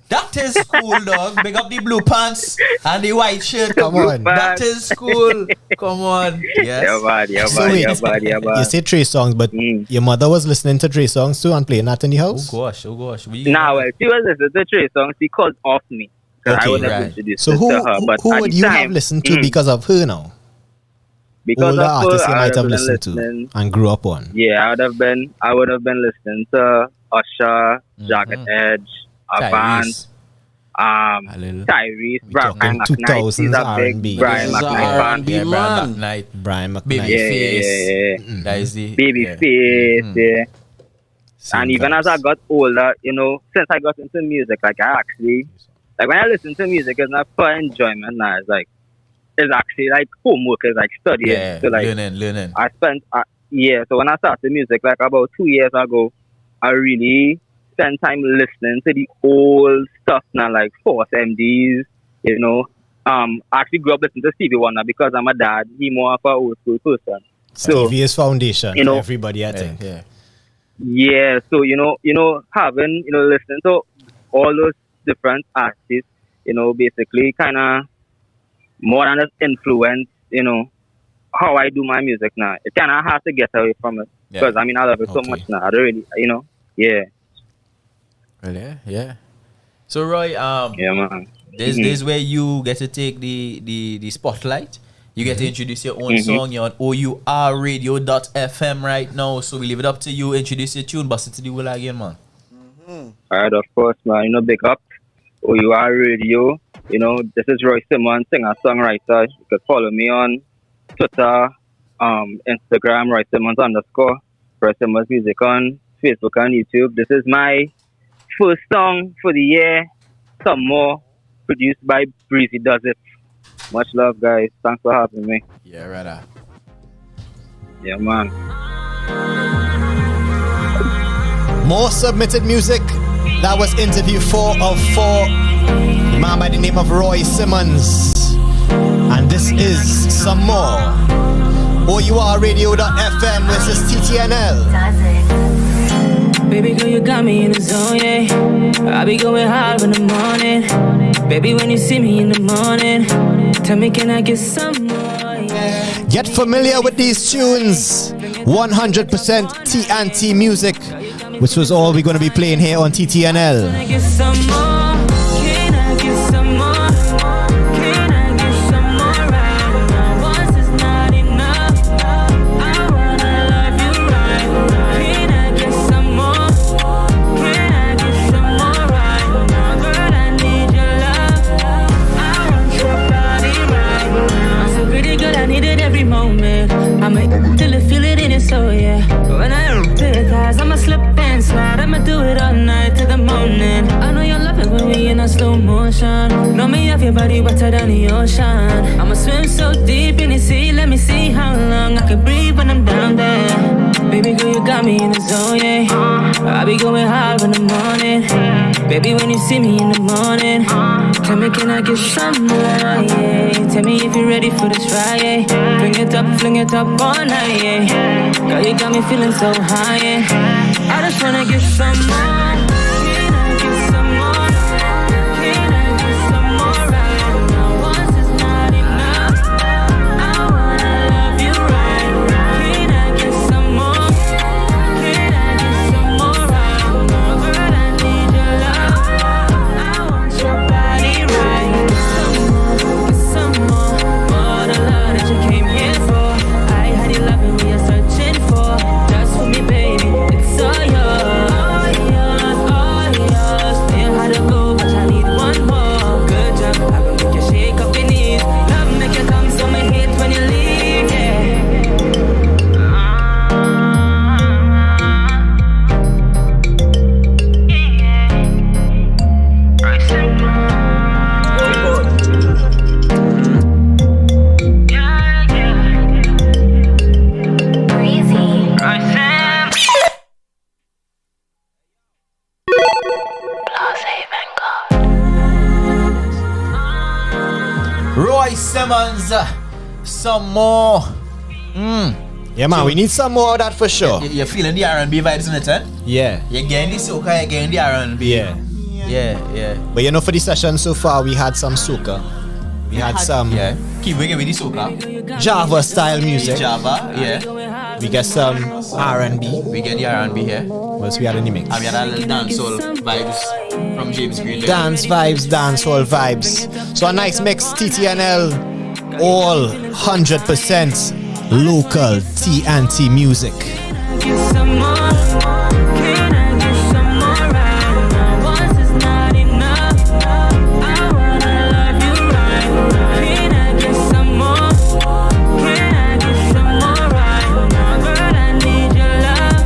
Speaker 6: That is cool, dog. Big up the blue pants and the white shirt.
Speaker 2: Come on.
Speaker 6: That is cool. Come on. Yes.
Speaker 2: You say Trey songs, but your mother was listening to Trey songs too and playing that in the house?
Speaker 6: Oh gosh.
Speaker 7: Nah, well, she was listening to Trey songs because of me.
Speaker 2: Okay,
Speaker 7: I would have introduced
Speaker 2: so
Speaker 7: to her. But
Speaker 2: who
Speaker 7: at
Speaker 2: would
Speaker 7: the
Speaker 2: you
Speaker 7: time,
Speaker 2: have listened to because of her now?
Speaker 7: Because
Speaker 2: older
Speaker 7: of
Speaker 2: artists
Speaker 7: her,
Speaker 2: you
Speaker 7: I
Speaker 2: might have
Speaker 7: would
Speaker 2: listened to and grew up on.
Speaker 7: Yeah, I would have been listening to Usher, Jagged Edge, Avance, Tyrese, Brian McKnight. He's a big Brian McKnight fan.
Speaker 2: Brian McKnight.
Speaker 7: Babyface.
Speaker 6: That is the
Speaker 7: Babyface, yeah. And even as I got older, you know, since I got into music, like I actually, like when I listen to music, it's not for enjoyment now. It's actually like homework, it's like studying.
Speaker 6: Yeah,
Speaker 7: so like
Speaker 6: learning.
Speaker 7: I spent, so when I started music, like about 2 years ago, I really spent time listening to the old stuff now, like Force MDs, you know. I actually grew up listening to Stevie Wonder because I'm a dad. He more of an old school person.
Speaker 2: Stevie is foundation
Speaker 7: you know,
Speaker 2: for everybody, I think.
Speaker 7: Yeah, so you know, having, you know, listening to all those different artists, you know, basically kind of more than just influence, you know, how I do my music now. It's kind of hard to get away from it because I mean I love it so much now. I don't really, you know,
Speaker 6: yeah. So Roy,
Speaker 7: yeah, man.
Speaker 6: This is where you get to take the spotlight. You get to introduce your own song. You're on ourradio.fm right now. So we leave it up to you. Introduce your tune. Bust it to the wheel again, man.
Speaker 7: Alright, of course, man. Big up. O.U.R Radio. This is Roy Simmons, singer songwriter. You could follow me on Twitter, Instagram, Roy Simmons _ Roy Simmons Music on Facebook and YouTube. This is my first song for the year. Some more, produced by Breezy Does It. Much love, guys. Thanks for having me.
Speaker 6: Yeah, right.
Speaker 7: Yeah, man.
Speaker 2: More submitted music. That was interview 4 of 4. A man by the name of Roy Simmons. And this is some more. ourradio.fm. This is TTNL.
Speaker 9: Baby girl, you got me in the zone, yeah. I be going hard in the morning. Baby, when you see me in the morning, tell me, can I get some more, yeah.
Speaker 2: Get familiar with these tunes. 100% TNT music, which was all we're going to be playing here on TTNL.
Speaker 9: Can I get some more? Can I get some more? Can I get some more right now? Once is not enough. I wanna love you right now. Can I get some more? Can I get some more right now? Girl, I need your love. I want your body right now. So pretty girl, I need it every moment. I'ma till I feel it in it, so yeah. When I play the cards, I'ma slip and slide. I'ma do it all night till the morning. I know you love it when we in a slow motion. Know me have your body wetter than the ocean. I'ma swim so deep in the sea. Let me see how long I can breathe when I'm down there. Baby girl, you got me in the zone, yeah. I be going hard in the morning. Baby, when you see me in the morning, tell me, can I get some more, yeah. Tell me if you're ready for this ride, yeah. Fling it up all night, yeah. Girl, you got me feeling so high, yeah. I just wanna get some more. Can I get some more? Can I get some more right now? Once is not enough. I wanna love you right now. Can I get some more? Can I get some more right now? Girl, I need your love. I want your body right now. Get some more. More the love that you came here for. I had you loving me, you're searching for. Just for me, baby. It's all yours. All yours, all yours. Still had to go, but I need one more. Good job, I can make you shake up your knees. Love make you come, so me hate when you leave, yeah.
Speaker 6: Roy Simmons, some more.
Speaker 2: Yeah, man, we need some more of that for sure.
Speaker 6: You're feeling the R&B vibes in it, eh?
Speaker 2: Yeah.
Speaker 6: You're getting the soca, you're getting the R&B.
Speaker 2: Yeah.
Speaker 6: Yeah.
Speaker 2: But for the session so far, we had some soca. We had some...
Speaker 6: Yeah. Keep bringing with the soca.
Speaker 2: Java style music.
Speaker 6: Java, yeah.
Speaker 2: We get some R&B.
Speaker 6: We get the R&B here.
Speaker 2: What else we had in the mix?
Speaker 6: And we had a little dancehall vibes from James Green.
Speaker 2: Dance vibes, dancehall vibes. So a nice mix, TTNL. All 100% local TNT music.
Speaker 9: Get some more. Can I get some more right now? Once is not enough. I wanna love you right now. Can I get some more? Can I get some more right now? Girl, I need your love.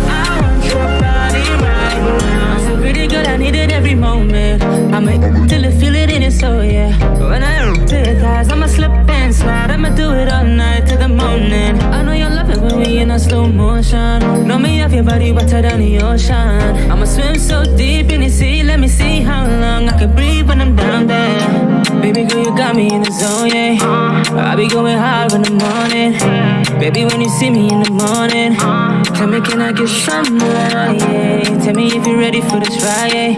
Speaker 9: I want your body right now. So pretty good, I need it every moment. I'ma till I feel it in it, so yeah. When I play the cards, I'ma slip and slide. I'ma do it all night till the morning. I know you love it when we in a slow motion. Know me have your body wetter than the ocean. I'ma swim so deep in the sea. Let me see how long I can breathe when I'm down there. Baby girl, you got me in the zone, yeah. I be going hard in the morning. Baby, when you see me in the morning, tell me, can I get some more, yeah. Tell me if you're ready for this ride, yeah.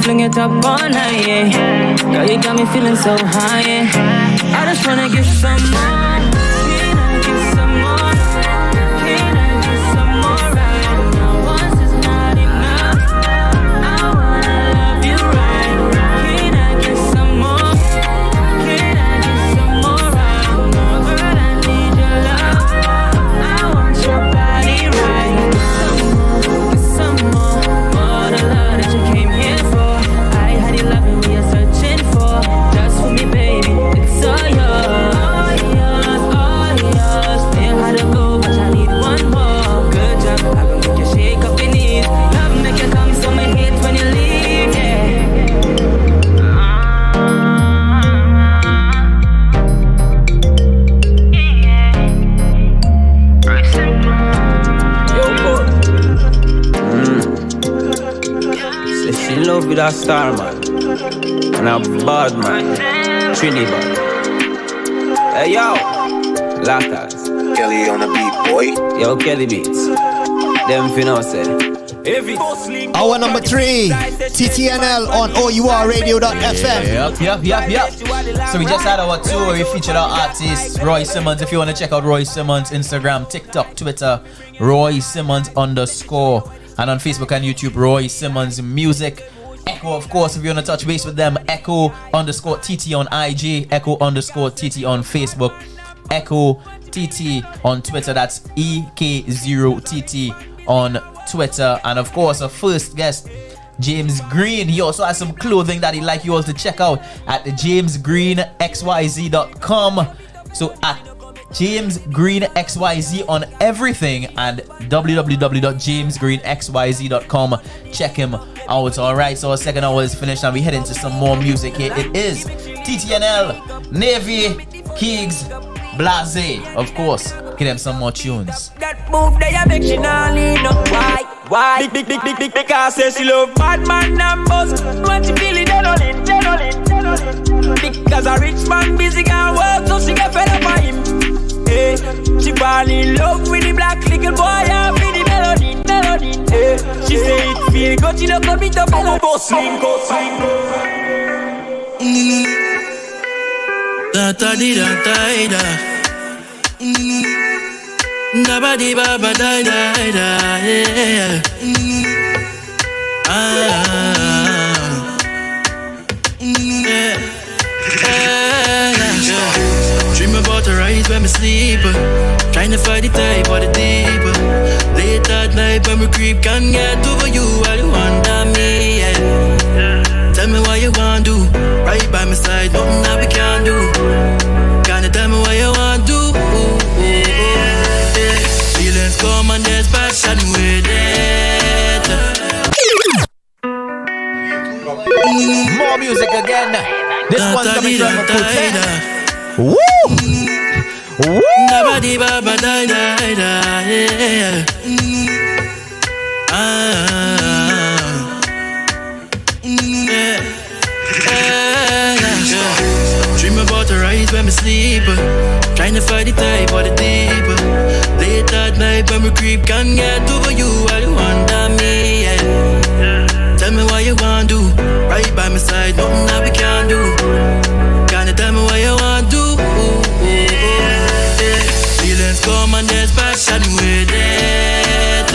Speaker 9: Fling it up all night, yeah. Girl, you got me feeling so high, yeah. I just wanna get some more. Can I get some more? Can I get some more right now? Once is not enough. I wanna love you right now. Can I get some more? Can I get some more right now? Girl, I need your love. I want your body right now. Get some more, more to love.
Speaker 10: She in love with a star man and a bad man, Trinidad. Hey yo, Latas.
Speaker 14: Kelly on the beat, boy.
Speaker 10: Yo, Kelly beats. Them finna say.
Speaker 2: Hour number 3, TTNL on ourradio.fm.
Speaker 6: Yep. So we just had our tour where we featured our artist Roy Simmons. If you want to check out Roy Simmons, Instagram, TikTok, Twitter, Roy Simmons _ and on Facebook and YouTube, Roy Simmons Music. Echo, of course, if you want to touch base with them, Echo _TT on IG, Echo _TT on Facebook, Echo TT on Twitter. That's EK0TT on Twitter. And of course, our first guest, James Green. He also has some clothing that he'd like you all to check out at jamesgreenxyz.com. So at James Green XYZ on everything and www.jamesgreenxyz.com. Check him out. Alright, so our second hour is finished and we head into some more music here. It is TTNL, Navy, Keegs, Blase. Of course, give them some more tunes.
Speaker 4: That move they are make she not lean up. Why? Big, because say she love bad man and boss. When she feel it, they don't lean. Because a rich man busy can work, so she get fed up by him. Hey, she fall in love with the black little boy and with the melody. Hey, she say it feel good, she don't come it up and a boss swing.
Speaker 15: Da-da-di-da-da-da. Da-ba-di-ba-ba-da-da-da. Dream about the rise when me sleep, trying to fight the type or the deep. Late at night when me creep, can't get over you while you under me. Yeah. Tell me what you want to do, right by my side, nothing that we can do. Can you tell me what you want to do? Feelings come and there's passion with it.
Speaker 6: More music again. This one's coming from a Kutan. Woo! Woo!
Speaker 15: Dream about the rise when me sleep, trying to fight the type or the deep. Late at night when me creep, can't get over you while you under me. Yeah. Tell me what you want to do, right by my side, nothing that we can do. Can you tell me what you want to do? Feelings come and there's passion with it.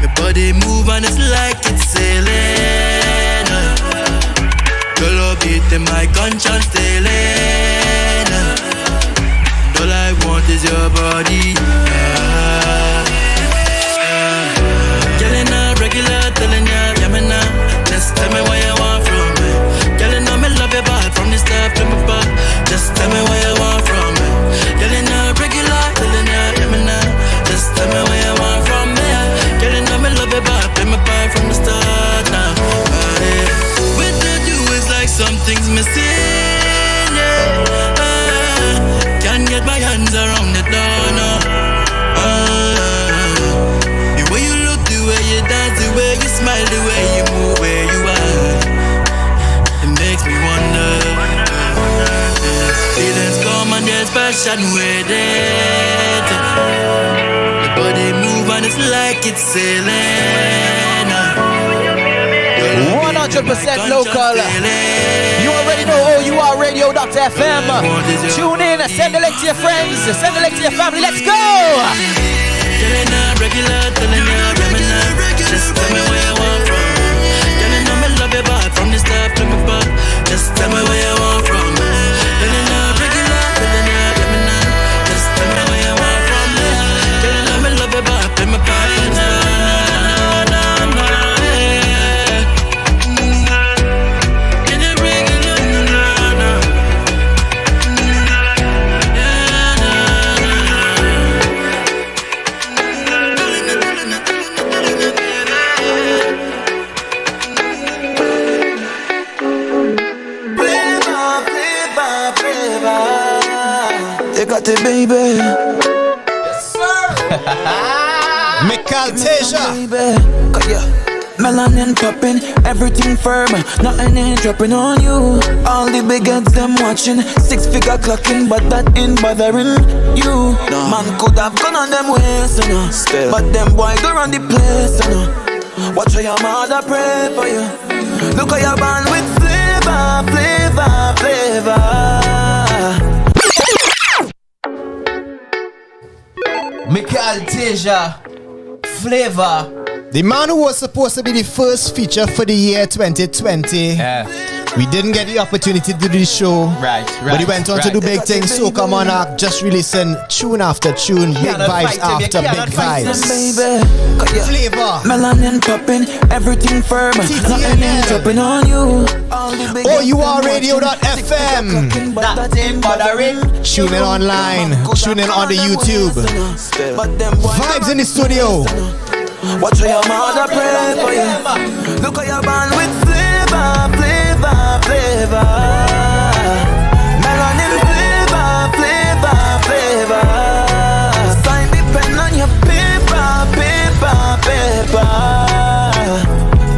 Speaker 15: Your body move and it's like it's sailing. Your love beat in my conscience stealing. All I want is your body. Girl, not regular, telling ya, yeah me now. Just tell me what you want from me. Girl, you know me love you bad from the start to my back. Just tell me what you want from me. Girl, you not regular, telling ya, yeah me now. Just tell me what you want from me. Girl, you know me love you bad, play my part from the start now. Without you it's like something's missing, yeah. Can't get my hands around it, no. The way you look, the way you dance, the way you smile, the way you move, where you are, it makes me wonder. Feelings come and there's passion with it. The body move and it's like it's sailing.
Speaker 6: 100% local. You already know ourradio.fm. Tune in, send the link to your friends, send the link to your family. Let's go!
Speaker 15: Just tell me where you want from. Girl, you know me love you bad from the start to my back. Just tell me where you want from. Girl, you know regular, girl, you know let me know. Just tell me where you want from. Girl, you know me love you bad, play my part.
Speaker 14: got it, baby.
Speaker 2: Yes, sir. Michael Teja.
Speaker 15: Melanin popping, everything firm, nothing ain't dropping on you. All the big heads them watching, 6-figure clocking, but that ain't bothering you. No. Man could have gone on them ways, you know. But them boy go run the place, you know. Watch how your mother pray for you. Look how you're born with flavor, flavor, flavor.
Speaker 6: Michael Teja, Flavor.
Speaker 2: The man who was supposed to be the first feature for the year 2020. We didn't get the opportunity to do the show.
Speaker 6: Right.
Speaker 2: But he went on to do big things. Soca Monarch just releasing tune after tune, big vibes after big vibes. Flavor.
Speaker 15: Melanin popping, everything firm, nothing ain't dropping on you.
Speaker 2: ourradio.fm.
Speaker 6: That ain't bothering.
Speaker 2: Tune in online, tune in on the YouTube. Vibes in the studio.
Speaker 15: Watch how your mother pray for you. Look how you're born with flavor, flavor, flavor. Melanin flavor, flavor, flavor. Sign the pen on your paper, paper, paper.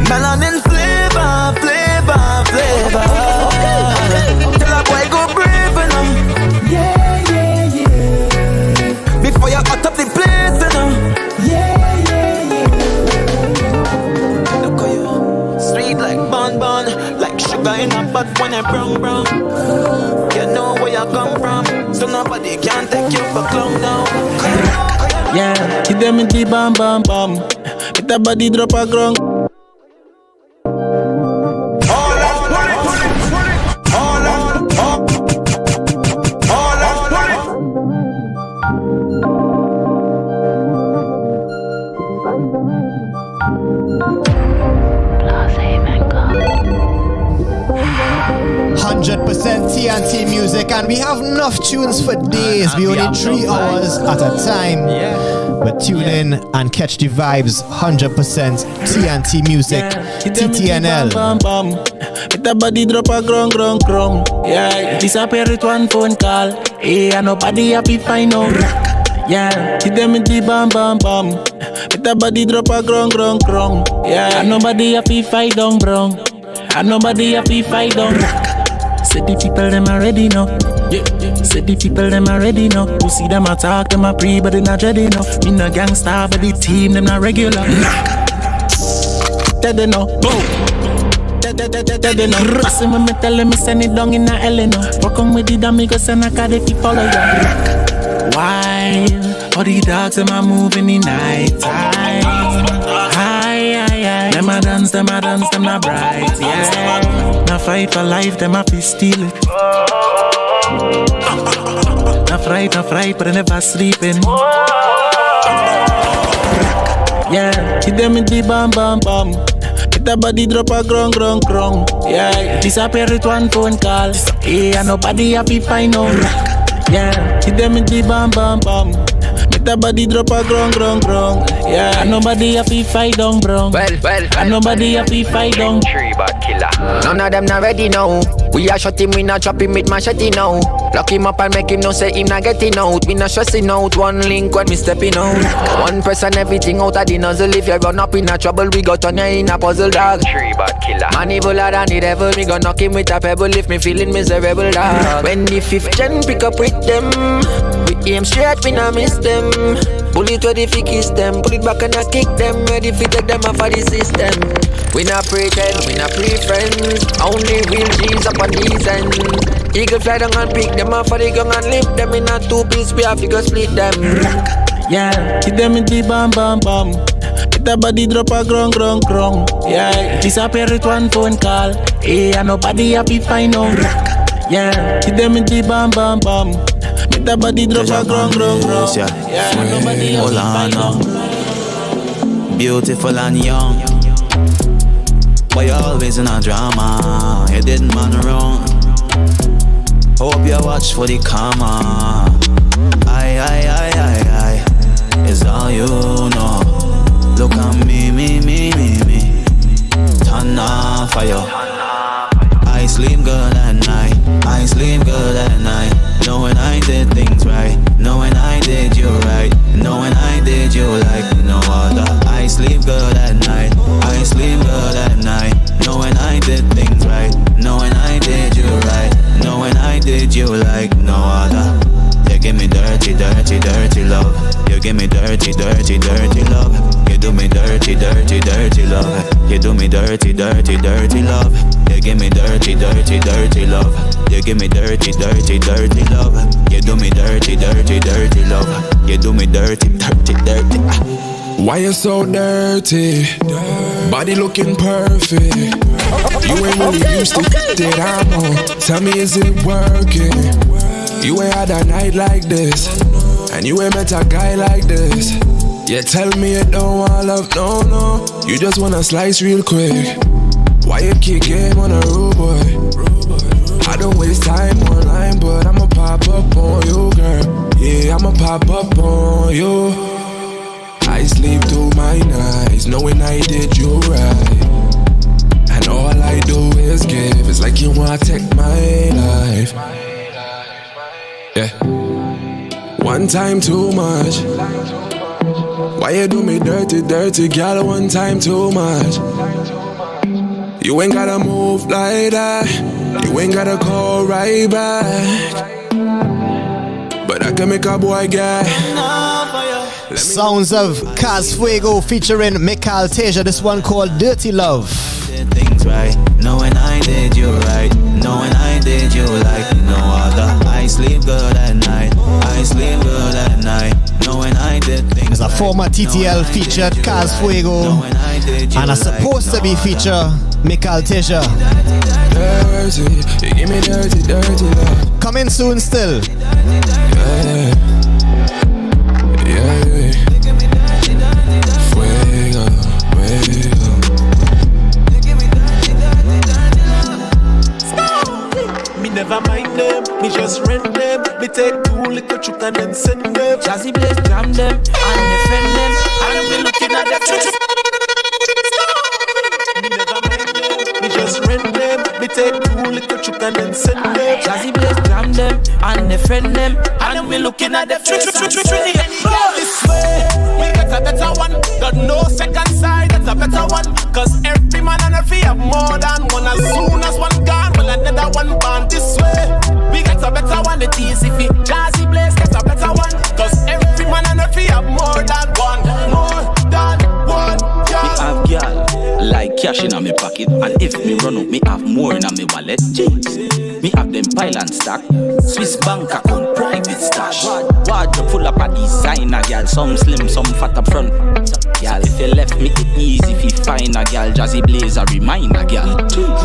Speaker 15: Melanin flavor, flavor, flavor. Tell a boy go brave enough. Yeah, yeah, yeah. Before you cut up the place enough. Yeah. Like bon, like sugar in a pot when I brown. You know where you come from, so nobody can take you for clown now.
Speaker 12: Yeah, hit them in the bam. Hit the body drop a ground.
Speaker 2: 100% TNT music, and we have enough tunes for days. We only 3 hours at a time. But tune in and catch the vibes. 100% TNT music. TTNL.
Speaker 12: Hit the body drop a grong. Yeah, disappear with one phone call. Hey, and nobody happy find out. Yeah, hit them in the bam. Hit the body drop a grong. Yeah, and nobody happy fight down brong. And nobody happy fight down. Say the people them already know. Say the people them already know. You see them attack, them a pre, but they not ready enough. Me no gangsta, but the team them not regular. They know. Boom. They know. See when me tell them me send it down in a Eleanor. Walk on with the dummy, go send a card if you follow ya. Why? All the dogs them a move in the night time. Them a dance, them a bright, yeah. Now fight for life, them a fi steal it. Now fright, but they never sleeping. Yeah, hit them in the bam. Hit the body drop a grong. Yeah, disappear with one phone call. Yeah, and nobody happy find out. Yeah, hit them in the bam. Hit the body drop a grong. Yeah, and nobody happy fight down brong. Well, and nobody happy fight down.
Speaker 13: None of them not ready now. We are shot him, we not chop him with machete now. Lock him up and make him know say him not getting out. We not stressing out, one link when we stepping out. One person everything out of the nozzle. If you run up in a trouble, we got on you in a puzzle dog. Man eviler than the devil, we gon' knock him with a pebble if me feeling miserable dog. When the 5th gen pick up with them, we aim straight, we not miss them. Bullet ready fi kiss them, pull it back and I kick them. Ready fi take them off of the system. We not pretend, we not pre-friends. Only real G's up on these ends. Eagle fly down and pick them off of the gun and lift them in a 2 piece. We have to go split them.
Speaker 12: Yeah, hit them in the bam. Hit the body drop a grong. Yeah, disappear with one phone call. Hey, and nobody happy find out. Yeah, hit them in the bam. Hit the body drop a grong. Yeah, and nobody happy find out.
Speaker 23: Beautiful and young, but you're always in a drama. You didn't man wrong. Hope you watch for the karma. I is all you know. Look at me. Turn off fire. I sleep good at night. Knowing I did things right. Knowing I did you right. Knowing I did you like no other. I sleep good at night. I sleep dirty, dirty, dirty love. You give me dirty, dirty, dirty love. You give me dirty, dirty, dirty love. You do me dirty, dirty, dirty love. You do me dirty, dirty, dirty.
Speaker 3: Why you so dirty? Body looking perfect. You ain't really used to it, I'm on. Tell me, is it working? You ain't had a night like this, and you ain't met a guy like this. Yeah, tell me you don't want love, no, no. You just wanna slice real quick. Why you kick game on a rude boy? I don't waste time online, but I'ma pop up on you, girl. Yeah, I'ma pop up on you. I sleep through my nights, knowing I did you right. And all I do is give. It's like you wanna take my life. Yeah. One time too much. Why you do me dirty, dirty, girl? One time too much. You ain't gotta move like that. You ain't gotta call right back. But I can make a boy get.
Speaker 2: Sounds of Kaz Fuego featuring Mikal Teja. This one called Dirty Love.
Speaker 23: Things right, knowing I did you right, knowing I did you like no other. I sleep good at night, I sleep good at night, knowing I did things.
Speaker 2: There's a former TTL featured Kaz Fuego, and a supposed to be feature Mikal Teja.
Speaker 3: Dirty, you give me dirty, dirty love.
Speaker 2: Coming soon still.
Speaker 3: Yeah. Fuego, fuego.
Speaker 15: Me never mind them, me just rent them. Me take 2 little chook and then send them.
Speaker 23: Jazzy Blaze jam them and defend them.
Speaker 15: And we looking at the face. Me never mind them, me just rent them. Me take 2 little chook and then send them.
Speaker 23: Jazzy Blaze jam them and defend them.
Speaker 15: And we looking at the face. Go this way, we got a better one. Got no second side, that's a better one. Cause every man and every have more than one. As soon as one gone, well another one born this way. We got a better one, it easy fi. Jazzy Blaze gets a better one. Cause every man and every have more than one. More than one, yeah.
Speaker 23: Me have girl like cash in my pocket, and if me run up, me have more in my wallet. Jeez. Me have them pile and stack. Swiss bank account, private stash. Wardrobe full up a designer, girl. Some slim, some fat up front. Girl, if you left me, it easy if you find a girl. Jazzy Blaze a reminder, girl.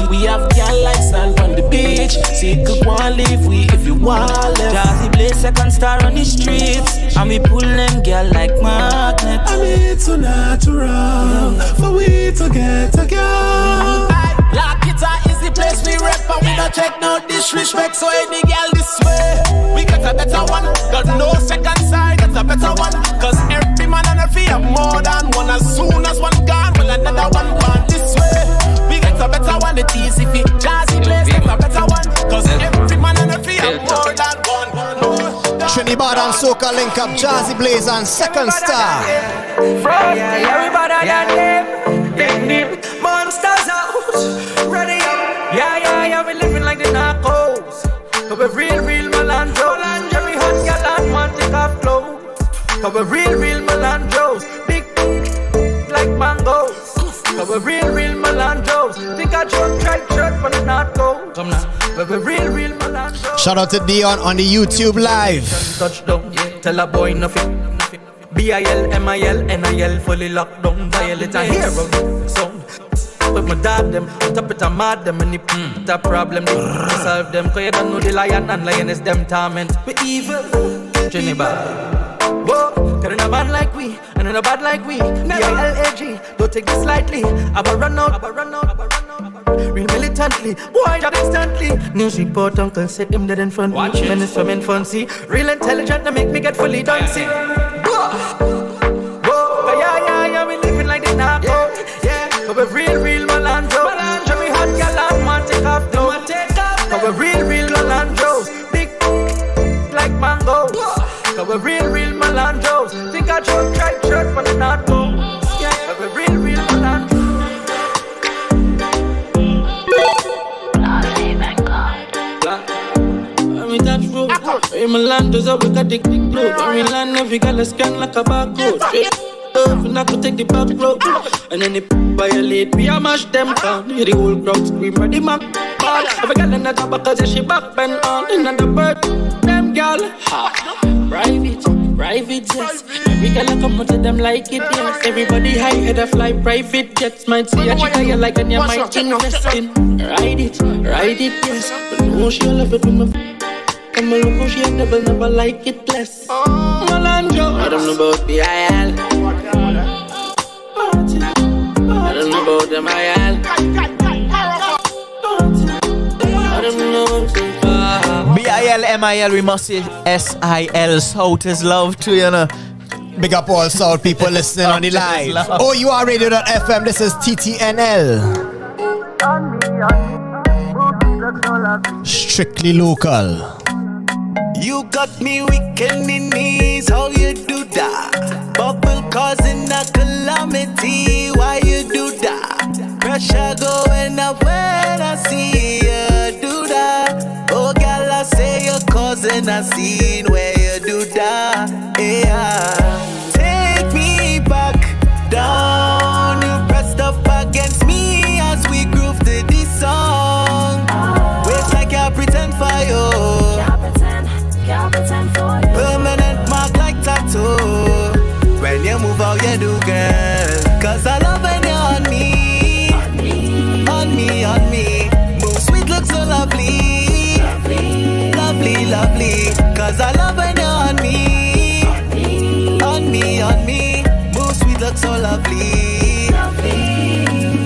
Speaker 15: We have girl like sand on the beach. See, you could want live we if you want live.
Speaker 23: Jazzy Blaze second star on the streets, and we pull them girl like magnet.
Speaker 15: I mean it's so natural for we to get a girl. Lock guitar is the place we rep, and we don't check no disrespect. So any girl this way, we got a better one. Got no second side, that's a better one. Cause every man and every have more than one. As soon as one gone, well another one born this way. We got a better one, it easy fi. Jazzy Blaze got a better one. Cause every man and every have more than one.
Speaker 2: Trinidad and Soca link up, Jazzy Blaze and Second Star.
Speaker 15: Everybody got them monsters out. Ready up.
Speaker 16: Yeah, we living like the narcos. Cause we real Melandros. Every hot girl and want to take off clothes. Cause we real Melandros. Big like mangoes. Cause we real Melandros. Think I should try shirt for the narcos. Come now. But we real Melandros.
Speaker 2: Shout out to Dion on the YouTube live.
Speaker 16: Touchdown, yeah. Tell a boy nothing. BIL, MIL, NIL fully locked down. Violate a hero sound. With my dad them, top it and mad them. And if the problem, they solve them. Cause you don't know the lion and lioness them torment. We evil, Trinidad. Whoa, cause in a man like we, and in a bad like we. BILAG, don't take this lightly. I'ma run out. Real militantly, boy job instantly. News report uncle said him dead in front. Watch it. Men is swimming fancy. Real intelligent to make me get fully dancing. Whoa, yeah, we living like this now. Yeah, but we're real Melandros. Every hot girl and want take off clothes. But we're real Melandros. Big like mangoes. But we're real Melandros. Think I should try shirt for the narco. Yeah, but we're real Melandros.
Speaker 15: We touch road. We Melandos up, we got the load. We land every girl scan like a barcode. love, and I could take the back road. And then they violate, we a mash them down. Hear the whole crowd scream, ready man. If a girl in the top because she back bend on. Another bird, them girl. Private jets. Every girl I come out to them like it, yes. Everybody high head a fly private jets. Might see a chick I like and you might invest in. Ride it, yes. But no, she love it when me. And my look, she never like it less. Malandro, I don't know about the IL. I don't know about them IL. I don't know about them.
Speaker 6: BIL, we must say SIL. South is love too, you know.
Speaker 2: Big up all South people listening on the live. ourradio.fm, this is TTNL. Strictly local.
Speaker 4: You got me weak in the knees, how you do that? Bubble causing a calamity, why you do that? Pressure going up when I see you do that. Oh girl, I say you're causing a scene where you do that. Yeah. Take me back down, you pressed up against me as we groove to this song. Wait, I can't pretend for you. Can't pretend for you. Permanent mark like tattoo. When you move out, you do, girl. Cause I love when you're on me. On me. Move sweet, look so lovely. Lovely. Cause I love when you're on me. On me. Move sweet, look so lovely.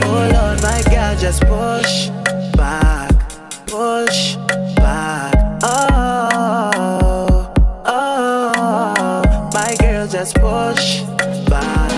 Speaker 4: Oh Lord, my girl, just push back. Oh, my girl, just push back.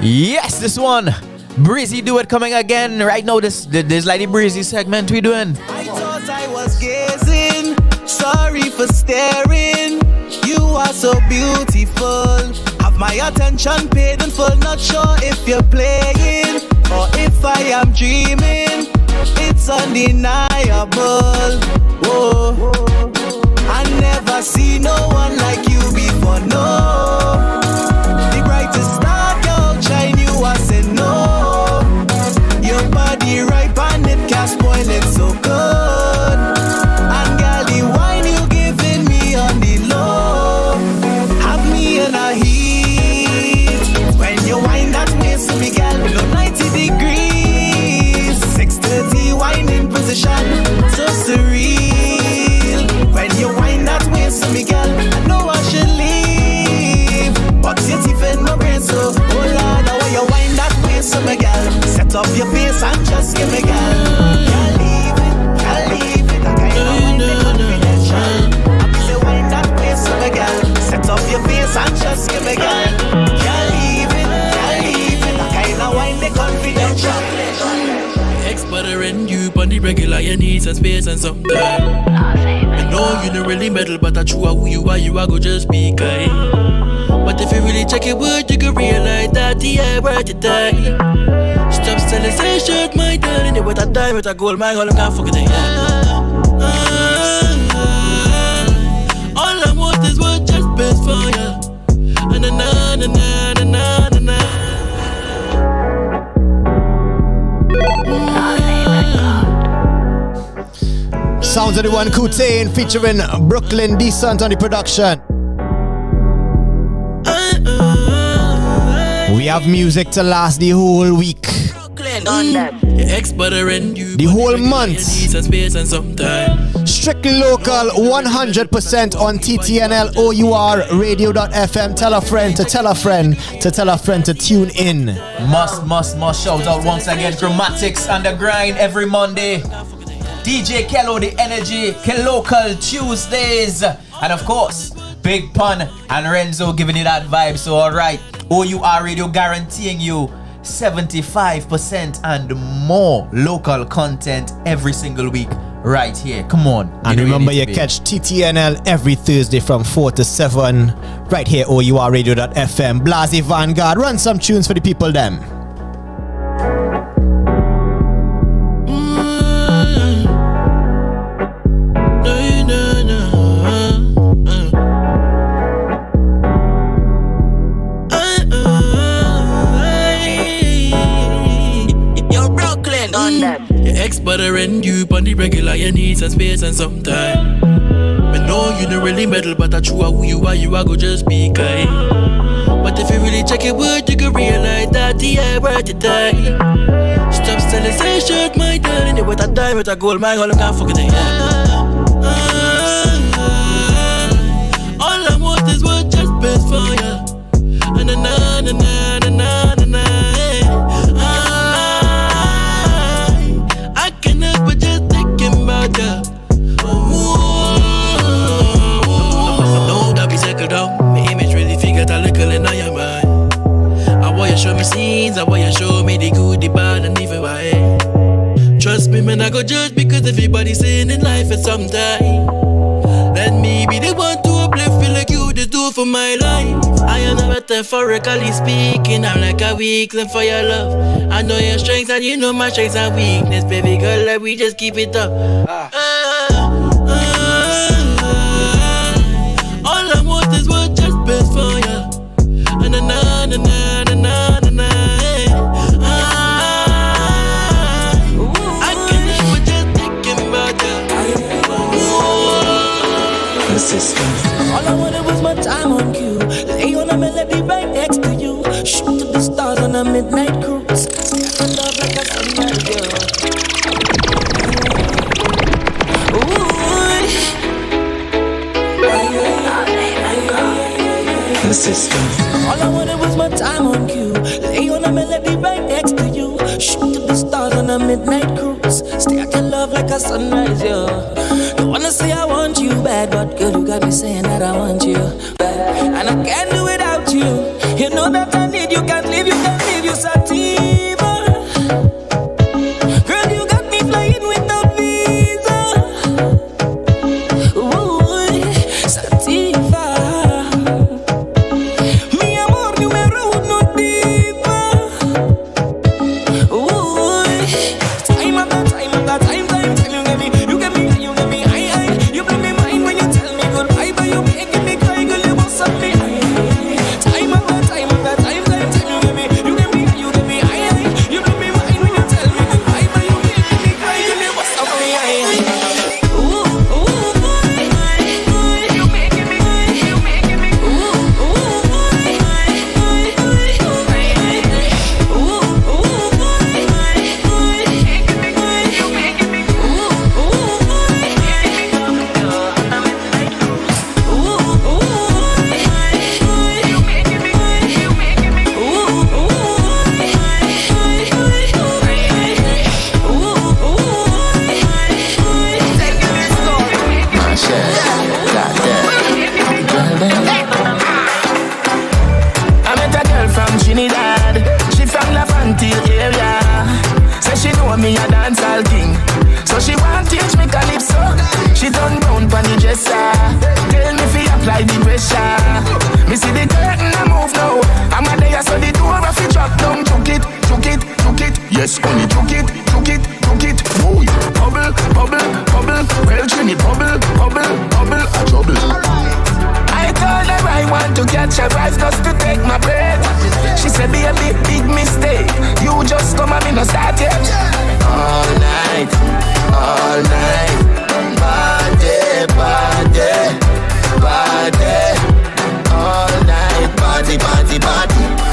Speaker 6: Yes, this one. Breezy do it coming again. Right now, this like the Breezy segment we doing.
Speaker 4: I thought I was gazing. Sorry for staring. You are so beautiful. Have my attention paid in full. Not sure if you're playing or if I am dreaming. It's undeniable. Whoa. I never see no one like you before. No. The brightest star girl shine you. I said no. Your body ripe and it can't spoil it so good. And girl, the wine you giving me on the low. Have me in a heat. When you wine that way, so me girl, below 90 degrees. 6:30 wine in position, so surreal. When you wine that way, so me girl, I know I should leave. But your teeth in my brain, so oh Lord, now when you wine that way, so me girl, set up your face and just give me girl. Can't leave it. I can't wine the confidential. I be say wine that way, so me girl, set up your face and just give me girl. Can't leave it. I can't wine the confidential.
Speaker 15: Expert and you on the regular, you need some space and some time. I know you don't really meddle, but I true who you are go just be kind. But if you really check your word, you can realize that the air worth your time. Stop selling, say short, my darling. With a dime, with a gold, my girl, I can't forget it. All I want is what just best for you. Na na na na na na na.
Speaker 2: Sounds of the one Kutain featuring Brooklyn Decent on the production. We have music to last the whole week. The whole month. Strictly local, 100% on TTNL, ourradio.fm. Tell a friend to tell a friend to tell a friend to tune in.
Speaker 6: Must shout out once again. Dramatics and the grind every Monday. DJ Kello, the energy, Local Tuesdays. And of course, Big Pun and Renzo giving you that vibe. So alright, O.U.R Radio guaranteeing you 75% and more local content every single week right here. Come on.
Speaker 2: And remember, you catch TTNL every Thursday from 4 to 7 right here, ourradio.fm. Blasey Vanguard, run some tunes for the people them.
Speaker 15: be regular, you need some space and some time. I know you don't really meddle, but I true who you are go just be kind. But if you really check your word, you can realize that the air worth the time. Stop selling, say short, my darling. You with a dime, with a gold, my girl, I can't forget it. All I want is what just best for you. Na na na na na na na na. I can't help but just thinking about you. No, that be settled down. My image really figured a little in your mind. I want you show me scenes, I want you show me the good, the bad, and even why. Trust me, man, I go judge because everybody's saying in life at some time. Let me be the one to uplift, feel like you just do for my life. I am not metaphorically speaking, I'm like a weakling for your love. I know your strengths and you know my strengths and weakness, baby girl, let me just keep it up. All I want is what just best for you. Na na na na na na na na. I can't help but just thinking about you.
Speaker 9: All I wanted was my time on cue. Lay on a melody right next to you. Shoot to the stars on a midnight cruise. Stay up in love like a sunlight girl. All I wanted was my time on cue. Lay on a melody right next to you. Shoot to the stars on a midnight cruise. Stay out in love like a sunrise, yeah. Don't wanna say I want you bad, but girl, you got me saying that I want you bad. And I can't do without you. You know that I need you, can't leave you sativa. Girl, you got me flying without visa. Ooh, sativa. Mi amor, numero uno diva. Ooh, time after time after time, you get me, you blow me mind when you tell me goodbye, but you making me cry, girl, you bust up me eye. Time after time after time, you get me, you blow me mind when you tell me goodbye, but you making me cry, girl, you bust up me eye. Ooh, boy, you making me, ooh, boy,
Speaker 12: I met a girl from Trinidad. She from La Frontier area. Say she know me a dancehall king, so she want teach me calypso. She turn round pon the dresser. Tell me fi apply the pressure. Me see the curtain a move now. I'm a there so the door a fi drop down. Chook it. Yes, only chook it. Boy, bubble. Well, Trini, bubble, a trouble. I told her I want to catch a rise just to take my breath. She said, baby, big mistake. You just come and me no start yet. All night. Party. All night, party.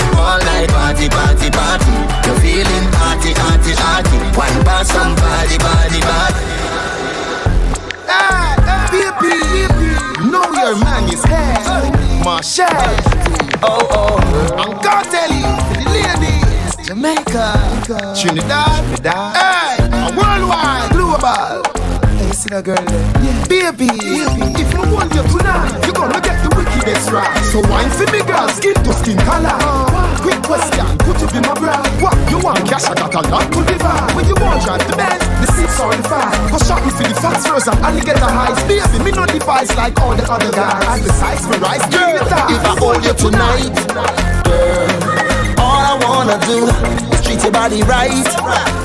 Speaker 12: All night, party. You're feeling hearty. One pass somebody, body.
Speaker 14: Baby, know your man is here. Marshall. Oh, I'm gonna tell you, the ladies, Jamaica, Trinidad, hey, worldwide, global. Hey, see that girl there? Yeah. Baby, if you want you tonight, you're gonna get the wickedest right. So wine for me, girl, skin to skin color. Quick question, put it in my bra. What you want? Cash, I got a lot to divide. When you want drive the Benz, the 645. Go shopping for the fast furs and alligator highs. Baby, me no device like all the other guys. And besides me rice, girl, if I hold you tonight, girl, all I wanna do is treat your body right.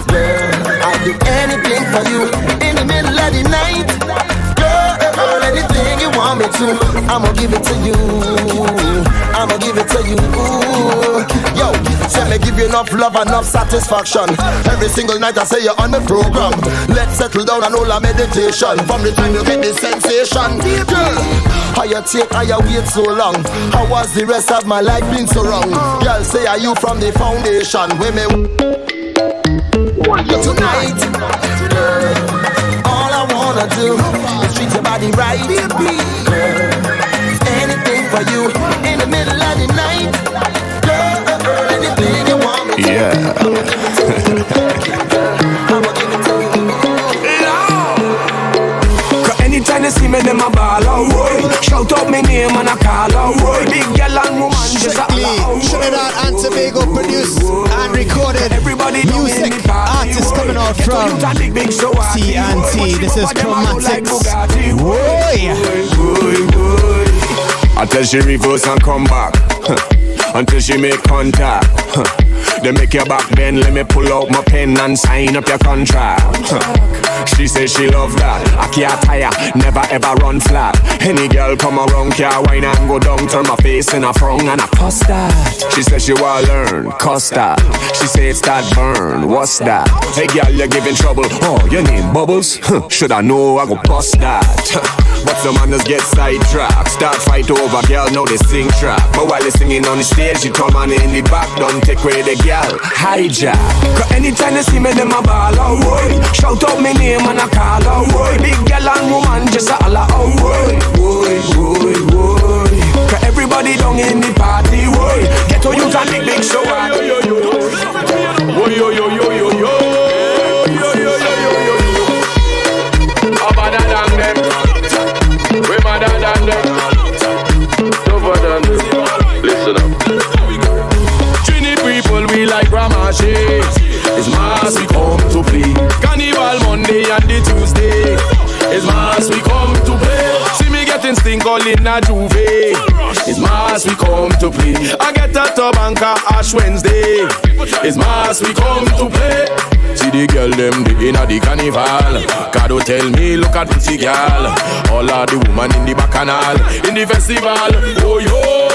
Speaker 14: Girl, I'll do anything for you in the middle of the night. Girl, anything you want. want me to, I'ma give it to you. I'ma give it to you. Yo, let me give you enough love, enough satisfaction. Every single night I say you're on the program. Let's settle down and hold a meditation. From the time you get the sensation, girl, how you take, how you wait so long? How was the rest of my life been so wrong? Girl, say are you from the foundation? Women, you tonight, girl. All I wanna do is treat your body right, girl. Anything for you in the middle of the night, girl. Anything you want me to.
Speaker 3: Anytime they see me, them a ball out, boy. Shout out my name and I call out, boy. Big girl and woman just a holla,
Speaker 2: Trinidad and Tobago produced and recorded music. Artists coming out from TNT. This is Chromatics.
Speaker 3: Until she reverse and come back, until she make contact. They make your back bend, let me pull out my pen and sign up your contract. She say she love that, I can't tire, never ever run flat. Any girl come around, can't whine and go down, turn my face in a frown and I cuss that. She say she wanna learn, cuss that. She say it's that burn, what's that? Hey girl, you're giving trouble, oh, your name Bubbles? Should I know, I go bust that. But some others get sidetracked, start fight over girl, now they sing track. But while they singing on the stage, you come on in the back, don't take away the girl, hijack. Cause anytime they see me, them a ball out, boy. Shout out my name and I call out, boy. Big girl and woman just a holla out, boy. Cause everybody down in the party, boy. Get to you and big show.
Speaker 20: Listen up. Trini people, we like Ramache. It's mass we come to play. Carnival Monday and the Tuesday. It's mass we come to play. See me getting stink all in a juve. It's mass we come to play. I get a Tabanka Ash Wednesday. It's mass we come to play. See the girl them the inna the carnival. Cado tell me look at pretty girl. All of the woman in the bacchanal, in the festival. Oh yo.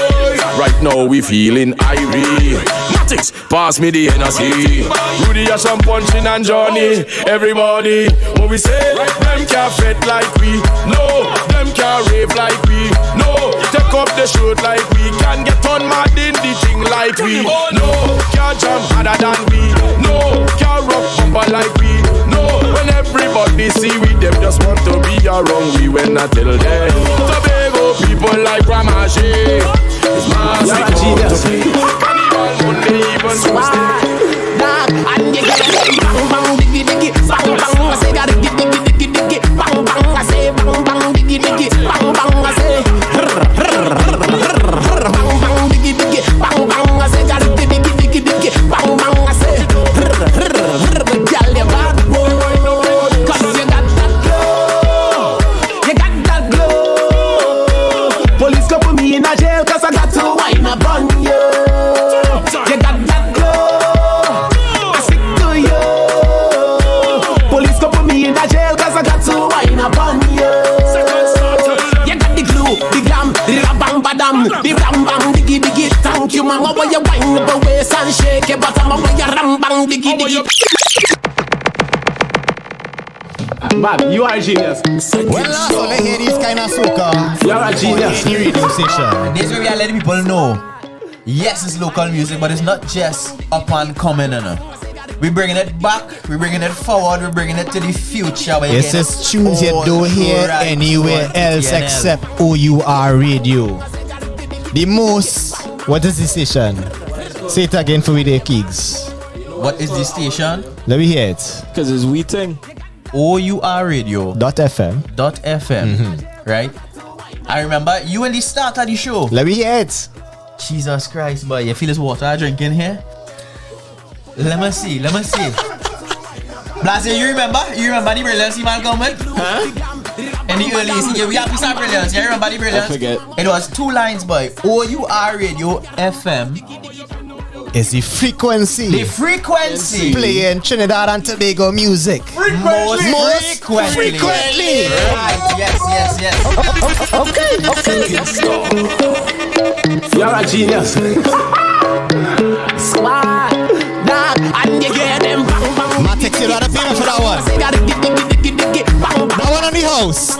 Speaker 20: Right now we feeling irie. Matix, pass me the NRC. Rudy has some punching and Johnny. Everybody, what we say? Them can't fit like we. No, them can't rave like we. No, take up the shoot like we. Can get on mad in the thing like we. No, can't jump harder than we. No, can't rock bumper like we. No, when everybody see we, them just want to be around we. When I tell them, Tobago people like Ramache. It's mass, we come to play. Carnival Monday, even Tuesday.
Speaker 15: Dog, and you gotta say bang bang diggy diggy, bang bang. I say gotta diggy diggy diggy diggy, bang bang. I say bang bang diggy diggy, bang bang. I say bang bang diggy diggy, bang bang. I say gotta diggy diggy diggy, bang bang. I say girl you bad boy, 'cause you got that glow, you got that glow. Police go put me in a jail 'cause I got to wind up on you. You got that glow, I stick to you. Police go put me in a jail 'cause I got to wind up on you. You got the glue, the glam, the rabam badam, the ram bang diggy diggy. Thank you mama, where you wind up the waist and shake your bottom, where you ram bang diggy diggy. Man, you are a genius.
Speaker 2: Well, also, let's hear this kind of soca.
Speaker 15: You are a genius.
Speaker 2: The radio station.
Speaker 6: This way we are letting people know. Yes, it's local music, but it's not just up and coming, We're bringing it back, we're bringing it forward, we're bringing it to the future.
Speaker 2: Yes, it's tunes you don't hear anywhere else except O.U.R. Radio. The most, what is the station? Say it again for me there, kids.
Speaker 6: What is the station?
Speaker 2: Let me hear it.
Speaker 8: Because it's we thing.
Speaker 6: O.U.R. Radio.
Speaker 2: .fm.
Speaker 6: Right? I remember you in the start of the show.
Speaker 2: Let me hear it.
Speaker 6: Jesus Christ, boy. You feel this water I drink in here? Let me see. Blase, you remember? You remember the brilliance man come with?
Speaker 8: Huh?
Speaker 6: In the early season, we have to start brilliance. You remember the brilliance?
Speaker 8: I forget.
Speaker 6: It was 2 lines, boy. O.U.R. Radio FM.
Speaker 2: is the frequency.
Speaker 6: The frequency.
Speaker 2: Playing Trinidad and Tobago music.
Speaker 6: Most frequently. Right, yes.
Speaker 10: Okay. You're a genius. Squad, dog, and you get them bang bang.
Speaker 2: Ma takes a lot of payment for that one. That one on the house.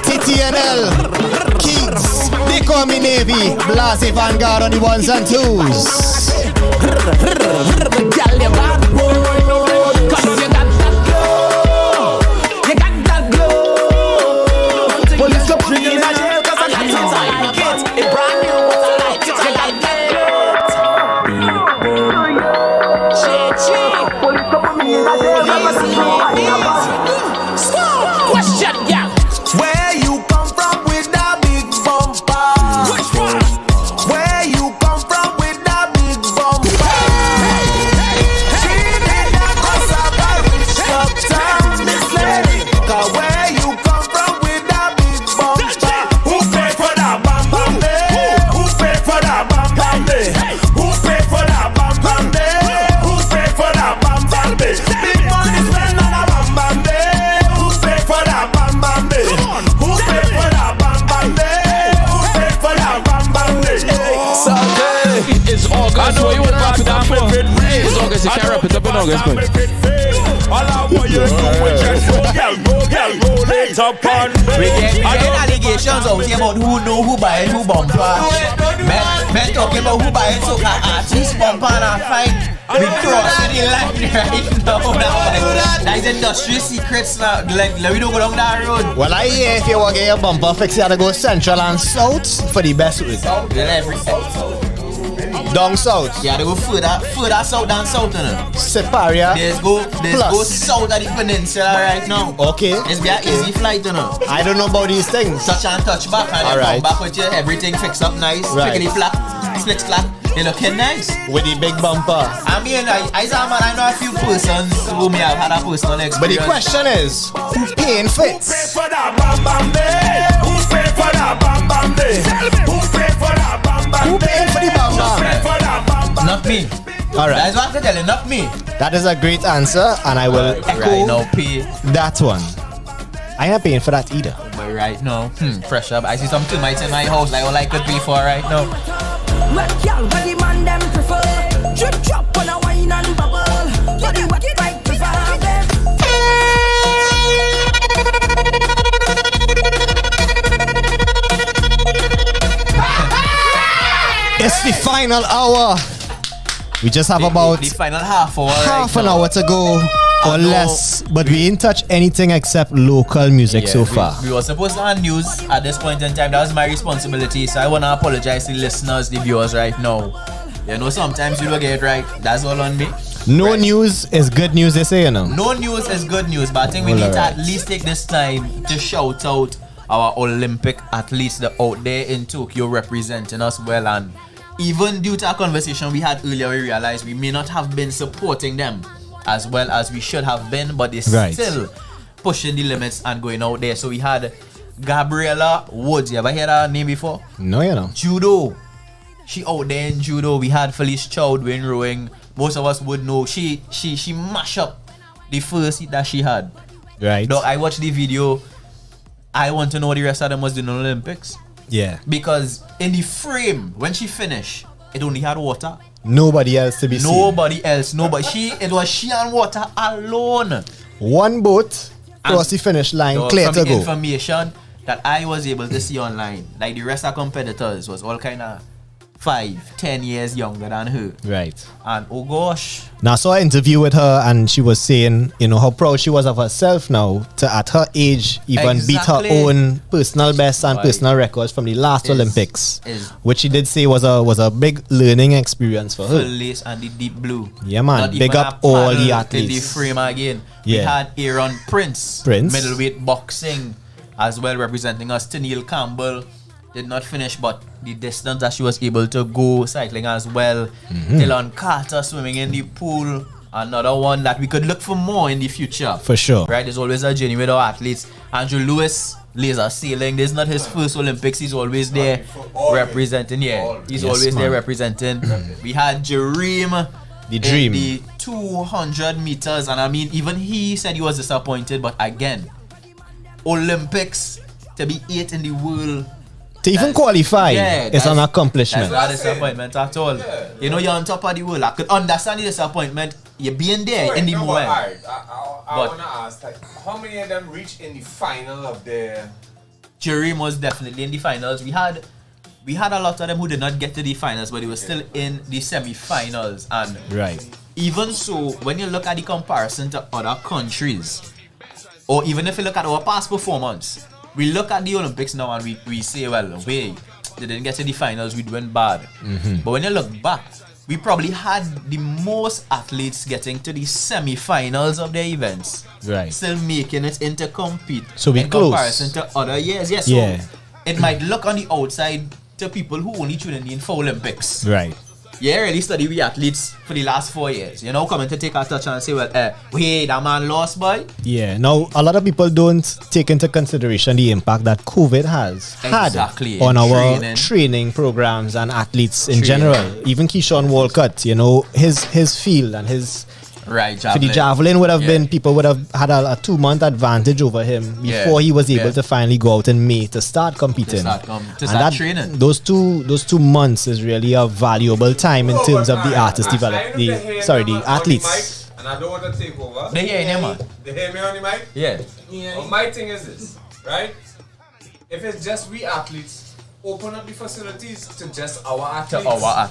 Speaker 2: TTNL, Kings, they call me Navy. Blase Vanguard on the ones and twos.
Speaker 10: Girl, you bad boy, 'cause you got that glow. You got that glow. Police come bring in a jail 'cause I got it. I like it. It brand new, but I like it. You got it. Police come bring in a jail 'cause I question, yeah.
Speaker 4: Where you come from with that big bumper? Which one? Where you come from with that big bumper? Trinidad was a rich doctor, Miss Lady. 'Cause where you come from with that big bumper? Who pay for that bam bam day? Who pay for that bam bam day? Who pay for that bam bam day? Who pay for that bam bam day? Big money spent on a bam bam day. Who pay for that bam bam day? Who pay for that bam bam day? Who pay for that bam bam day?
Speaker 8: Sunday. It's August. I know you want to rap it down for. It's August. You can't wrap it up in August, man.
Speaker 4: All I want you to do is just go, girl, roll it up on me.
Speaker 6: We get allegations out here about who know who buying who bumper. Men talking about who buying soca artist bumper and I find we crossing the line right now. That's industry secrets now. Like we don't go down that road.
Speaker 2: Well, I hear if you want to get your bumper fixed, you have to go central and south for the best route. Down south.
Speaker 6: Yeah, they go further south than south, you know.
Speaker 2: Separia.
Speaker 6: There's go south of the peninsula right now.
Speaker 2: Okay.
Speaker 6: It's be an easy flight, you know.
Speaker 2: I don't know about these things.
Speaker 6: Touch and touch back and
Speaker 2: all right.
Speaker 6: Come back with you. Everything fixed up nice.
Speaker 2: Right.
Speaker 6: Clickety flat, slick flat. You looking nice.
Speaker 2: With the big bumper.
Speaker 6: I mean, I know a few persons who may have had a personal experience.
Speaker 2: But the question is, who's paying for it?
Speaker 4: Who pay for that bam bam day? Who pay for that bam bam day? Who pay for that bam bam day?
Speaker 2: Who paying for the bam bam?
Speaker 6: Not me.
Speaker 2: Alright.
Speaker 6: That's what I'm telling you, not me.
Speaker 2: That is a great answer, and I will echo
Speaker 6: right now pay
Speaker 2: that one. I ain't paying for that either.
Speaker 6: But right now, fresh up. I see some termites in my house, like all I could pay for right now.
Speaker 9: Wet girl, where the man them prefer. Drip drop on a wine and bubble. Get the wet right before them.
Speaker 2: It's the final hour. We just have about
Speaker 6: the final half hour.
Speaker 2: Half an hour to go or less. But we didn't touch anything except local music so far.
Speaker 6: We were supposed to have news at this point in time. That was my responsibility. So I want to apologize to the listeners, the viewers right now. You know, sometimes you don't get it right. That's all on me.
Speaker 2: No news is good news, they say, you know.
Speaker 6: No news is good news. But I think we need to at least take this time to shout out our Olympic athletes that out there in Tokyo representing us well. And even due to our conversation we had earlier, we realized we may not have been supporting them as well as we should have been, but they're still pushing the limits and going out there. So we had Gabriella Woods. You ever heard her name before?
Speaker 2: No, you know.
Speaker 6: Judo. She out there in judo. We had Felice Chow doing rowing. Most of us would know. She mashed up the first hit that she had.
Speaker 2: Right.
Speaker 6: Dog, I watched the video. I want to know what the rest of them was doing in the Olympics.
Speaker 2: Yeah.
Speaker 6: Because in the frame, when she finished, it only had water.
Speaker 2: Nobody else to be seen.
Speaker 6: Nobody else. It was she and water alone.
Speaker 2: One boat crossed the finish line, clear to
Speaker 6: from the
Speaker 2: go.
Speaker 6: information that I was able to see online, like the rest of competitors was all kind of 5-10 years younger than her.
Speaker 2: Right.
Speaker 6: And oh gosh.
Speaker 2: Now I saw an interview with her and she was saying, you know, how proud she was of herself now to at her age even beat her own personal best and personal records from the last Olympics. Which she did say was a big learning experience for her.
Speaker 6: Felice and the deep blue.
Speaker 2: Yeah man,
Speaker 6: Not
Speaker 2: big up all the
Speaker 6: in
Speaker 2: athletes.
Speaker 6: the frame again.
Speaker 2: Yeah.
Speaker 6: We had Aaron Prince. Middleweight boxing as well, representing us. Tennille Campbell did not finish, but the distance that she was able to go cycling as well. Dylan Carter swimming in the pool. Another one that we could look for more in the future.
Speaker 2: For sure.
Speaker 6: Right, there's always a journey with our athletes. Andrew Lewis laser sailing. This is not his first Olympics. He's always there representing. Yeah, he's always there representing. We had Jareem.
Speaker 2: The dream.
Speaker 6: The 200 meters, and I mean, even he said he was disappointed. But again, Olympics, to be 8th in the world,
Speaker 2: to even qualify, is an accomplishment.
Speaker 6: That's not a disappointment at all. You know, you're on top of the world. I could understand the disappointment. You're being there in the moment.
Speaker 11: I want to ask, like, how many of them reached in the final of the...
Speaker 6: Jareem was definitely in the finals. We had a lot of them who did not get to the finals, but they were still in the semi-finals. And even so, when you look at the comparison to other countries, or even if you look at our past performance, we look at the Olympics now and we say, well, they didn't get to the finals, we went bad. But when you look back, we probably had the most athletes getting to the semi-finals of their events. Still making it into compete.
Speaker 2: So we
Speaker 6: in
Speaker 2: close.
Speaker 6: comparison to other years. Yes, so it might look on the outside to people who only tune in for Olympics. Yeah, really study we athletes for the last 4 years. You know, coming to take a touch and say, well, hey, that man lost, boy.
Speaker 2: Yeah, now a lot of people don't take into consideration the impact that COVID has had on our training programs and athletes in general. Even Keyshawn Walcott, you know, his field and his for the javelin would have been, people would have had a 2-month advantage over him before he was able to finally go out in May to start competing.
Speaker 6: To start training.
Speaker 2: Those two months is really a valuable time in terms of the artist development. The athletes.
Speaker 11: And I don't want to take over.
Speaker 6: They hear you, man.
Speaker 11: They hear me on the mic?
Speaker 6: Yeah.
Speaker 11: Well, my thing is this, right? If it's just we athletes, open up the facilities to just our athletes,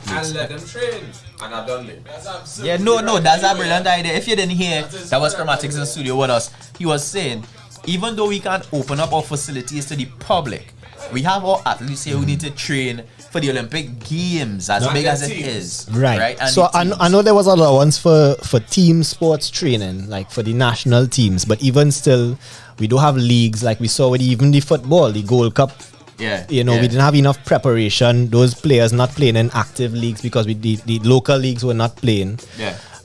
Speaker 11: and let them train. And I've done it. That's
Speaker 6: that's a brilliant idea. If you didn't hear, that was Chromatics in studio with us. He was saying, even though we can't open up our facilities to the public, we have our athletes here who need to train for the Olympic Games, as big as it is.
Speaker 2: Right. And so I know there was allowance for team sports training, like for the national teams, but even still, we do have leagues like we saw with even the football, the Gold Cup. We didn't have enough preparation. Those players not playing in active leagues because the local leagues were not playing.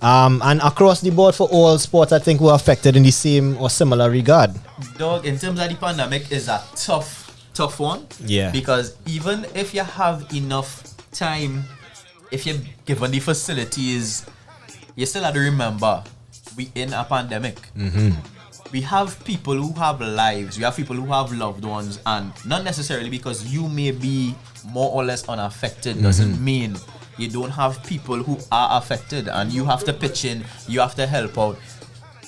Speaker 2: And across the board for all sports, I think were affected in the same or similar regard.
Speaker 6: Dog, in terms of the pandemic, is a tough one. Because even if you have enough time, if you're given the facilities, you still have to remember we in a pandemic. We have people who have lives, we have people who have loved ones, and not necessarily because you may be more or less unaffected doesn't mean you don't have people who are affected, and you have to pitch in, you have to help out.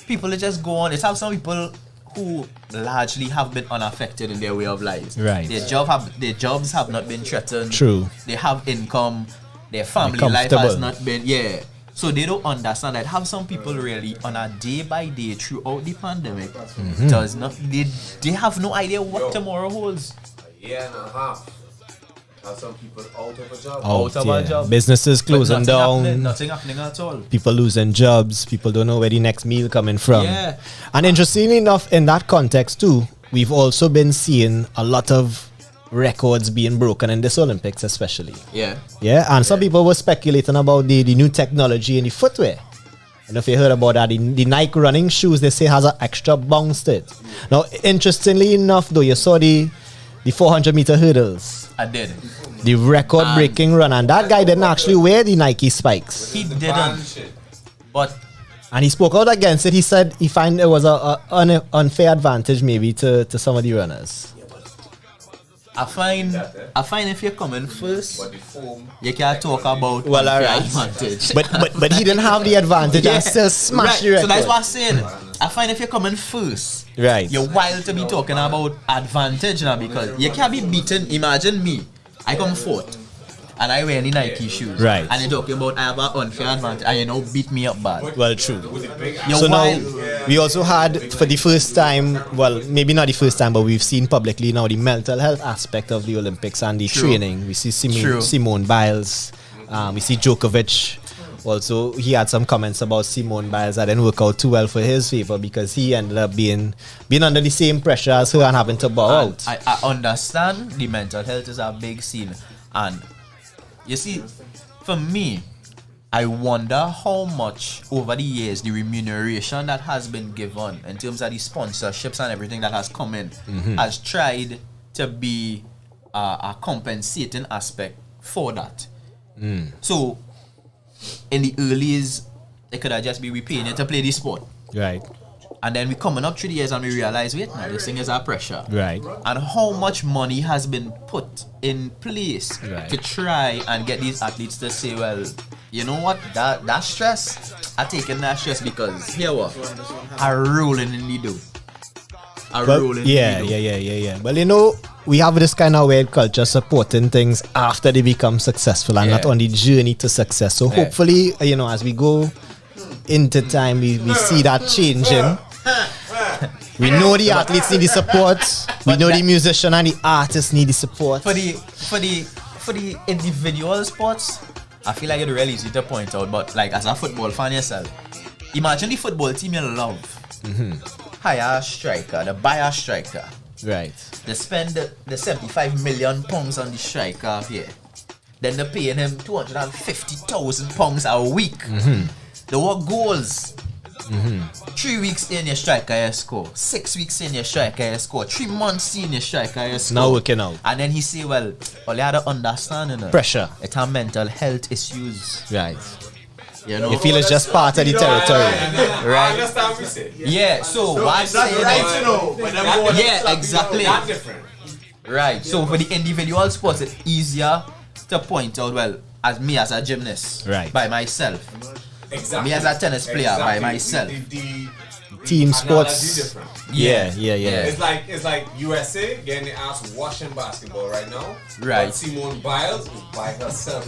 Speaker 6: People just go on. It's have some people who largely have been unaffected in their way of life. Their jobs have not been threatened. They have income. Their family life has not been so they don't understand that. Have some people really on a day by day throughout the pandemic does not they have no idea what tomorrow holds.
Speaker 11: A year and a half. Have some people out of a job.
Speaker 6: Out of a job.
Speaker 2: Businesses closing down.
Speaker 6: Nothing happening at all.
Speaker 2: People losing jobs. People don't know where the next meal coming from. And interestingly enough, in that context too, we've also been seeing a lot of records being broken in this Olympics, especially. And some people were speculating about the new technology in the footwear. I don't know if you heard about that. The Nike running shoes, they say, has an extra bounce to it. Now, interestingly enough, though, you saw the 400-meter hurdles.
Speaker 6: I did.
Speaker 2: The record-breaking run, and that guy didn't actually wear the Nike spikes.
Speaker 6: He didn't.
Speaker 2: And he spoke out against it. He said he found it was an unfair advantage maybe to some of the runners.
Speaker 6: I find if you're coming first, you can't talk about advantage.
Speaker 2: But he didn't have the advantage and still smashed the record.
Speaker 6: So that's what I'm saying. I find if you're coming first, you're wild to be talking about advantage now, because you can't be beaten. Imagine me, I come fourth and I wear any Nike shoes. And you're talking about I have an unfair advantage and you know beat me up bad.
Speaker 2: Well, true. So now we also had, for the first time, well, maybe not the first time, but we've seen publicly now the mental health aspect of the Olympics and the training. We see Simone Biles, we see Djokovic. Also, he had some comments about Simone Biles that didn't work out too well for his favor because he ended up being under the same pressure as her and having to bow out.
Speaker 6: I understand the mental health is a big scene, and you see, for me, I wonder how much over the years the remuneration that has been given in terms of the sponsorships and everything that has come in has tried to be a compensating aspect for that. So in the earlies, it could have just be we paying you to play the sport.
Speaker 2: Right.
Speaker 6: And then we coming up through the years and we realize, wait, now this thing is our pressure.
Speaker 2: Right.
Speaker 6: And how much money has been put in place to try and get these athletes to say, well, you know what, that stress, I taking that stress because here what, I rolling in the dough.
Speaker 2: Yeah. Well, you know, we have this kind of weird culture supporting things after they become successful and not on the journey to success. So hopefully, you know, as we go into time, we see that changing. We know the athletes need the support. We know the musician and the artists need the support.
Speaker 6: For the individual sports, I feel like it's really easy to point out, but like as a football fan yourself, imagine the football team you love. Hire a striker, they buy a striker.
Speaker 2: Right.
Speaker 6: They spend the 75 million pounds on the striker here. Then they're paying him £250,000 a week. They work goals. 3 weeks in your striker you score, 6 weeks in your striker you score, 3 months in your striker you score.
Speaker 2: Now working out.
Speaker 6: And then he say, well, all you have to understand, you know,
Speaker 2: pressure.
Speaker 6: It's a mental health issues.
Speaker 2: Right.
Speaker 6: You know,
Speaker 2: you feel it's just part of the territory.
Speaker 6: Right.
Speaker 11: Understand what we say?
Speaker 6: Yeah, so why say
Speaker 11: right, you know,
Speaker 6: yeah, exactly.
Speaker 11: That's different.
Speaker 6: Right. So for the individual sports, it's easier to point out, well, as me as a gymnast, by myself.
Speaker 11: Exactly.
Speaker 6: Me as a tennis player by myself.
Speaker 11: The
Speaker 2: team sports. Yeah.
Speaker 11: It's like USA getting the ass washing basketball right now.
Speaker 6: Right.
Speaker 11: But Simone Biles is by herself.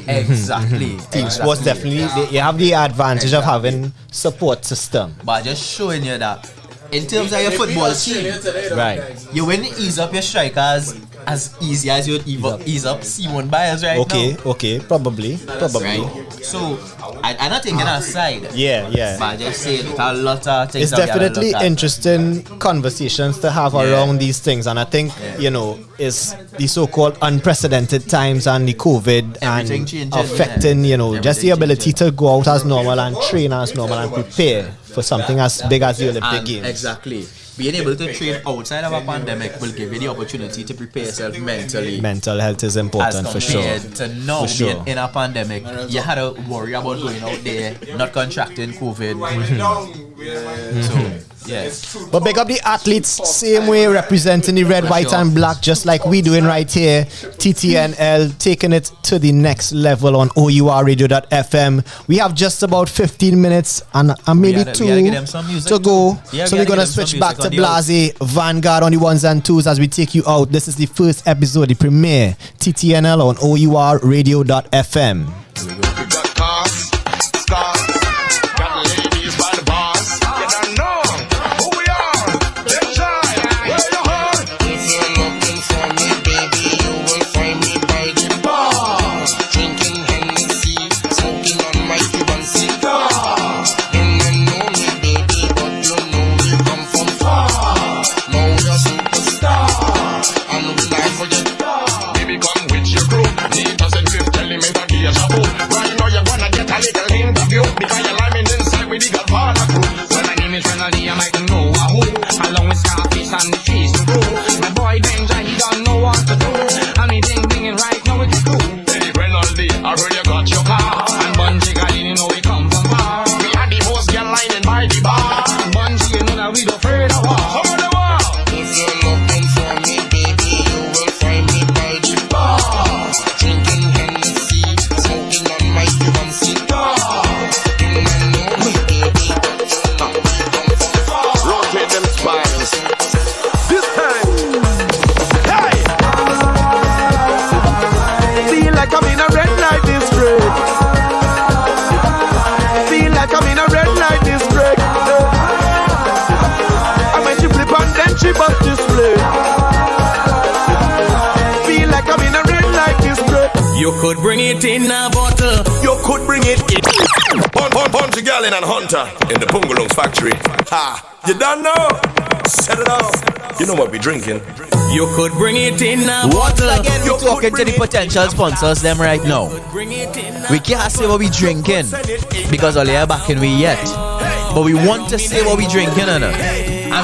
Speaker 6: Exactly.
Speaker 2: Team sports definitely. You have the advantage of having support system.
Speaker 6: But just showing you that in terms of your football team,
Speaker 2: right?
Speaker 6: You wouldn't ease up your strikers as easy as you'd ease up Simone Biles right now.
Speaker 2: Okay, probably.
Speaker 6: Right? So I'm not taking that side.
Speaker 2: Yeah.
Speaker 6: But I just say a lot of things.
Speaker 2: It's definitely interesting conversations to have around these things, and I think you know is the so-called unprecedented times and the COVID and affecting you know just the ability to go out as normal and train as normal and prepare for something as big as the Olympic Games.
Speaker 6: Exactly. Being able to train outside of a pandemic will give you the opportunity to prepare yourself mentally.
Speaker 2: Mental health is important for sure.
Speaker 6: As compared to now being in a pandemic, you had to worry about going out there, not contracting COVID.
Speaker 2: But big up the athletes, same way representing the red, white and black, just like we doing right here. TTNL taking it to the next level on ourradio.fm. We have just about 15 minutes and maybe two to go. So we're going to switch back to Blase Vanguard on the ones and twos as we take you out. This is the first episode, the premiere, TTNL on ourradio.fm.
Speaker 10: You could bring it in a bottle. You could bring it in.
Speaker 20: Bunch of gal in and Hunter in the Pungalong's factory. Ha! You don't know. Set it up. You know what we drinking.
Speaker 16: You could bring it in now.
Speaker 6: Once again, we're talking to the potential sponsors them right now. We can't say what we drinking because all are backing we yet. But we want to say what we drinking, and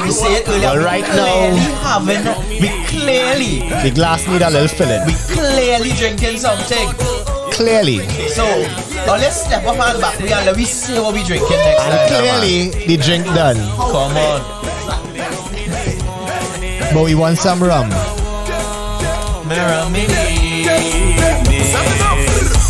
Speaker 6: we say it earlier.
Speaker 2: Well, right now,
Speaker 6: we clearly
Speaker 2: the glass need a little filling.
Speaker 6: We clearly drinking something.
Speaker 2: Clearly.
Speaker 6: So, let's step up and back and let we say what we drinking next time.
Speaker 2: And clearly, the drink done.
Speaker 6: Come on.
Speaker 2: But we want some rum.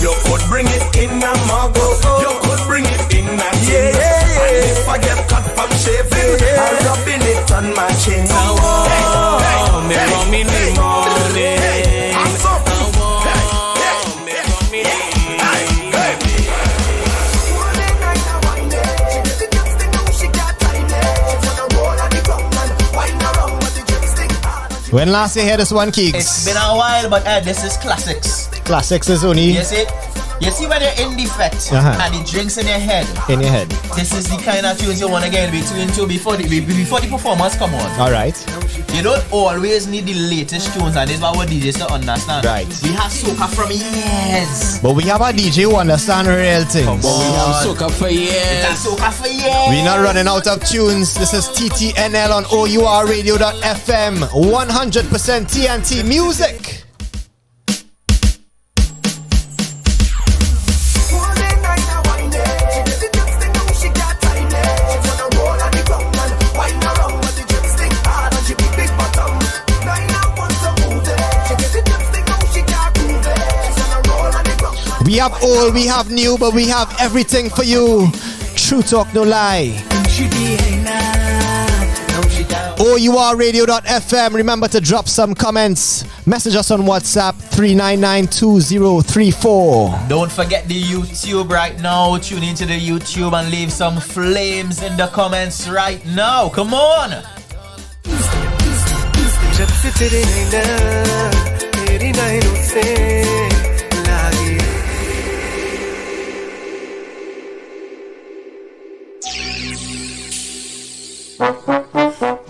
Speaker 20: You could bring it in a mug. You could bring it in a tin. And if I get cut from shaving, I'm rubbing it on my chin.
Speaker 2: When last you hear this one, Keeks?
Speaker 6: It's been a while, but this is classics.
Speaker 2: Classics is only.
Speaker 6: You see when you're in the fete and the drinks in your head.
Speaker 2: In your head.
Speaker 6: This is the kind of tunes you want to get between two before the performance come on.
Speaker 2: Alright.
Speaker 6: You don't always need the latest tunes, and this is what DJs to understand.
Speaker 2: Right.
Speaker 6: We have soca from years.
Speaker 2: But we have a DJ who understand real things.
Speaker 8: We have soca for years.
Speaker 2: We're not running out of tunes. This is TTNL on ourradio.fm. 100% TNT music. We have old, we have new, but we have everything for you. True talk, no lie. ourradio.fm. Remember to drop some comments. Message us on WhatsApp 3992034.
Speaker 6: Don't forget the YouTube right now. Tune into the YouTube and leave some flames in the comments right now. Come on.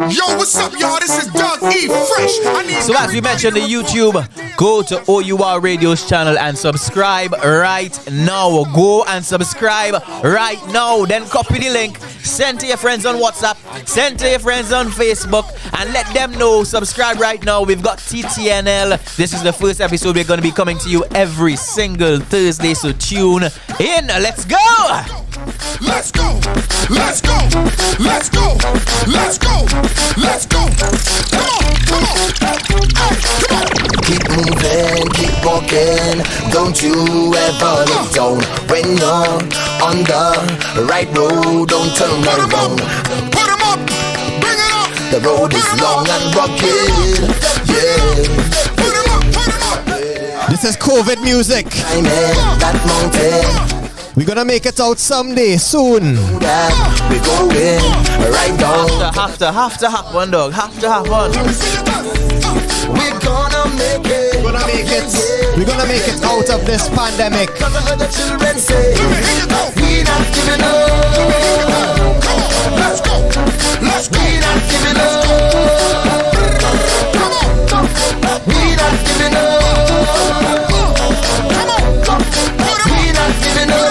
Speaker 17: Yo, what's up, y'all? This is Doug E. Fresh.
Speaker 6: So as we mentioned, the YouTube, go to O.U.R Radio's channel and subscribe right now. Go and subscribe right now. Then copy the link, send to your friends on WhatsApp, send to your friends on Facebook, and let them know. Subscribe right now. We've got TTNL. This is the first episode. We're going to be coming to you every single Thursday, so tune in. Let's go!
Speaker 17: Let's go! Let's go! Let's go! Let's go! Let's go! Come on! Come on! Hey, come on!
Speaker 14: Keep moving, keep walking. Don't you ever look down. When you're on the right road, don't turn around.
Speaker 17: Put 'em up! Bring it up!
Speaker 14: The road is long and rugged. Yeah.
Speaker 17: Put 'em up! Put 'em up!
Speaker 2: This is COVID music.
Speaker 14: I'm in that mountain.
Speaker 2: We're gonna make it out someday, soon.
Speaker 14: We're going right down.
Speaker 6: Have to have one, dog. Have to have one.
Speaker 14: We're gonna make it.
Speaker 2: We're gonna make it. We're gonna make it out of this pandemic.
Speaker 14: Cause I heard the children say, we not giving up.
Speaker 17: Let's go! Let's go!
Speaker 14: We not giving up.
Speaker 17: Come on!
Speaker 14: We not giving up.
Speaker 17: Come on!
Speaker 14: We not giving up.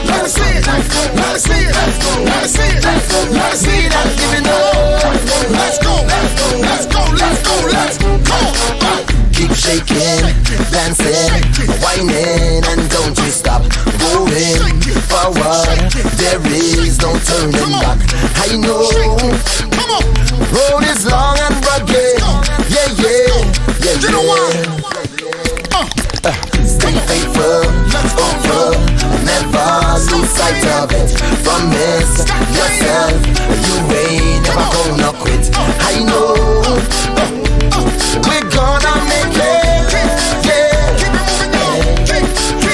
Speaker 17: Let us see it! Let us see it! Let us see it! Let us see it!
Speaker 14: Not giving up.
Speaker 17: Let's go! Let's go! Let's go! Let's go! Come on!
Speaker 14: Keep shaking, dancing, whining, and don't you stop going forward. There is no turning back. I know. Road is long and rugged. Yeah, yeah, yeah, yeah. Stay faithful, hopeful, never lose sight of it. Promise yourself, you ain't never gonna quit. I know we're gonna make it, yeah.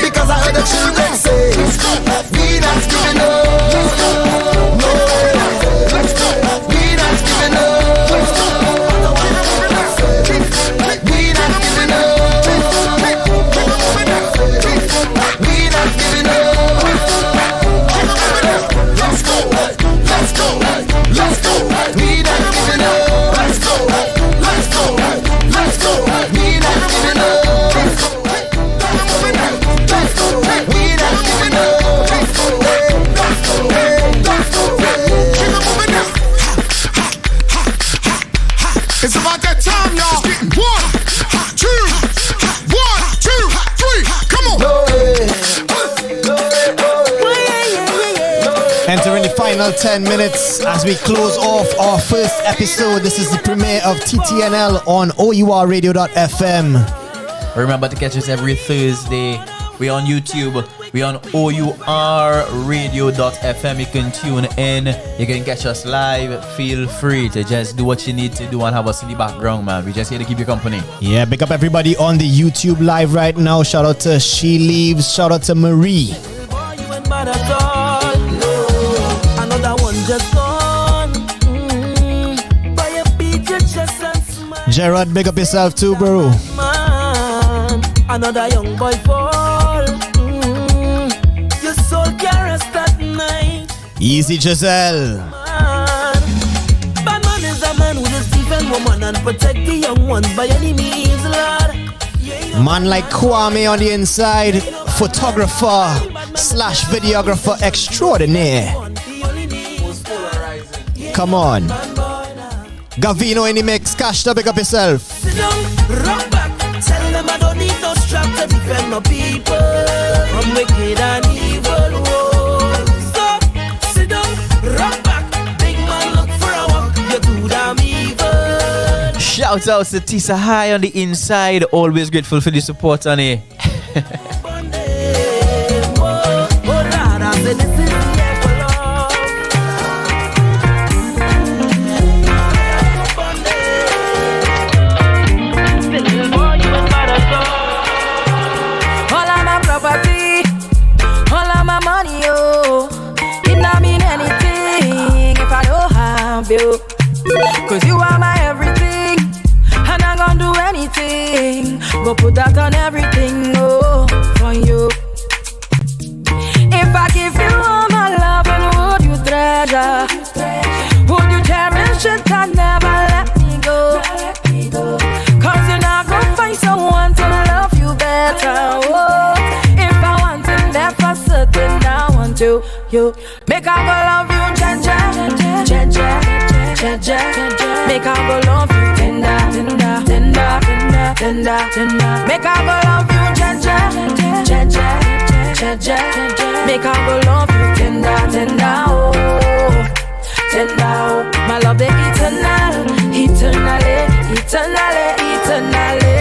Speaker 14: Because I heard the children say, we not giving up. No, we not giving up. We not giving up. Let's go!
Speaker 2: final 10 minutes as we close off our first episode. This is the premiere of TTNL on ourradio.fm.
Speaker 6: Remember to catch us every Thursday. We on YouTube. We on ourradio.fm. You can tune in. You can catch us live. Feel free to just do what you need to do and have us in the background, man. We just here to keep you company.
Speaker 2: Yeah, big up everybody on the YouTube live right now. Shout out to She Leaves. Shout out to Marie.
Speaker 15: Another one just gone. By a beat your chest and smile.
Speaker 2: Gerard, big up yourself too, bro.
Speaker 15: Man, another young boy fall. Your soul can rest at night.
Speaker 2: Easy, Giselle.
Speaker 15: Bad man is a man who just defend woman and protect the young ones by any means, Lord.
Speaker 2: Man like Kwame on the inside, photographer / videographer extraordinaire. Come on. Gavino in the mix, Cash to pick up yourself.
Speaker 15: Sit down, rock back. Tell them I don't need no strap to defend my people from wicked and evil. So, sit down, rock back. Big man look for a walk. You do damn evil.
Speaker 6: Shout out to Tisa High on the inside. Always grateful for the support, honey.
Speaker 9: Cause you are my everything, and I'm gonna do anything. Go put that on everything, oh, for you. If I give you all my love, and would you treasure? Would you cherish it and never let me go? Cause you're not gonna find someone to love you better, oh. If I want to live for certain, I want you. Make I go love you, Jaja. Make I go love you, tender. Make I go love you, Jaja. Make I go love you, tender, oh, tender, oh. My love, the eternally.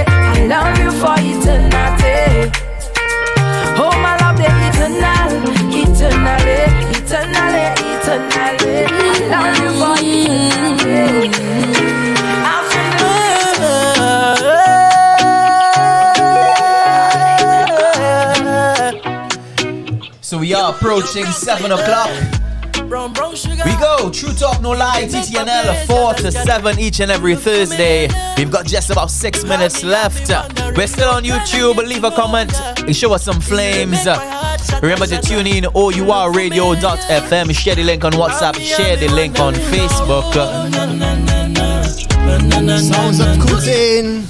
Speaker 9: I love you for eternity. Oh, my love, the eternally. I love you for eternity.
Speaker 6: So we are approaching 7 o'clock. We go, True Talk No Lie, TTNL, 4 to 7 each and every Thursday. We've got just about 6 minutes left. We're still on YouTube. Leave a comment, show us some flames. Remember to tune in ourradio.fm. Share the link on WhatsApp, share the link on Facebook.
Speaker 2: Sounds of Kutin.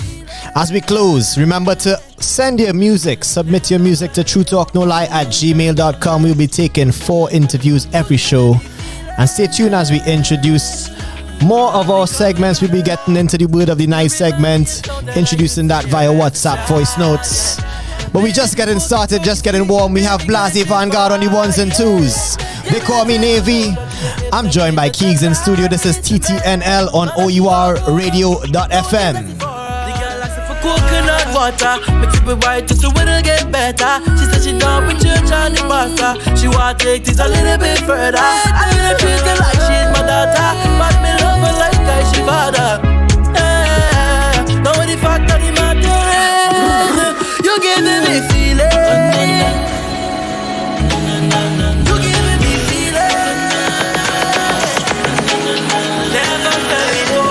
Speaker 2: As we close, remember to send your music, submit your music to truetalknolie@gmail.com. We'll be taking 4 interviews every show. And stay tuned as we introduce more of our segments. We'll be getting into the word of the night segment, introducing that via WhatsApp voice notes. But we just getting started, just getting warm. We have Blasey Vanguard on the 1s and 2s. They call me Navy. I'm joined by Keegs in studio. This is TTNL on ourradio.fm.
Speaker 15: Coconut water, mix it with white just so it'll get better. She said she done with church and the pastor. She want to take this a little bit further. I gonna treat her like she's my daughter, but me love her like I she father. Now the fact of the matter is, you giving me feeling. You giving me feeling. Never let me go.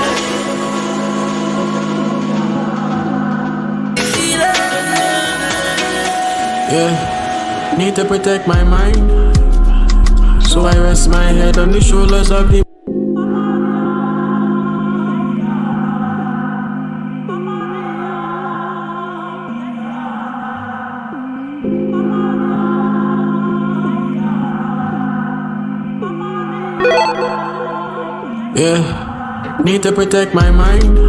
Speaker 12: Yeah, need to protect my mind, so I rest my head on the shoulders of the. Yeah, need to protect my mind,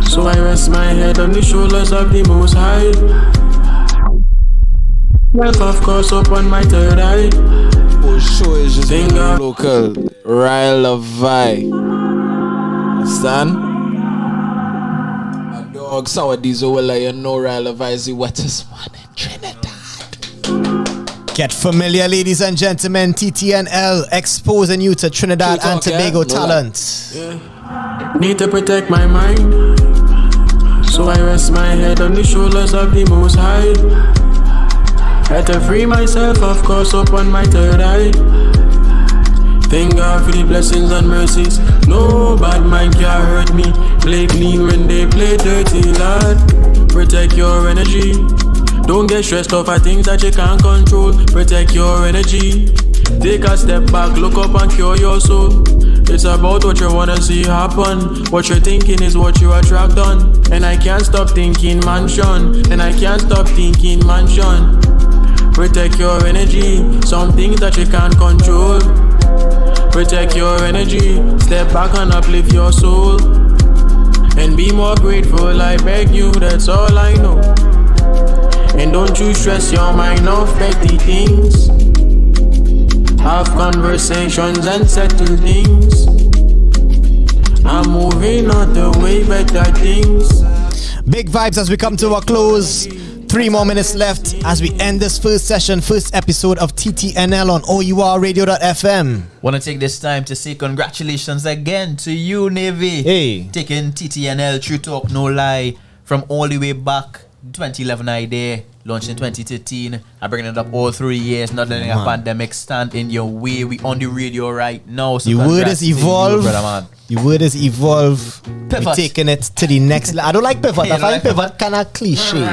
Speaker 12: so I rest my head on the shoulders of the Most High. Myself, of course, up on my third eye.
Speaker 8: Oh, show is just local. Ryle of Vi. Understand? A dog sour diesel will let you know Ryle of Vi is the wettest one in Trinidad.
Speaker 2: Get familiar, ladies and gentlemen. TTNL exposing you to Trinidad and Tobago talent.
Speaker 12: Yeah. Need to protect my mind, so I rest my head on the shoulders of the Most High. Had to free myself, of course, up on my third eye. Thank God for the blessings and mercies. No bad mind can hurt me. Blame me when they play dirty, lad. Protect your energy. Don't get stressed off at things that you can't control. Protect your energy. Take a step back, look up and cure your soul. It's about what you wanna see happen. What you're thinking is what you attract on. And I can't stop thinking mansion. And I can't stop thinking mansion. Protect your energy. Some things that you can't control. Protect your energy. Step back and uplift your soul. And be more grateful, I beg you, that's all I know. And don't you stress your mind off petty things. Have conversations and settle things. I'm moving on the way better things.
Speaker 2: Big vibes as we come to a close. 3 more minutes left as we end this first session, first episode of TTNL on ourradio.fm.
Speaker 6: Want to take this time to say congratulations again to you, Navy.
Speaker 2: Hey.
Speaker 6: Taking TTNL, True Talk, No Lie, from all the way back 2011 idea, launched in 2013. I'm bringing it up all 3 years, not letting a pandemic stand in your way. We on the radio right now. So
Speaker 2: the word is evolve. The word is evolve.
Speaker 6: Pivot.
Speaker 2: We're taking it to the next level. I don't like pivot. I find pivot kind of cliche.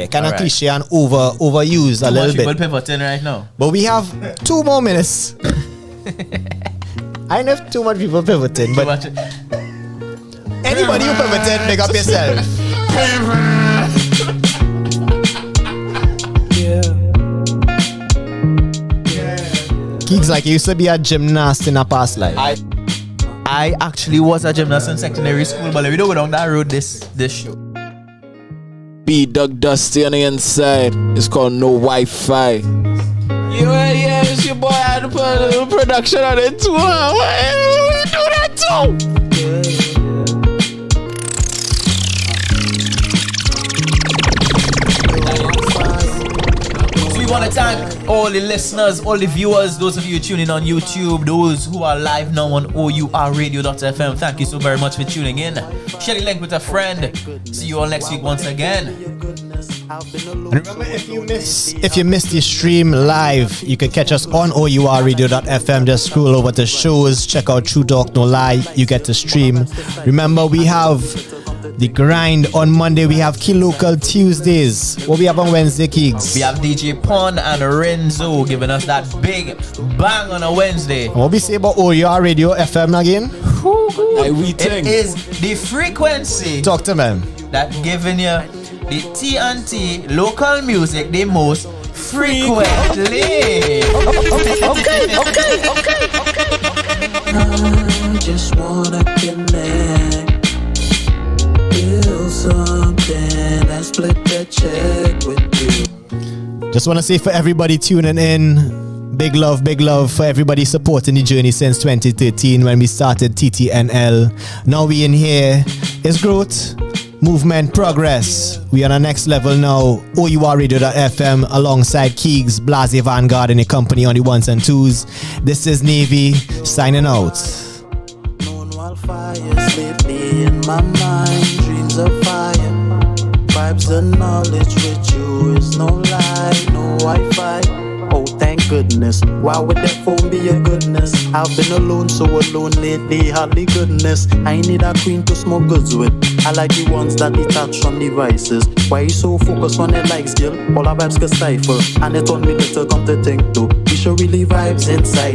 Speaker 6: Kind of
Speaker 2: cliche and overused a little bit.
Speaker 6: People pivoting right now.
Speaker 2: But we have 2 more minutes. I know too much people pivoting, but anybody who pivoted, make up yourself. Geeks, like you used to be a gymnast in a past life.
Speaker 6: I actually was a gymnast in secondary school, but we don't go down that road this show.
Speaker 8: B Doug Dusty on the inside. It's called No Wi-Fi. Yeah, it's your boy. I had to put a little production on it too. Why do that too?
Speaker 6: We want to thank all the listeners, all the viewers, those of you tuning on YouTube, those who are live now on ourradio.fm. Thank you so very much for tuning in. Share the link with a friend. See you all next week once again.
Speaker 2: And remember, if you missed the stream live, you can catch us on ourradio.fm. Just scroll over to shows, check out True Talk No Lie. You get to stream. Remember, we have the grind on Monday. We have Key Local Tuesdays. What we have on Wednesday, Keeks?
Speaker 6: We have DJ Pon and Renzo giving us that big bang on a Wednesday.
Speaker 2: What we say about O.U.R Radio FM again?
Speaker 6: It is the frequency.
Speaker 2: Talk to me.
Speaker 6: That giving you the TNT local music the most frequently.
Speaker 15: Okay. I just wanna connect. Feel something. I split the check with you.
Speaker 2: Just want to say for everybody tuning in, big love for everybody supporting the journey since 2013 when we started TTNL. Now we in here. It's growth, movement, progress. We on our next level now. ourradio.fm alongside Keegs, Blase Vanguard and the company on the ones and twos. This is Navy signing out.
Speaker 15: Fires lately in my mind, dreams of fire, vibes and knowledge with you is no lie, no Wi-Fi. Oh, thank goodness. Why would that phone be a goodness? I've been alone, so alone lately, hardly goodness. I need a queen to smoke goods with. I like the ones that detach from devices. Why you so focused on the likes, girl? All our vibes get stifle, and it on me better come to think too. We should really vibes inside.